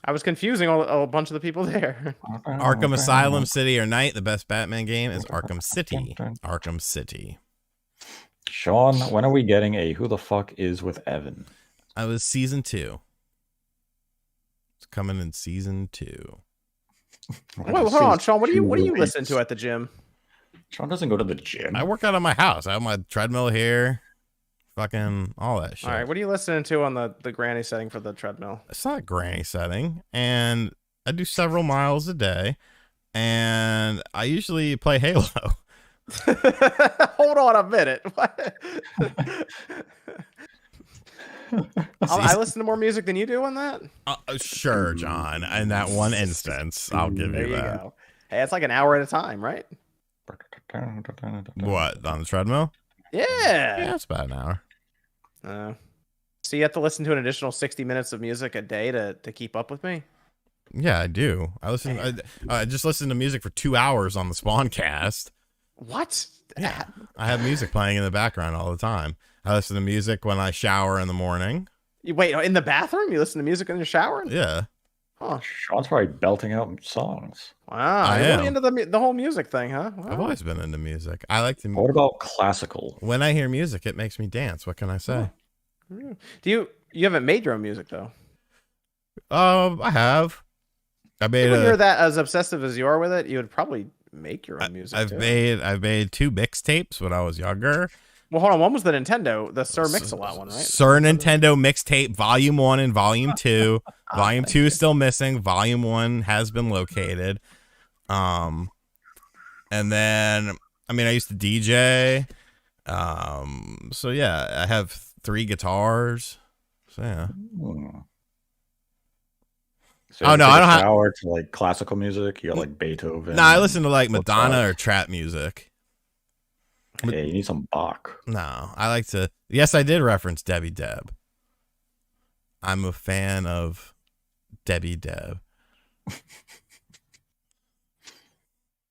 I was confusing a bunch of the people there. Arkham Asylum, City, or Night. The best Batman game is Arkham City. Arkham City. Sean, when are we getting a Who the Fuck Is with Evan? I was season 2. It's coming in season 2. Wait, hold on, Sean. What do you listen to at the gym? Sean doesn't go to the gym. I work out on my house. I have my treadmill here. Fucking all that shit. All right, what are you listening to on the granny setting for the treadmill? It's not a granny setting, and I do several miles a day, and I usually play Halo. Hold on a minute. I listen to more music than you do on that. Sure, John. In that one instance, I'll give you that. Go. Hey, it's like an hour at a time, right? What, on the treadmill? Yeah, it's about an hour. So you have to listen to an additional 60 minutes of music a day to keep up with me? Yeah, I do. I just listen to music for 2 hours on the Spawncast. What? Yeah, I have music playing in the background all the time. I listen to music when I shower in the morning. You wait, in the bathroom? You listen to music in the shower? Yeah. Huh. Sean's probably belting out songs. Wow, you're really into the whole music thing, huh? Wow. I've always been into music. I like to. What about classical? When I hear music, it makes me dance. What can I say? Do you haven't made your own music though? I have. When you're that as obsessive as you are with it, you would probably make your own music. I've made 2 mixtapes when I was younger. Well, hold on. One was the Nintendo, the Sir Mix-a-Lot one, right? Sir Nintendo mixtape, Volume 1 and Volume 2. Volume 2 is still missing. Volume 1 has been located. And then, I used to DJ. So yeah, I have 3 guitars. So yeah. So I don't have shower to like classical music. You got like Beethoven. No, I listen to like Madonna or trap music. Yeah, you need some Bach. No, I like to. Yes, I did reference Debbie Deb. I'm a fan of Debbie Deb.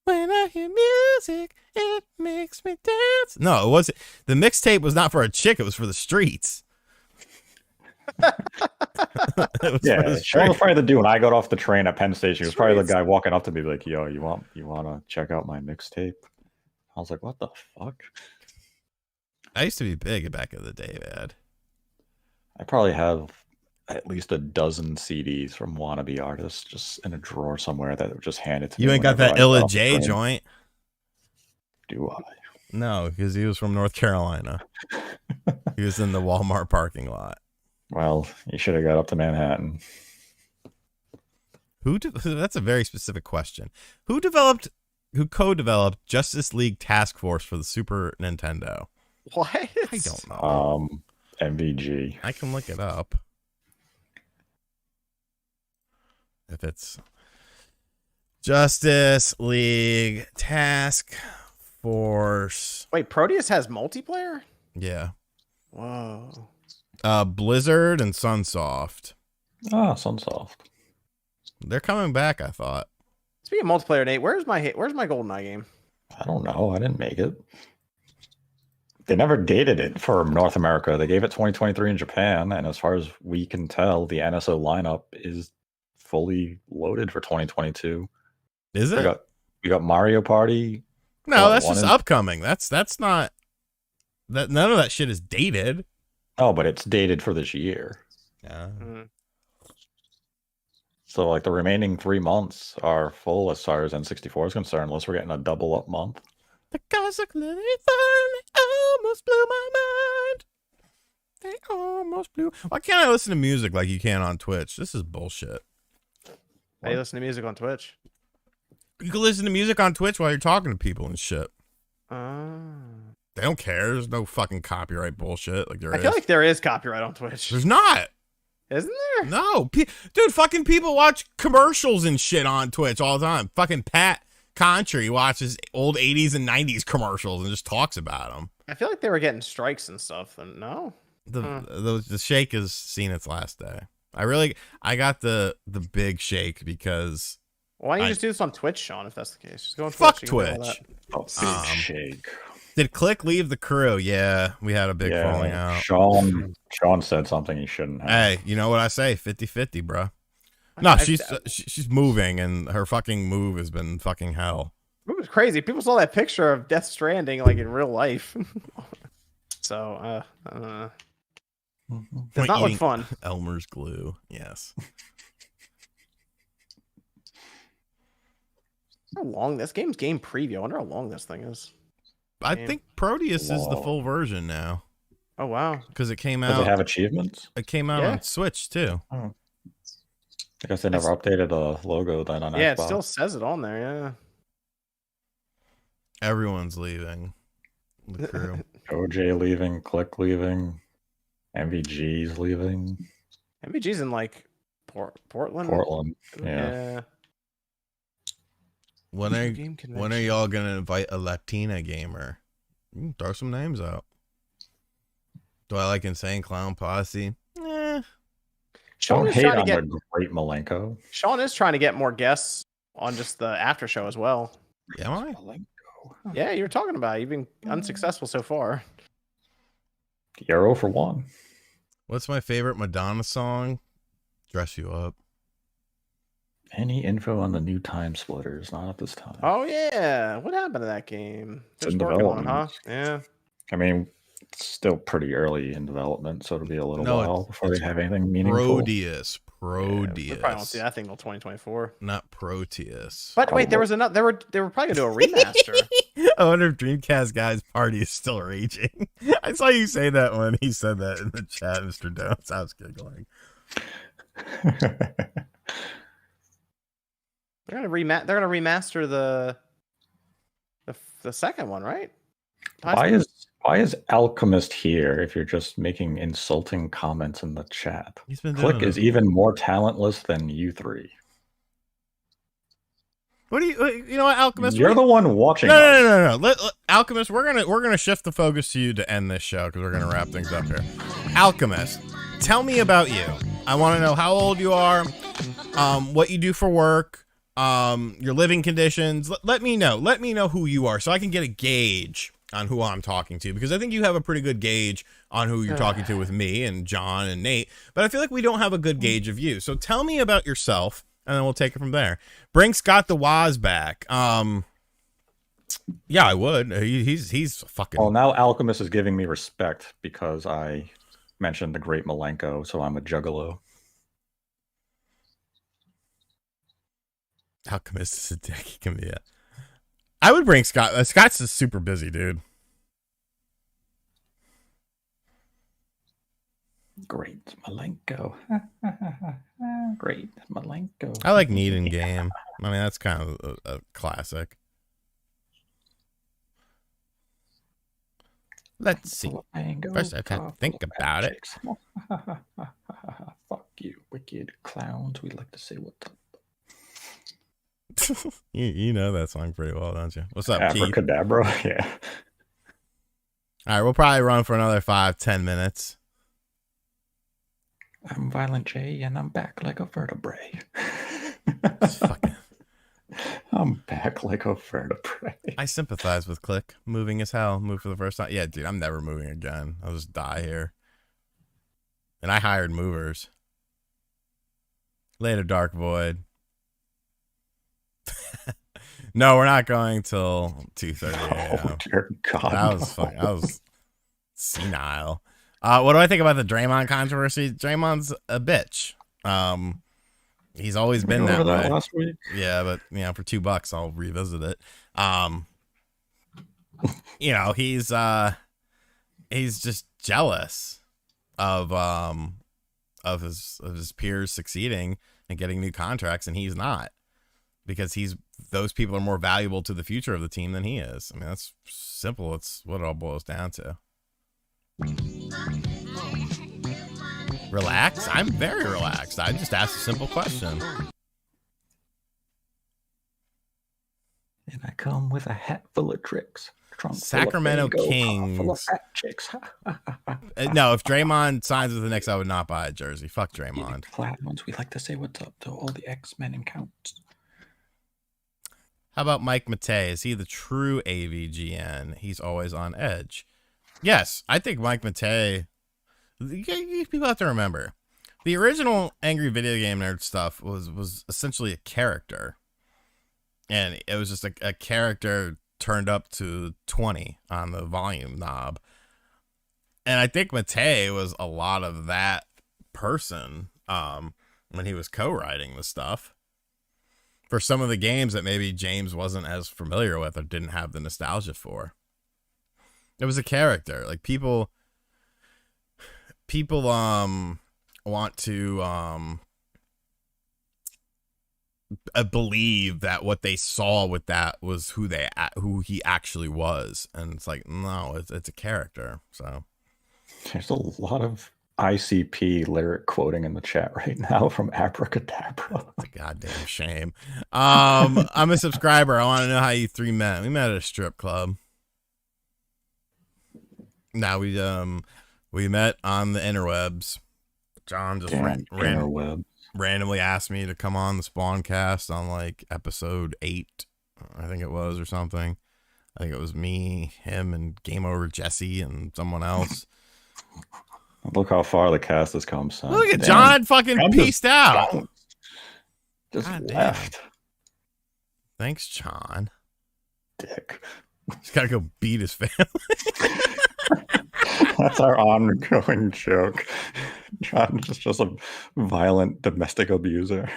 When I hear music, it makes me dance. No, it wasn't. The mixtape was not for a chick. It was for the streets. Yeah, Sean was probably the dude when I got off the train at Penn Station. He was probably the guy walking up to me like, "Yo, you want to check out my mixtape?" I was like, "What the fuck?" I used to be big back in the day, man. I probably have at least a dozen CDs from wannabe artists just in a drawer somewhere that were just handed to me. You ain't got that Illa J joint? Do I? No, because he was from North Carolina. He was in the Walmart parking lot. Well, you should have got up to Manhattan. That's a very specific question. Who co-developed Justice League Task Force for the Super Nintendo? What? I don't know. MVG. I can look it up. If it's Justice League Task Force. Wait, Proteus has multiplayer? Yeah. Whoa. Blizzard and Sunsoft. Ah, Sunsoft. They're coming back, I thought. Speaking of multiplayer, Nate, where's my GoldenEye game? I don't know. I didn't make it. They never dated it for North America. They gave it 2023 in Japan, and as far as we can tell, the NSO lineup is fully loaded for 2022. Is it? We got Mario Party. No, that's just upcoming. That's not that. None of that shit is dated. Oh, but it's dated for this year. Yeah. Mm-hmm. So like the remaining 3 months are full as far as N64 is concerned, unless we're getting a double up month. The guys are clearly fun. They almost blew my mind. They almost blew. Why can't I listen to music like you can on Twitch? This is bullshit. Hey, listen to music on Twitch. You can listen to music on Twitch while you're talking to people and shit. They don't care. There's no fucking copyright bullshit like there is. I feel like there is copyright on Twitch. There's not. Isn't there? No. Dude, fucking people watch commercials and shit on Twitch all the time. Fucking Pat Contry watches old 80s and 90s commercials and just talks about them. I feel like they were getting strikes and stuff. And no. The shake has seen its last day. I got the big shake because... Why don't you just do this on Twitch, Sean, if that's the case? Just go on Fuck Twitch. Shake. Did Click leave the crew? Yeah, we had a big falling out. Sean said something he shouldn't have. Hey, you know what I say? 50-50, bro. No, she's moving, and her fucking move has been fucking hell. It was crazy. People saw that picture of Death Stranding like in real life. So, Does not look Eating fun. Elmer's glue. Yes. How long this game's game preview? I wonder how long this thing is. I think Proteus is the full version now. Oh wow! Because it came Does out. it have achievements? It came out on Switch too. Oh. I guess they never updated the logo then on Yeah, Xbox. it still says it on there. Yeah. Everyone's leaving the crew. OJ leaving, Click leaving, MVG's leaving. MVG's in like Portland. Portland. Yeah. When are y'all gonna invite a Latina gamer? Throw some names out. Do I like Insane Clown Posse? Sean Don't is hate trying to on get the great Malenko. Sean is trying to get more guests on just the after show as well. Am I? Yeah, you're talking about it. You've been unsuccessful so far. Arrow for one. What's my favorite Madonna song? Dress You Up. Any info on the new Time Splitters? Not at this time. Oh yeah, what happened to that game? It's in Working on it, development. huh? Yeah. I mean, it's still pretty early in development, so it'll be a little No, while before they have anything meaningful. Proteus. Yeah, we probably won't see that thing till 2024. Not Proteus. But wait, there was another. They were probably gonna do a remaster. I wonder if Dreamcast Guys Party is still raging. I saw you say that when he said that in the chat, Mr. Jones. I was giggling. They're gonna remaster the second one, right? Why is Alchemist here if you're just making insulting comments in the chat? He's been Click doing is it. even more talentless than you three. What do you know what, Alchemist? You're the one watching. No. Alchemist, we're gonna shift the focus to you to end this show because we're gonna wrap things up here. Alchemist, tell me about you. I want to know how old you are, what you do for work, your living conditions. Let me know. Let me know who you are so I can get a gauge on who I'm talking to, because I think you have a pretty good gauge on who you're talking to with me and John and Nate, but I feel like we don't have a good gauge of you. So tell me about yourself, and then we'll take it from there. Bring Scott the Waz back. Yeah, I would. He's fucking. Well, now Alchemist is giving me respect because I mentioned the great Malenko, so I'm a juggalo. Alchemist is a dick. He can be. I would bring Scott. Scott's just super busy, dude. Great Malenko. Great Malenko. I like Need in Game. I mean, that's kind of a classic. Let's see. First, I have to think about it. Fuck you, wicked clowns. We like to say what the. you know that song pretty well, don't you? What's up, Keith? Abracadabra? Yeah. All right, we'll probably run for another 5-10 minutes. I'm Violent J, and I'm back like a vertebrae. I'm back like a vertebrae. I sympathize with Click. Moving as hell. Move for the first time. Yeah, dude, I'm never moving again. I'll just die here. And I hired movers. Later, Dark Void. No, we're not going till 2:30 a.m. Oh, dear God. That was senile. What do I think about the Draymond controversy? Draymond's a bitch. He's always been that way. Last week? Yeah, but for $2 I'll revisit it. He's just jealous of his peers succeeding and getting new contracts, and he's not, because those people are more valuable to the future of the team than he is. I mean, that's simple. It's what it all boils down to. Relax? I'm very relaxed. I just asked a simple question. And I come with a hat full of tricks. Sacramento Kings. Full of fat chicks. No, if Draymond signs with the Knicks, I would not buy a jersey. Fuck Draymond. Platinums, we like to say what's up to all the X-Men and counts. How about Mike Matei? Is he the true AVGN? He's always on edge. Yes, I think Mike Matei. People have to remember, the original Angry Video Game Nerd stuff was essentially a character, and it was just a character turned up to 20 on the volume knob. And I think Matei was a lot of that person when he was co-writing the stuff for some of the games that maybe James wasn't as familiar with or didn't have the nostalgia for. It was a character. Like people want to believe that what they saw with that was who he actually was, and it's like, no, it's a character. So there's a lot of ICP lyric quoting in the chat right now from Abracadabra. It's a goddamn shame. I'm a subscriber. I want to know how you three met. We met at a strip club. Now we met on the interwebs. John just randomly asked me to come on the Spawncast on like episode 8, I think it was, or something. I think it was me, him, and Game Over Jesse and someone else. Look how far the cast has come, son. Look at John fucking peaced out. Just left. Thanks, John. Dick. He's got to go beat his family. That's our ongoing joke. John is just a violent domestic abuser.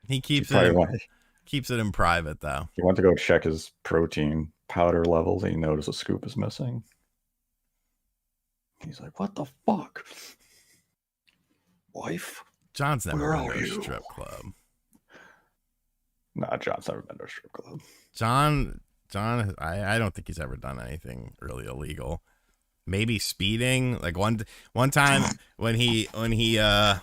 He keeps it in private, though. He went to go check his protein powder levels, and he noticed a scoop is missing. He's like, "What the fuck, wife?" John's never been to a strip club. Nah, John's never been to a strip club. John, I don't think he's ever done anything really illegal. Maybe speeding. Like one time when he bought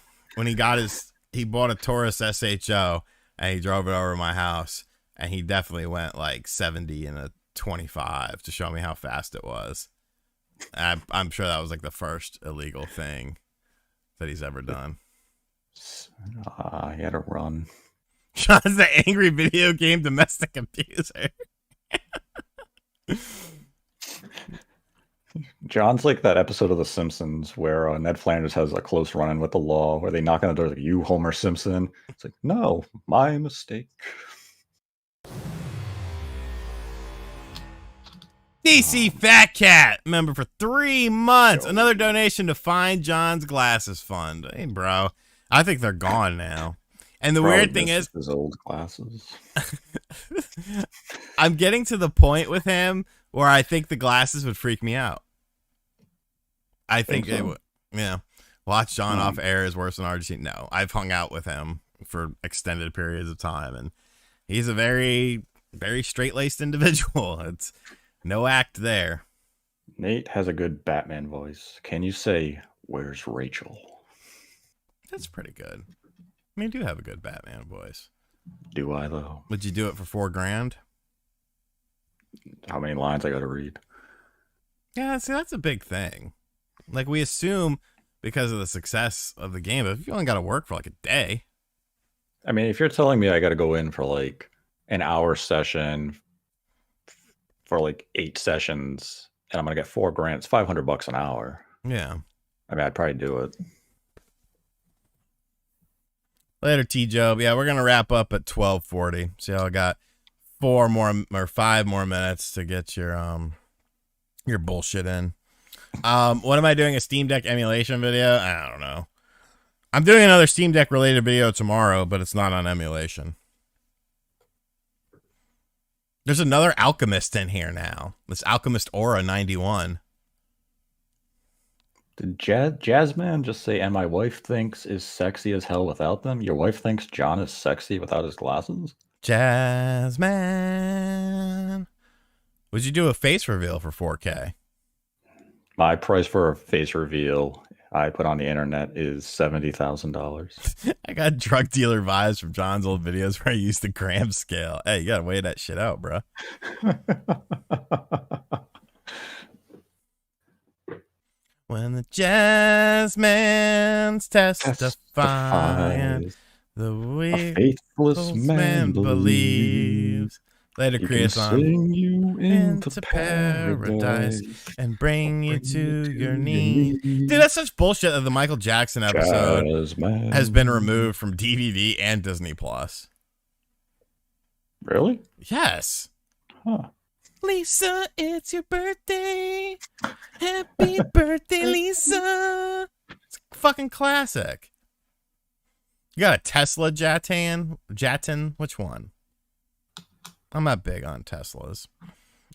a Taurus SHO and he drove it over my house, and he definitely went like 70 in a 25 to show me how fast it was. I'm sure that was like the first illegal thing that he's ever done. He had to run. John's the angry video game domestic abuser. John's like that episode of The Simpsons where Ned Flanders has a close run-in with the law, where they knock on the door like, "You, Homer Simpson." It's like, no, my mistake. DC Fat Cat, member for 3 months. Another donation to Find John's Glasses Fund. Hey, bro. I think they're gone now. And the weird thing is, his old glasses. I'm getting to the point with him where I think the glasses would freak me out. I think it would. Yeah. Watch John off air is worse than RGC. No, I've hung out with him for extended periods of time, and he's a very, very straight-laced individual. It's no act there. Nate has a good Batman voice. Can you say, "Where's Rachel"? That's pretty good. I mean, you do have a good Batman voice. Do I, though? Would you do it for $4,000? How many lines I got to read? Yeah, see, that's a big thing. Like, we assume because of the success of the game, but if you only got to work for like a day. I mean, if you're telling me I got to go in for like an hour session for like 8 sessions and I'm going to get $4,000, it's $500 an hour. Yeah. I mean, I'd probably do it. Later, T-Job. Yeah, we're going to wrap up at 12:40. So I got 5 more minutes to get your bullshit in. What am I doing? A Steam Deck emulation video? I don't know. I'm doing another Steam Deck related video tomorrow, but it's not on emulation. There's another Alchemist in here now. This Alchemist Aura 91. Did Jazzman just say, "And my wife thinks is sexy as hell without them"? Your wife thinks John is sexy without his glasses? Jazzman. Would you do a face reveal for 4K? My price for a face reveal I put on the internet is $70,000. I got drug dealer vibes from John's old videos where I used the gram scale. Hey, you gotta weigh that shit out, bro. When the jazzman's testifying, the way faithless man believes. Later, Chris on you into paradise and bring you to your knees. Dude, that's such bullshit that the Michael Jackson episode has been removed from DVD and Disney Plus. Really? Yes. Huh. Lisa, it's your birthday. Happy birthday, Lisa. It's a fucking classic. You got a Tesla Jatin? Which one? I'm not big on Teslas.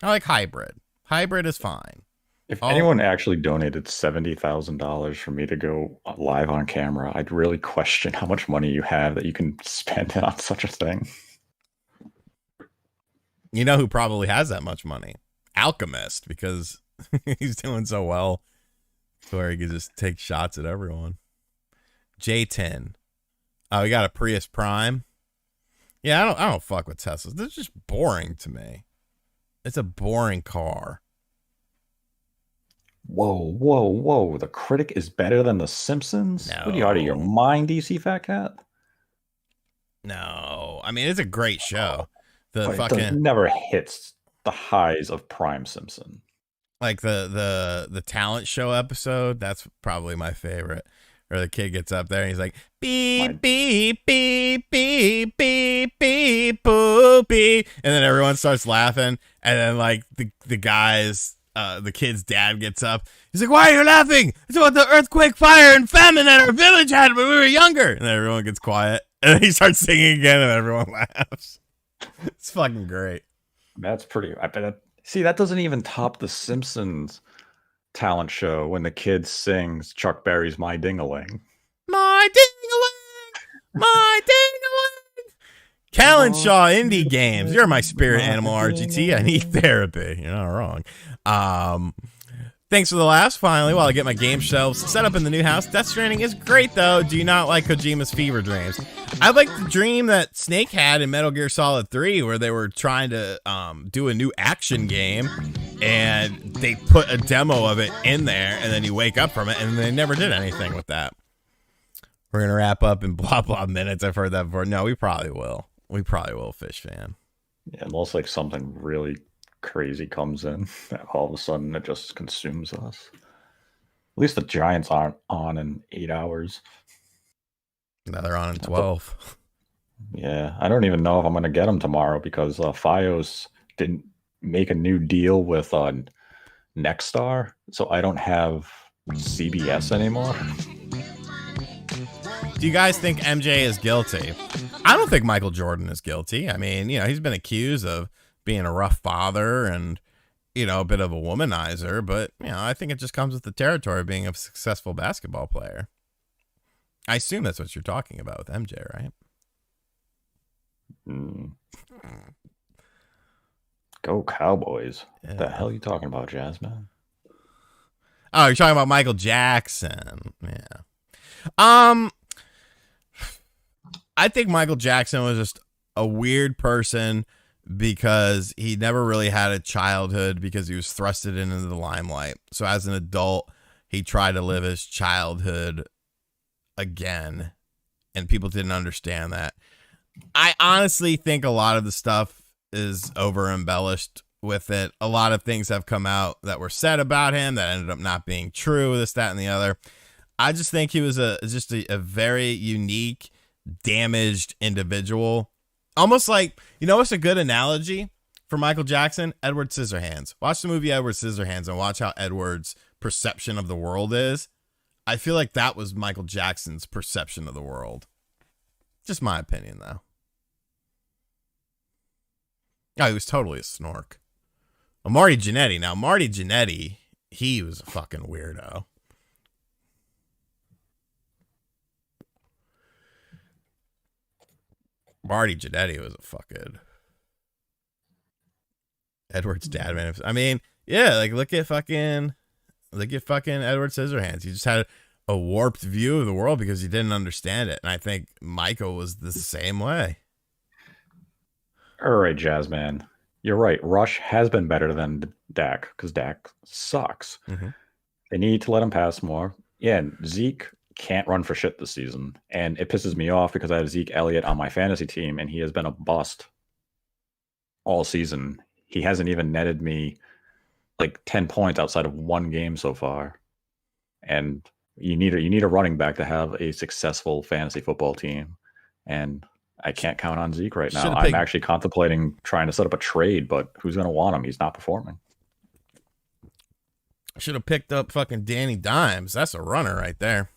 I like hybrid. Hybrid is fine. If anyone actually donated $70,000 for me to go live on camera, I'd really question how much money you have that you can spend on such a thing. You know who probably has that much money? Alchemist, because he's doing so well to where he can just take shots at everyone. J10. Oh, we got a Prius Prime. Yeah, I don't fuck with Teslas. They're just boring to me. It's a boring car. Whoa. The Critic is better than The Simpsons? No. What are you out of your mind, DC Fat Cat? No. I mean, it's a great show. It never hits the highs of Prime Simpson. Like the talent show episode, that's probably my favorite. Where the kid gets up there and he's like, beep, beep, beep, beep, beep, beep, boop, beep. And then everyone starts laughing. And then like the guys, the kid's dad gets up. He's like, why are you laughing? It's about the earthquake, fire, and famine that our village had when we were younger. And then everyone gets quiet. And then he starts singing again and everyone laughs. It's fucking great. That's pretty. I bet. See, that doesn't even top the Simpsons talent show when the kid sings Chuck Berry's "My Ding-a-Ling." My ding-a-ling, my ding-a-ling. Callan Shaw Indie Games. You're my spirit animal, RGT. I need therapy. You're not wrong. Thanks for the laughs. Finally, while I get my game shelves set up in the new house. Death Stranding is great, though. Do you not like Kojima's fever dreams? I like the dream that Snake had in Metal Gear Solid 3, where they were trying to do a new action game, and they put a demo of it in there, and then you wake up from it, and they never did anything with that. We're going to wrap up in blah, blah minutes. I've heard that before. No, we probably will. We probably will, Fish Fan. Yeah, unless like something really crazy comes in, all of a sudden it just consumes us. At least the Giants aren't on in 8 hours. Now they're on in 12. Yeah, I don't even know if I'm going to get them tomorrow because Fios didn't make a new deal with Nexstar, so I don't have CBS anymore. Do you guys think MJ is guilty? I don't think Michael Jordan is guilty. I mean, he's been accused of being a rough father and, a bit of a womanizer, but, I think it just comes with the territory of being a successful basketball player. I assume that's what you're talking about with MJ, right? Go Cowboys. Yeah. What the hell are you talking about, Jasmine? Oh, you're talking about Michael Jackson. Yeah. I think Michael Jackson was just a weird person because he never really had a childhood because he was thrusted into the limelight. So as an adult, he tried to live his childhood again, and people didn't understand that. I honestly think a lot of the stuff is over embellished with it. A lot of things have come out that were said about him that ended up not being true, this, that, and the other. I just think he was just a very unique, damaged individual. Almost like, what's a good analogy for Michael Jackson? Edward Scissorhands. Watch the movie Edward Scissorhands and watch how Edward's perception of the world is. I feel like that was Michael Jackson's perception of the world. Just my opinion, though. Oh, he was totally a snork. Well, Marty Jannetty. Now, Marty Jannetty, he was a fucking weirdo. Marty Jannetty was a fucking Edward's dad, man. I mean, yeah, like look at fucking Edward Scissorhands. He just had a warped view of the world because he didn't understand it. And I think Michael was the same way. All right, Jazzman. You're right. Rush has been better than Dak because Dak sucks. Mm-hmm. They need to let him pass more. Yeah, and Zeke can't run for shit this season. And it pisses me off because I have Zeke Elliott on my fantasy team, and he has been a bust all season. He hasn't even netted me like 10 points outside of one game so far. And you need a running back to have a successful fantasy football team. And I can't count on Zeke right now. Should've I'm picked- actually contemplating trying to set up a trade, but who's going to want him? He's not performing. Should have picked up fucking Danny Dimes. That's a runner right there.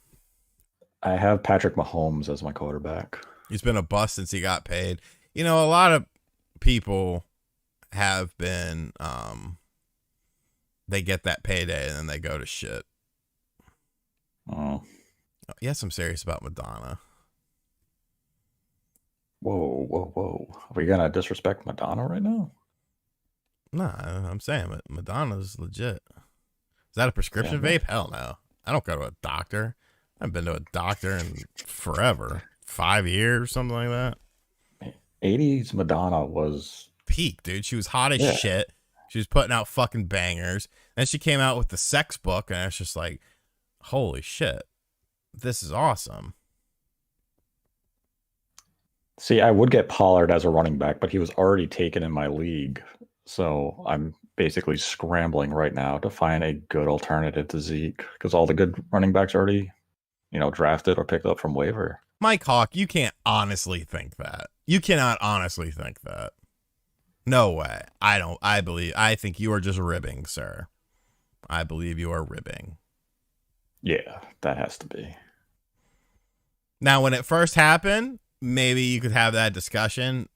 I have Patrick Mahomes as my quarterback. He's been a bust since he got paid. You know, a lot of people have been, they get that payday and then they go to shit. Oh. Yes, I'm serious about Madonna. Whoa. Are we going to disrespect Madonna right now? Nah, I'm saying Madonna's legit. Is that a prescription Yeah. vape? Hell no. I don't go to a doctor. I haven't been to a doctor in forever. 5 years, something like that. 80s Madonna was Peak, dude. She was hot as Yeah. shit. She was putting out fucking bangers. Then she came out with the sex book, and it's just like, holy shit. This is awesome. See, I would get Pollard as a running back, but he was already taken in my league. So I'm basically scrambling right now to find a good alternative to Zeke because all the good running backs already, drafted or picked up from waiver. Mike Hawk, you can't honestly think that. You cannot honestly think that. No way. I think you are just ribbing, sir. I believe you are ribbing. Yeah, that has to be. Now, when it first happened, maybe you could have that discussion,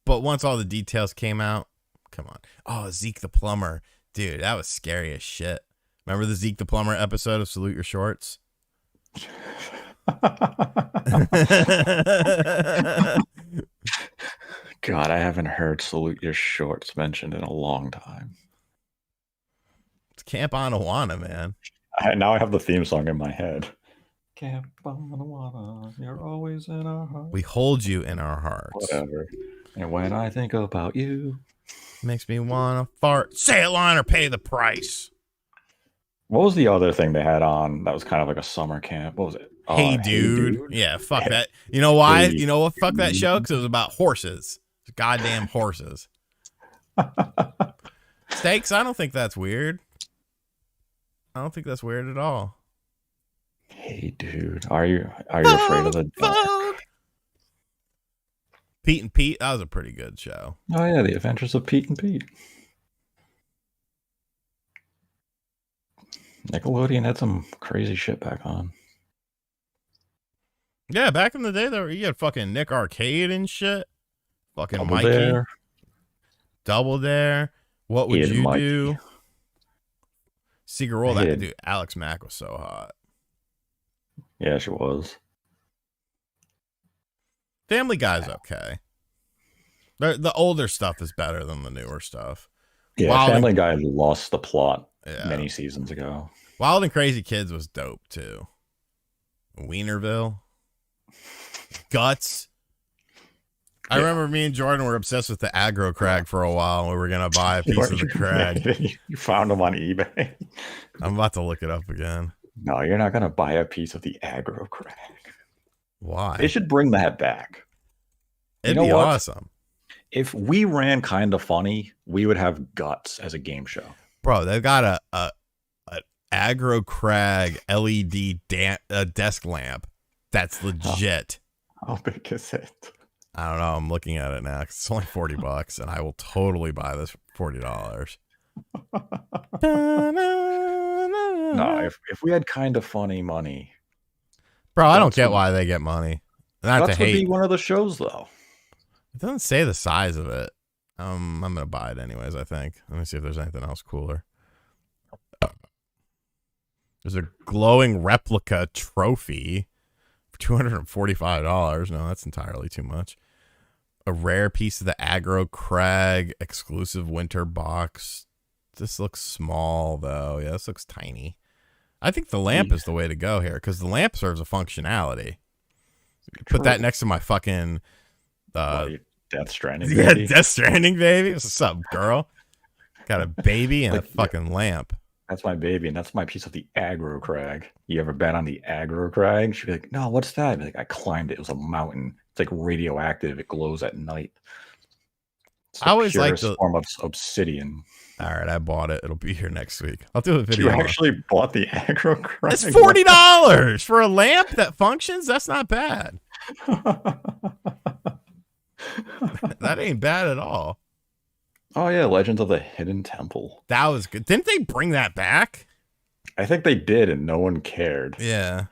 but once all the details came out, come on. Oh, Zeke the Plumber. Dude, that was scary as shit. Remember the Zeke the Plumber episode of Salute Your Shorts? God, I haven't heard Salute Your Shorts mentioned in a long time. It's Camp Anawana, man. Now I have the theme song in my head. Camp Anawana, you're always in our hearts. We hold you in our hearts. Whatever. And when I think about you. Makes me want to fart. Say it, line, or pay the price. What was the other thing they had on that was kind of like a summer camp? What was it? Hey, dude. Yeah, fuck that. You know why? Hey, you know what? Fuck that show? Because it was about horses. Goddamn horses. Steaks? I don't think that's weird. I don't think that's weird at all. Hey, dude. Are you afraid of the dark? Pete and Pete? That was a pretty good show. Oh, yeah. The Adventures of Pete and Pete. Nickelodeon had some crazy shit back on. Yeah, back in the day, you had fucking Nick Arcade and shit. Fucking Double Mikey. Dare. Double Dare. What would Ian you Mikey. do? Secret World. I That did. dude, Alex Mack was so hot. Yeah, she was. Family Guy's okay. The older stuff is better than the newer stuff. Yeah, Wild Family Guy lost the plot Yeah. many seasons ago. Wild and Crazy Kids was dope too. Wienerville. Guts. I remember me and Jordan were obsessed with the aggro crag for a while. And we were gonna buy a piece of the crag. You found them on eBay. I'm about to look it up again. No, you're not gonna buy a piece of the aggro crag. Why? They should bring that back. It'd You know be what? awesome. If we ran Kind of Funny, we would have Guts as a game show. Bro, they've got a aggro crag LED desk lamp that's legit. How big is it? I don't know. I'm looking at it now. It's only $40, and I will totally buy this for $40. No, if we had Kind of Funny money, Bro, I don't That's get what- why they get money. Not Guts to would be hate. one of the shows, though. It doesn't say the size of it. I'm gonna buy it anyways. I think. Let me see if there's anything else cooler. There's a glowing replica trophy for $245. No, that's entirely too much. A rare piece of the aggro crag exclusive winter box. This looks small though. Yeah, this looks tiny. I think the lamp is the way to go here because the lamp serves a functionality. Put that next to my fucking Death Stranding. yeah, Baby. Death Stranding, baby. What's up, girl? Got a baby and a fucking lamp. That's my baby, and that's my piece of the aggro crag. You ever been on the aggro crag? She'd be like, "No, what's that?" I'd be like, I climbed it. It was a mountain. It's like radioactive. It glows at night. It's I always like purest the- form of obsidian. All right, I bought it. It'll be here next week. I'll do a You video. actually bought the aggro crag? It's $40 for a lamp that functions. That's not bad. That ain't bad at all. Oh yeah, Legends of the Hidden Temple. That was good. Didn't they bring that back? I think they did, and no one cared. Yeah,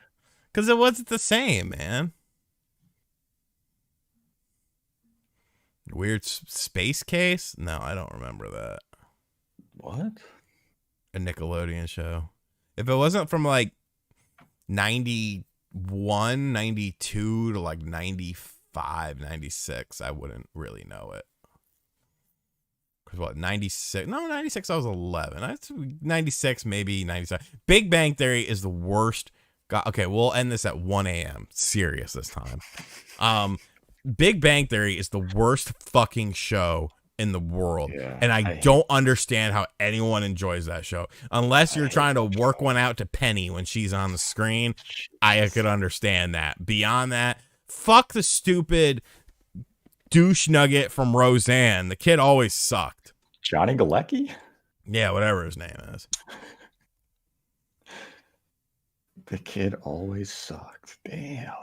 because it wasn't the same, man. Weird space case? No, I don't remember that. What? A Nickelodeon show. If it wasn't from like 91, 92 to like 95, 96, I wouldn't really know it. Because what, 96? No, 96, I was 11. That's 96, maybe 97. Big Bang Theory is the worst. Okay, we'll end this at 1 a.m. Serious this time. Big Bang Theory is the worst fucking show in the world. Yeah, and I don't understand how anyone enjoys that show. Unless you're trying to work one out to Penny when she's on the screen, I could understand that. Beyond that, fuck the stupid douche nugget from Roseanne. The kid always sucked. Johnny Galecki? Yeah, whatever his name is. The kid always sucked. Damn.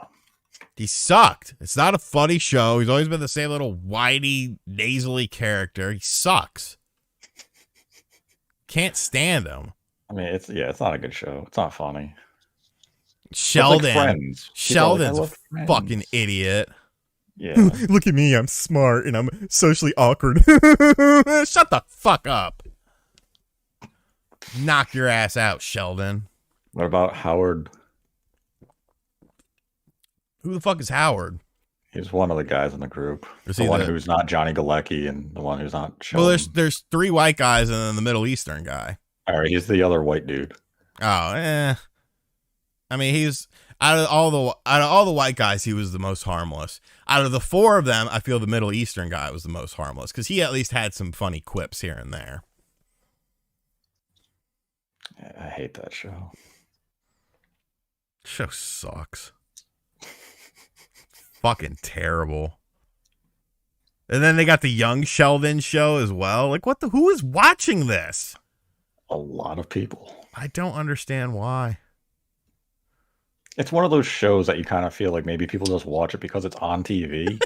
He sucked. It's not a funny show. He's always been the same little whiny, nasally character. He sucks. Can't stand him. I mean, it's not a good show. It's not funny. Sheldon. It's like Friends. Sheldon's like, a fucking idiot. Yeah. Look at me. I'm smart and I'm socially awkward. Shut the fuck up. Knock your ass out, Sheldon. What about Howard? Who the fuck is Howard? He's one of the guys in the group. Is The he one the- who's not Johnny Galecki and the one who's not Sheldon. Well, there's 3 white guys and then the Middle Eastern guy. All right, he's the other white dude. Oh, I mean, he's out of all the white guys, he was the most harmless. Out of the 4 of them, I feel the Middle Eastern guy was the most harmless because he at least had some funny quips here and there. I hate that show. Show sucks. Fucking terrible. And then they got the young Sheldon show as well. Like, who is watching this? A lot of people. I don't understand why. It's one of those shows that you kind of feel like maybe people just watch it because it's on TV.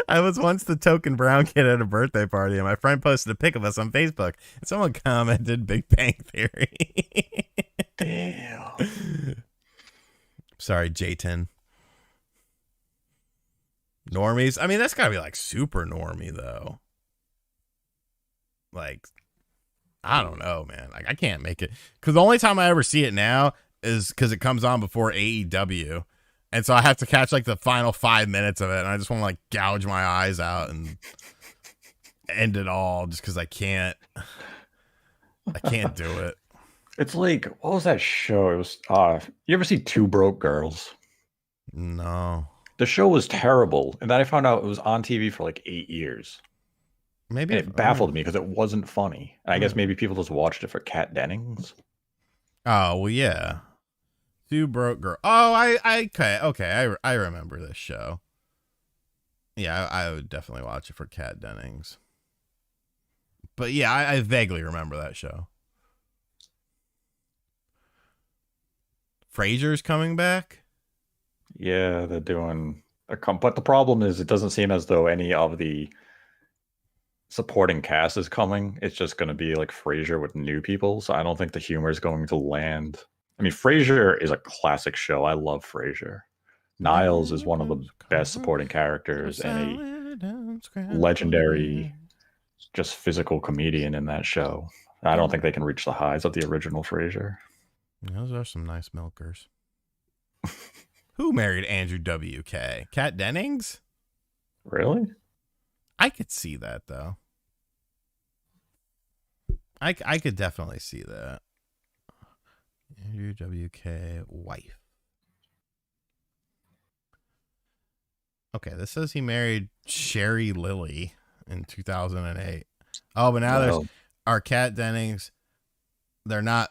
I was once the token brown kid at a birthday party, and my friend posted a pic of us on Facebook, and someone commented Big Bang Theory. Damn. Sorry, Jayton. Normies? I mean, that's gotta be like super normie, though. Like, I don't know, man. Like, I can't make it. Because the only time I ever see it now is because it comes on before AEW. And so I have to catch like the final 5 minutes of it. And I just want to like gouge my eyes out and end it all just because I can't do it. It's like, what was that show? It was, you ever see Two Broke Girls? No. The show was terrible. And then I found out it was on TV for like 8 years. Maybe And it baffled me because it wasn't funny. I guess maybe people just watched it for Kat Dennings. Oh, well, yeah. Two Broke Girl. Oh, okay. I remember this show. Yeah, I would definitely watch it for Kat Dennings. But yeah, I vaguely remember that show. Frasier's coming back? Yeah, they're doing but the problem is it doesn't seem as though any of the supporting cast is coming. It's just going to be like Frasier with new people, so I don't think the humor is going to land. I mean, Frasier is a classic show. I love Frasier. Niles is one of the best supporting characters and a legendary, just physical comedian in that show. I don't think they can reach the highs of the original Frasier. Those are some nice milkers. Who married Andrew WK? Kat Dennings? Really? I could see that, though. I could definitely see that. Andrew WK wife. Okay, this says he married Sherry Lilly in 2008. Oh, but now there's our Kat Dennings. They're not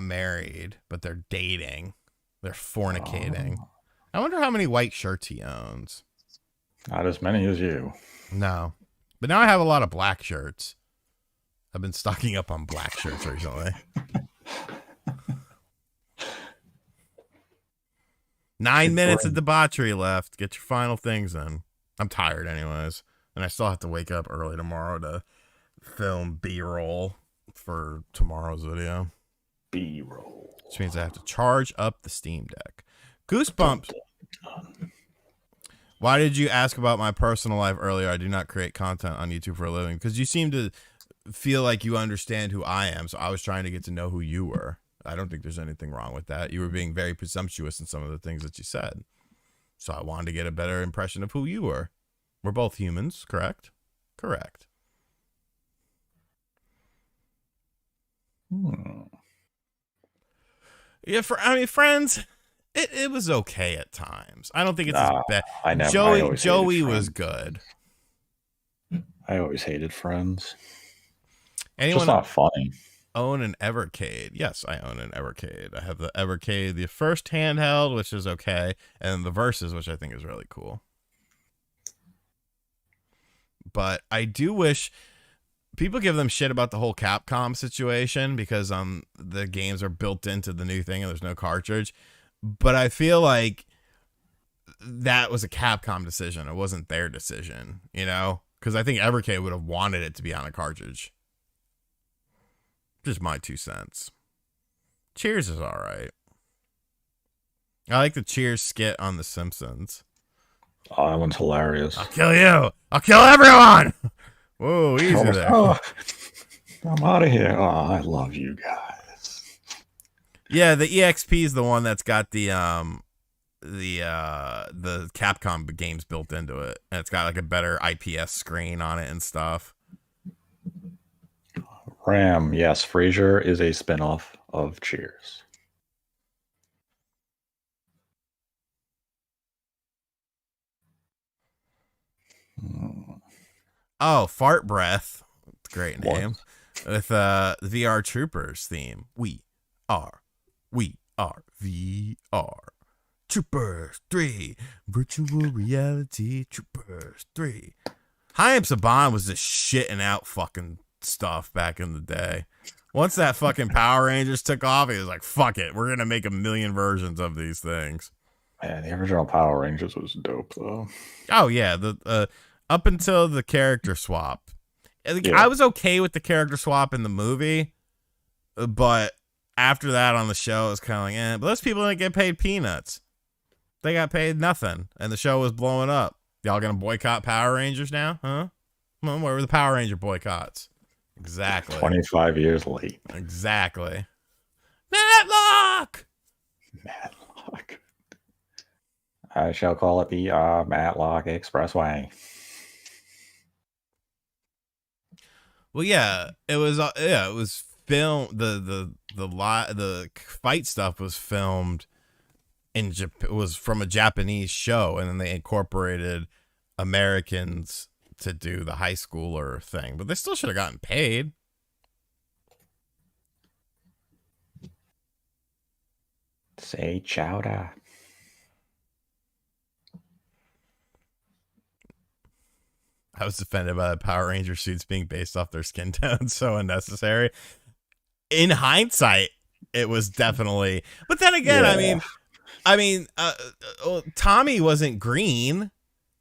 married, but they're dating. They're fornicating. I wonder how many white shirts he owns. Not as many as you. No. But now I have a lot of black shirts. I've been stocking up on black shirts recently. 9 minutes of debauchery left. Get your final things in. I'm tired anyways, and I still have to wake up early tomorrow to film B-roll for tomorrow's video. B-roll. Which means I have to charge up the Steam Deck. Goosebumps. Why did you ask about my personal life earlier? I do not create content on YouTube for a living. Because you seem to feel like you understand who I am, so I was trying to get to know who you were. I don't think there's anything wrong with that. You were being very presumptuous in some of the things that you said. So I wanted to get a better impression of who you were. We're both humans, correct? Correct. Yeah, friends, it was okay at times. I don't think it's as bad. I never. Joey was good. I always hated Friends. Anyone it's just not funny. Own an Evercade? Yes, I own an Evercade. I have the Evercade, the first handheld, which is okay, and the Versus, which I think is really cool. But I do wish people give them shit about the whole Capcom situation because the games are built into the new thing and there's no cartridge. But I feel like that was a Capcom decision. It wasn't their decision, you know? Because I think Evercade would have wanted it to be on a cartridge. Just my 2 cents. Cheers is all right. I like the Cheers skit on The Simpsons. Oh, that one's hilarious. I'll kill you. I'll kill everyone. Whoa, easy there. Oh, I'm out of here. Oh, I love you guys. Yeah, the EXP is the one that's got the Capcom games built into it, and it's got like a better IPS screen on it and stuff. Ram, yes, Frasier is a spinoff of Cheers. Oh, Fart Breath. Great name. What? With the VR Troopers theme. We are VR. Troopers 3. Virtual Reality Troopers 3. Chaim Saban was just shitting out fucking stuff back in the day. Once that fucking Power Rangers took off, he was like, fuck it. We're going to make a million versions of these things. Man, the original Power Rangers was dope, though. Oh, yeah. Up until the character swap. I was okay with the character swap in the movie, but after that on the show, it was kind of like, eh. But those people didn't get paid peanuts. They got paid nothing, and the show was blowing up. Y'all gonna boycott Power Rangers now, huh? Well, where were the Power Ranger boycotts? Exactly. 25 years late. Exactly. Matlock! I shall call it the Matlock Expressway. Well, yeah, it was. It was filmed. The fight stuff was filmed in Japan. It was from a Japanese show, and then they incorporated Americans to do the high schooler thing. But they still should have gotten paid. Say chowder. I was offended by the Power Ranger suits being based off their skin tone. So unnecessary. In hindsight, it was definitely. But then again, yeah. I mean, Tommy wasn't green.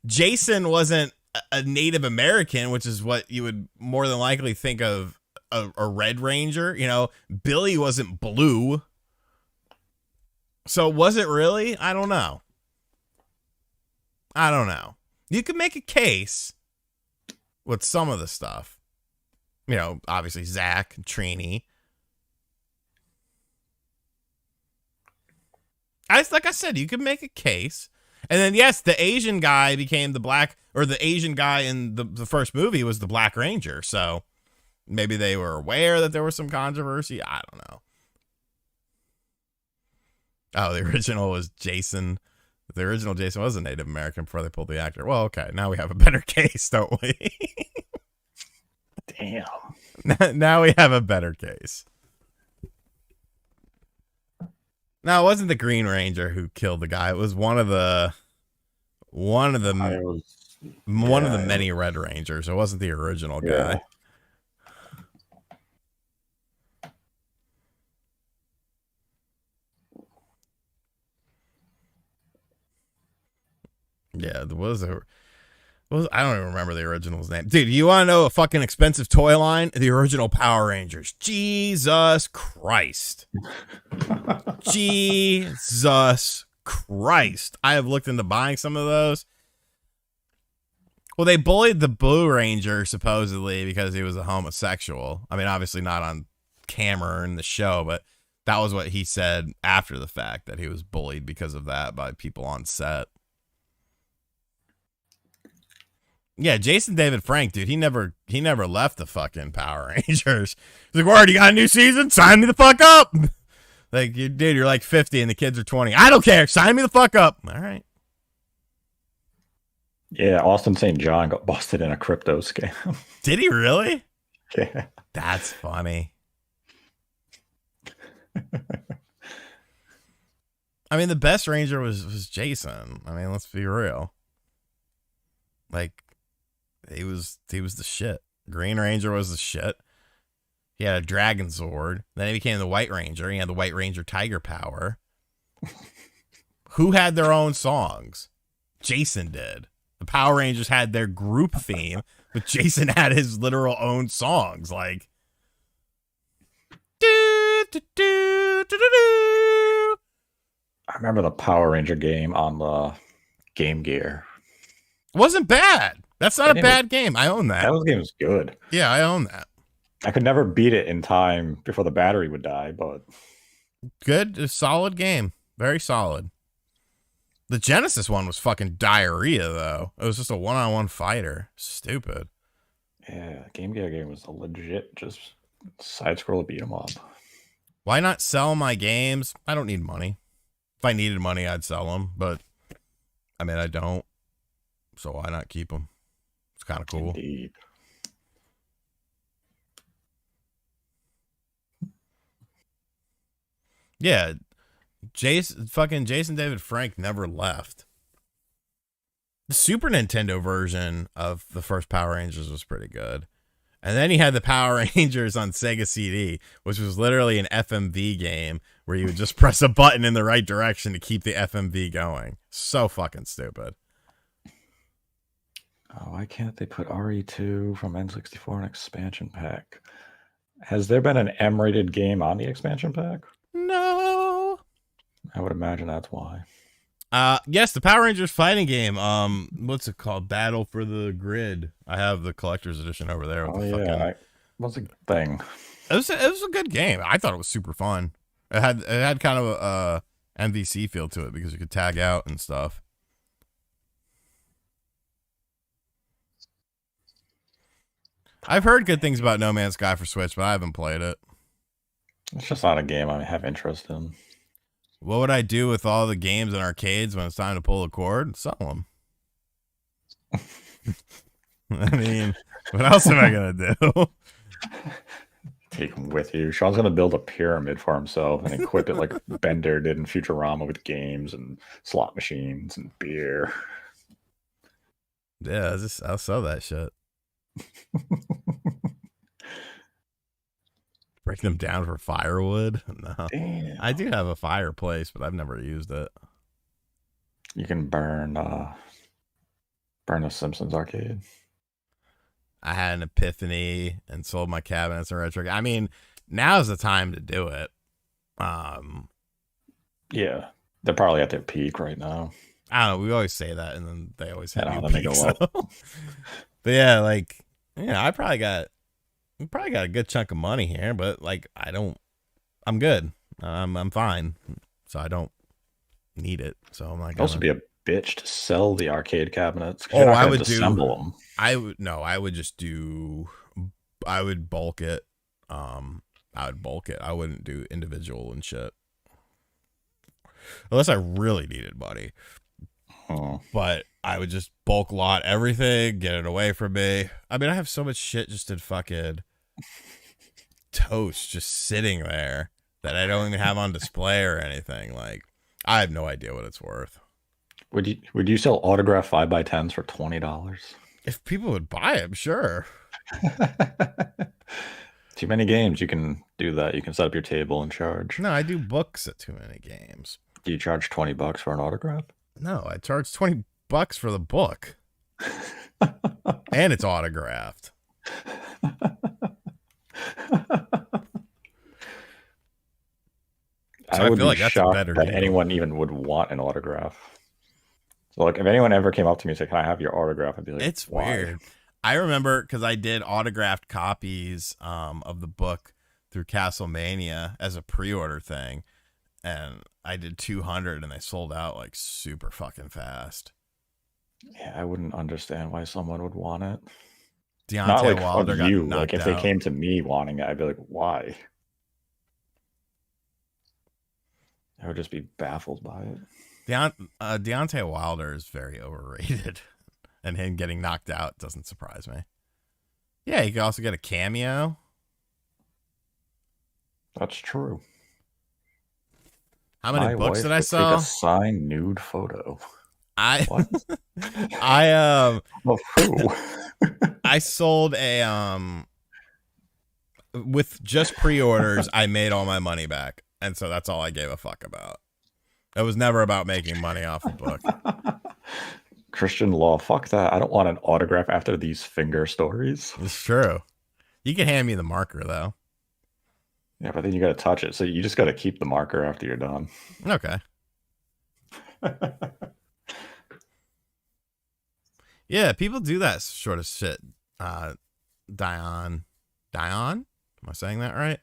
Jason wasn't a Native American, which is what you would more than likely think of a Red Ranger. You know, Billy wasn't blue. So was it really? I don't know. You could make a case with some of the stuff. You know, obviously Zach, Trini. Like I said, you could make a case. And then, yes, the Asian guy became the black, or the Asian guy in the first movie was the Black Ranger. So maybe they were aware that there was some controversy. I don't know. Oh, the original was Jason. The original Jason was a Native American before they pulled the actor. Well, okay. Now we have a better case, don't we? Damn. Now we have a better case. No, it wasn't the Green Ranger who killed the guy. It was one of the many Red Rangers. It wasn't the original guy. Yeah, there was a. Well, I don't even remember the original's name. Dude, you want to know a fucking expensive toy line? The original Power Rangers. Jesus Christ. Jesus Christ. I have looked into buying some of those. Well, they bullied the Blue Ranger, supposedly, because he was a homosexual. I mean, obviously not on camera or in the show, but that was what he said after the fact, that he was bullied because of that by people on set. Yeah, Jason David Frank, dude, he never left the fucking Power Rangers. He's like, "Word, you got a new season? Sign me the fuck up." Like, dude, you're like 50 and the kids are 20. I don't care. Sign me the fuck up. All right. Yeah, Austin St. John got busted in a crypto scam. Did he really? Yeah. That's funny. I mean, the best Ranger was Jason. I mean, let's be real. Like, he was the shit. Green Ranger was the shit. He had a dragon sword. Then he became the White Ranger. He had the White Ranger Tiger Power. Who had their own songs? Jason did. The Power Rangers had their group theme, but Jason had his literal own songs. Like, do, do, do, do, do, do. I remember the Power Ranger game on the Game Gear. Wasn't bad. That's not a bad game. I own that. That game was good. Yeah, I own that. I could never beat it in time before the battery would die, but good, a solid game. Very solid. The Genesis one was fucking diarrhea, though. It was just a one-on-one fighter. Stupid. Yeah, Game Gear game was a legit just side-scroller beat 'em up. Why not sell my games? I don't need money. If I needed money, I'd sell them, but I mean, I don't. So why not keep them? It's kind of cool. Indeed. Yeah, fucking Jason David Frank never left. The Super Nintendo version of the first Power Rangers was pretty good. And then he had the Power Rangers on Sega CD, which was literally an FMV game where you would just press a button in the right direction to keep the FMV going. So fucking stupid. Oh, why can't they put RE2 from N64 in expansion pack? Has there been an M-rated game on the expansion pack? No. I would imagine that's why. Yes, the Power Rangers fighting game. What's it called? Battle for the Grid. I have the collector's edition over there. Oh yeah, what's the thing? It was a good game. I thought it was super fun. It had kind of a MVC feel to it because you could tag out and stuff. I've heard good things about No Man's Sky for Switch, but I haven't played it. It's just not a game I have interest in. What would I do with all the games in arcades when it's time to pull the cord? Sell them. I mean, what else am I going to do? Take him with you. Sean's going to build a pyramid for himself and equip it like Bender did in Futurama with games and slot machines and beer. Yeah, I'll sell that shit. Break them down for firewood? No. Damn. I do have a fireplace, but I've never used it. You can burn the Simpsons arcade. I had an epiphany and sold my cabinets and retro. I mean, now's the time to do it. Yeah, they're probably at their peak right now. I don't know. We always say that, and then they always hit new then they peaks, go up. But yeah, like, yeah, I probably got a good chunk of money here, but like, I'm good. I'm fine. So I don't need it. So I'm like, Also be a bitch to sell the arcade cabinets. Oh, I would assemble them. I would bulk it. I wouldn't do individual and shit. Unless I really needed money. Oh. But I would just bulk lot everything, get it away from me. I mean, I have so much shit just in fucking toast just sitting there that I don't even have on display or anything. Like, I have no idea what it's worth. Would you sell autographed 5x10s for $20? If people would buy them, sure. Too many games, you can do that. You can set up your table and charge. No, I do books at too many games. Do you charge $20 for an autograph? No, I charge $20 for the book. And it's autographed. So I would feel be like that's a shocked better that deal. anyone even would want an autograph. So, like, if anyone ever came up to me and said, "Can I have your autograph?" I'd be like, It's "Why?" weird. I remember because I did autographed copies of the book through Castlemania as a pre-order thing, and I did 200, and they sold out like super fucking fast. Yeah, I wouldn't understand why someone would want it. Deontay Not like Wilder of got you. knocked Like if they out. came to me wanting it, I'd be like, "Why?" I would just be baffled by it. Deontay Wilder is very overrated, and him getting knocked out doesn't surprise me. Yeah, you could also get a cameo. That's true. How many My books wife did I would sell? Take a signed nude photo. What? Of who? I sold a with just pre-orders. I made all my money back, and so that's all I gave a fuck about. It was never about making money off the book. Christian law, fuck that. I don't want an autograph after these finger stories. It's true. You can hand me the marker though. Yeah, but then you got to touch it, so you just got to keep the marker after you're done. Okay. Yeah, people do that sort of shit. Dion? Am I saying that right?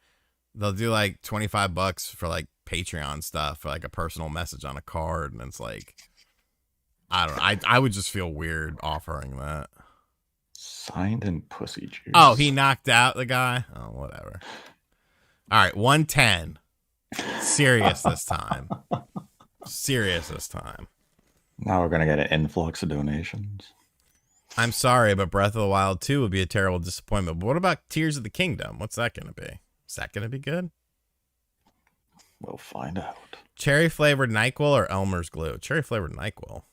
They'll do like $25 for like Patreon stuff, for like a personal message on a card, and it's like, I don't know. I would just feel weird offering that. Signed in pussy juice. Oh, he knocked out the guy? Oh, whatever. All right, 110. Serious this time. Serious this time. Now we're gonna get an influx of donations. I'm sorry, but Breath of the Wild 2 would be a terrible disappointment. But what about Tears of the Kingdom? What's that going to be? Is that going to be good? We'll find out. Cherry flavored NyQuil or Elmer's glue? Cherry flavored NyQuil.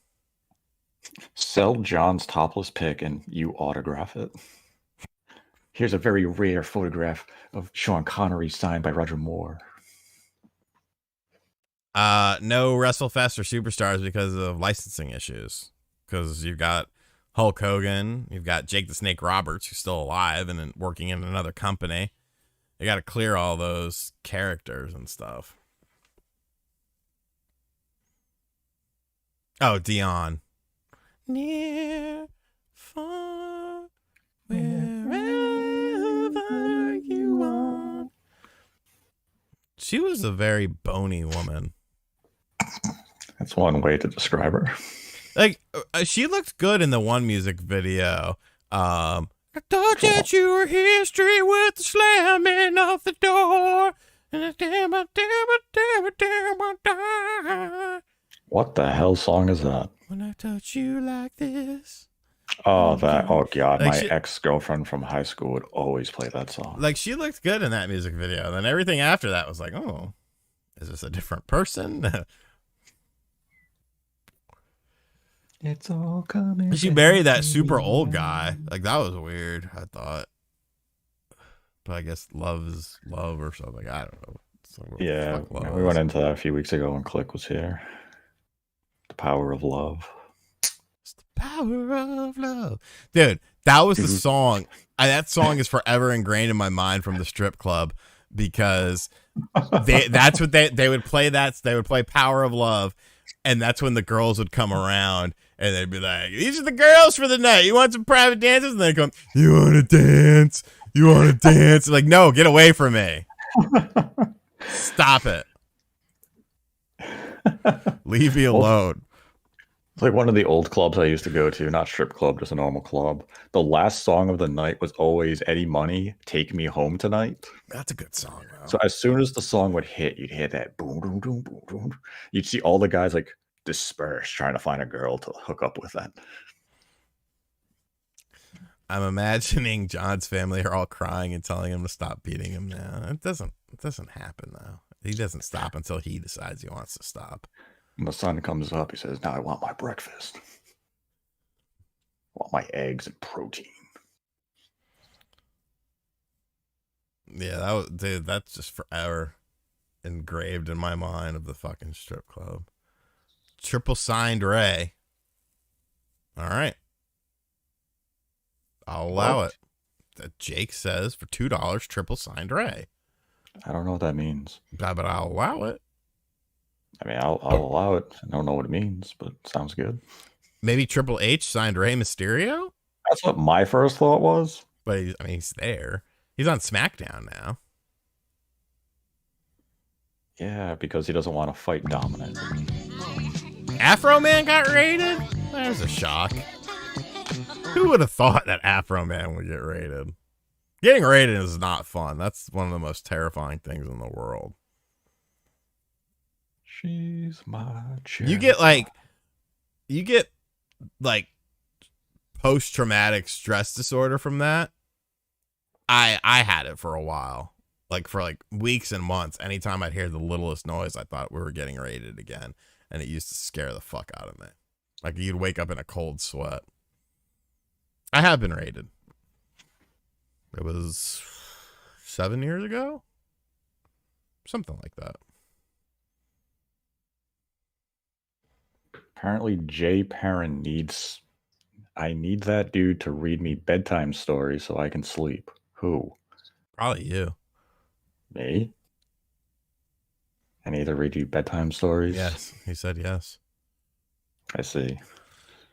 Sell John's topless pic and you autograph it. Here's a very rare photograph of Sean Connery signed by Roger Moore. No WrestleFest or Superstars because of licensing issues. Because you've got Hulk Hogan, you've got Jake the Snake Roberts, who's still alive and working in another company. You got to clear all those characters and stuff. Oh, Dion. Near, far, wherever you want. She was a very bony woman. That's one way to describe her. Like, she looked good in the one music video. I thought that you were history with the slamming of the door. What the hell song is that? When I touch you like this. Oh, that. Oh, God. Like My she- ex-girlfriend from high school would always play that song. Like, she looked good in that music video. Then everything after that was like, oh, is this a different person? It's all coming. She married that super old guy. Like, that was weird, I thought. But I guess love is love or something. I don't know. Yeah, we went into that a few weeks ago when Click was here. The power of love. It's the power of love. Dude, that was the song. That song is forever ingrained in my mind from the strip club because that's what they would play. They would play Power of Love. And that's when the girls would come around and they'd be like, these are the girls for the night. You want some private dances? And they come, you want to dance? You want to dance? Like, no, get away from me. Stop it. Leave me alone. It's like one of the old clubs I used to go to, not strip club, just a normal club. The last song of the night was always Eddie Money, Take Me Home Tonight. That's a good song, though. So as soon as the song would hit, you'd hear that boom, boom, boom, boom, boom. You'd see all the guys like disperse trying to find a girl to hook up with that. I'm imagining John's family are all crying and telling him to stop beating him now. It doesn't happen, though. He doesn't stop until he decides he wants to stop. When the sun comes up, he says, now I want my breakfast. I want my eggs and protein. Yeah, dude, that's just forever engraved in my mind of the fucking strip club. Triple signed Ray. All right. I'll allow it. That Jake says for $2, triple signed Ray. I don't know what that means. But I'll allow it. I mean, I'll allow it. I don't know what it means, but it sounds good. Maybe Triple H signed Rey Mysterio? That's what my first thought was. But he's there. He's on SmackDown now. Yeah, because he doesn't want to fight Dominic. Afro Man got raided? There's a shock. Who would have thought that Afro Man would get raided? Getting raided is not fun. That's one of the most terrifying things in the world. She's my cherry. You get like post-traumatic stress disorder from that. I had it for a while. Like for like weeks and months. Anytime I'd hear the littlest noise, I thought we were getting raided again. And it used to scare the fuck out of me. Like you'd wake up in a cold sweat. I have been raided. It was 7 years ago? Something like that. Apparently, Jay Perrin I need that dude to read me bedtime stories so I can sleep. Who? Probably you. Me? I need to read you bedtime stories? Yes. He said yes. I see.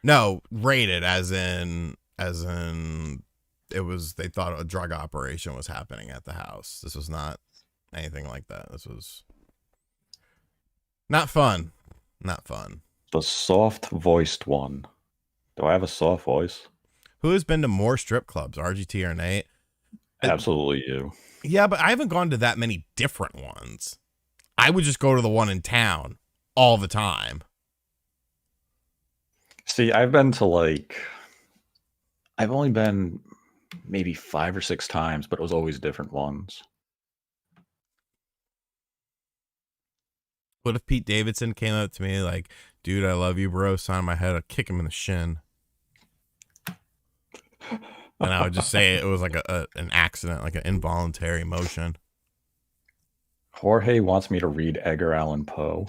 No, raided as in it was, they thought a drug operation was happening at the house. This was not anything like that. This was not fun. Not fun. The soft-voiced one. Do I have a soft voice? Who has been to more strip clubs, RGT or Nate? Absolutely you. Yeah, but I haven't gone to that many different ones. I would just go to the one in town all the time. See, I've only been maybe 5 or 6 times, but it was always different ones. What if Pete Davidson came up to me like, dude, I love you, bro, sign my head, I'd kick him in the shin. And I would just say it was like an accident, like an involuntary motion. Jorge wants me to read Edgar Allan Poe.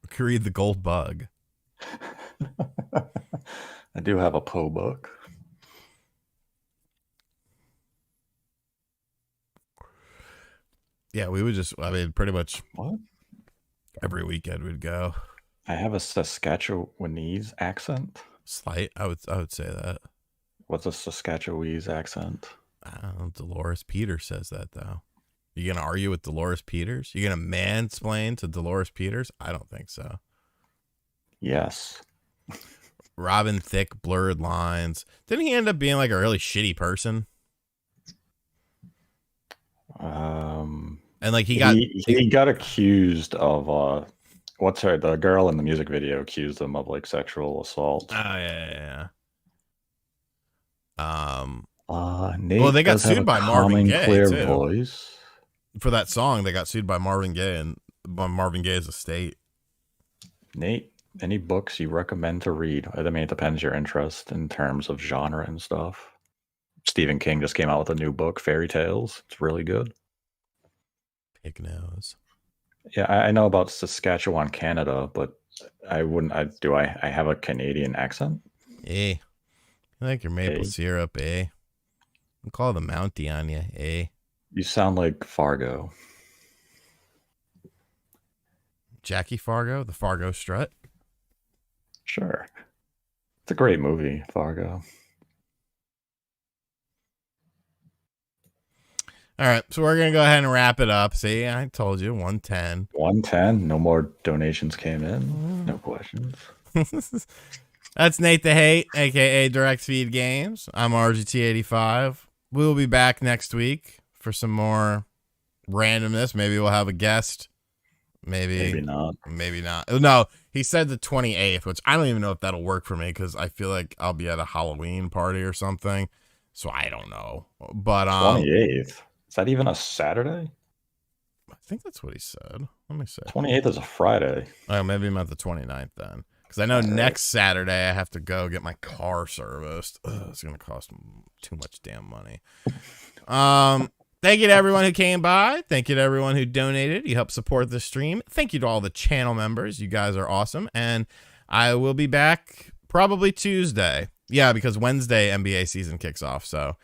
I could read The Gold Bug. I do have a Poe book. Yeah, we would just, I mean, pretty much What? every weekend we'd go. I have a Saskatchewanese accent. Slight, I would say that. What's a Saskatchewanese accent? I don't know, Dolores Peters says that, though. You gonna argue with Dolores Peters? You gonna mansplain to Dolores Peters? I don't think so. Yes. Robin Thicke, Blurred Lines. Didn't he end up being like a really shitty person? And like he got accused of the girl in the music video accused him of like sexual assault. Oh yeah. Nate well, they got sued by Marvin Gaye clear too. Voice. For that song, they got sued by Marvin Gaye and by Marvin Gaye's estate. Nate, any books you recommend to read? I mean, it depends your interest in terms of genre and stuff. Stephen King just came out with a new book, Fairy Tales. It's really good. Pig nose. Yeah, I know about Saskatchewan, Canada, but I wouldn't. I have a Canadian accent? Eh. I like your maple syrup, eh? I'll call the Mountie on you, eh? You sound like Fargo. Jackie Fargo, the Fargo Strut. Sure. It's a great movie, Fargo. All right, so we're going to go ahead and wrap it up. See, I told you, 110. 110. No more donations came in. No questions. That's Nate the Hate, a.k.a. Direct Feed Games. I'm RGT85. We will be back next week for some more randomness. Maybe we'll have a guest. Maybe not. Maybe not. No, he said the 28th, which I don't even know if that'll work for me because I feel like I'll be at a Halloween party or something. So I don't know. But 28th. Is that even a Saturday? I think that's what he said. Let me see. 28th is a Friday. Oh, maybe I'm at the 29th then. Because I know next Saturday I have to go get my car serviced. Ugh, it's going to cost too much damn money. Thank you to everyone who came by. Thank you to everyone who donated. You helped support the stream. Thank you to all the channel members. You guys are awesome. And I will be back probably Tuesday. Yeah, because Wednesday NBA season kicks off. So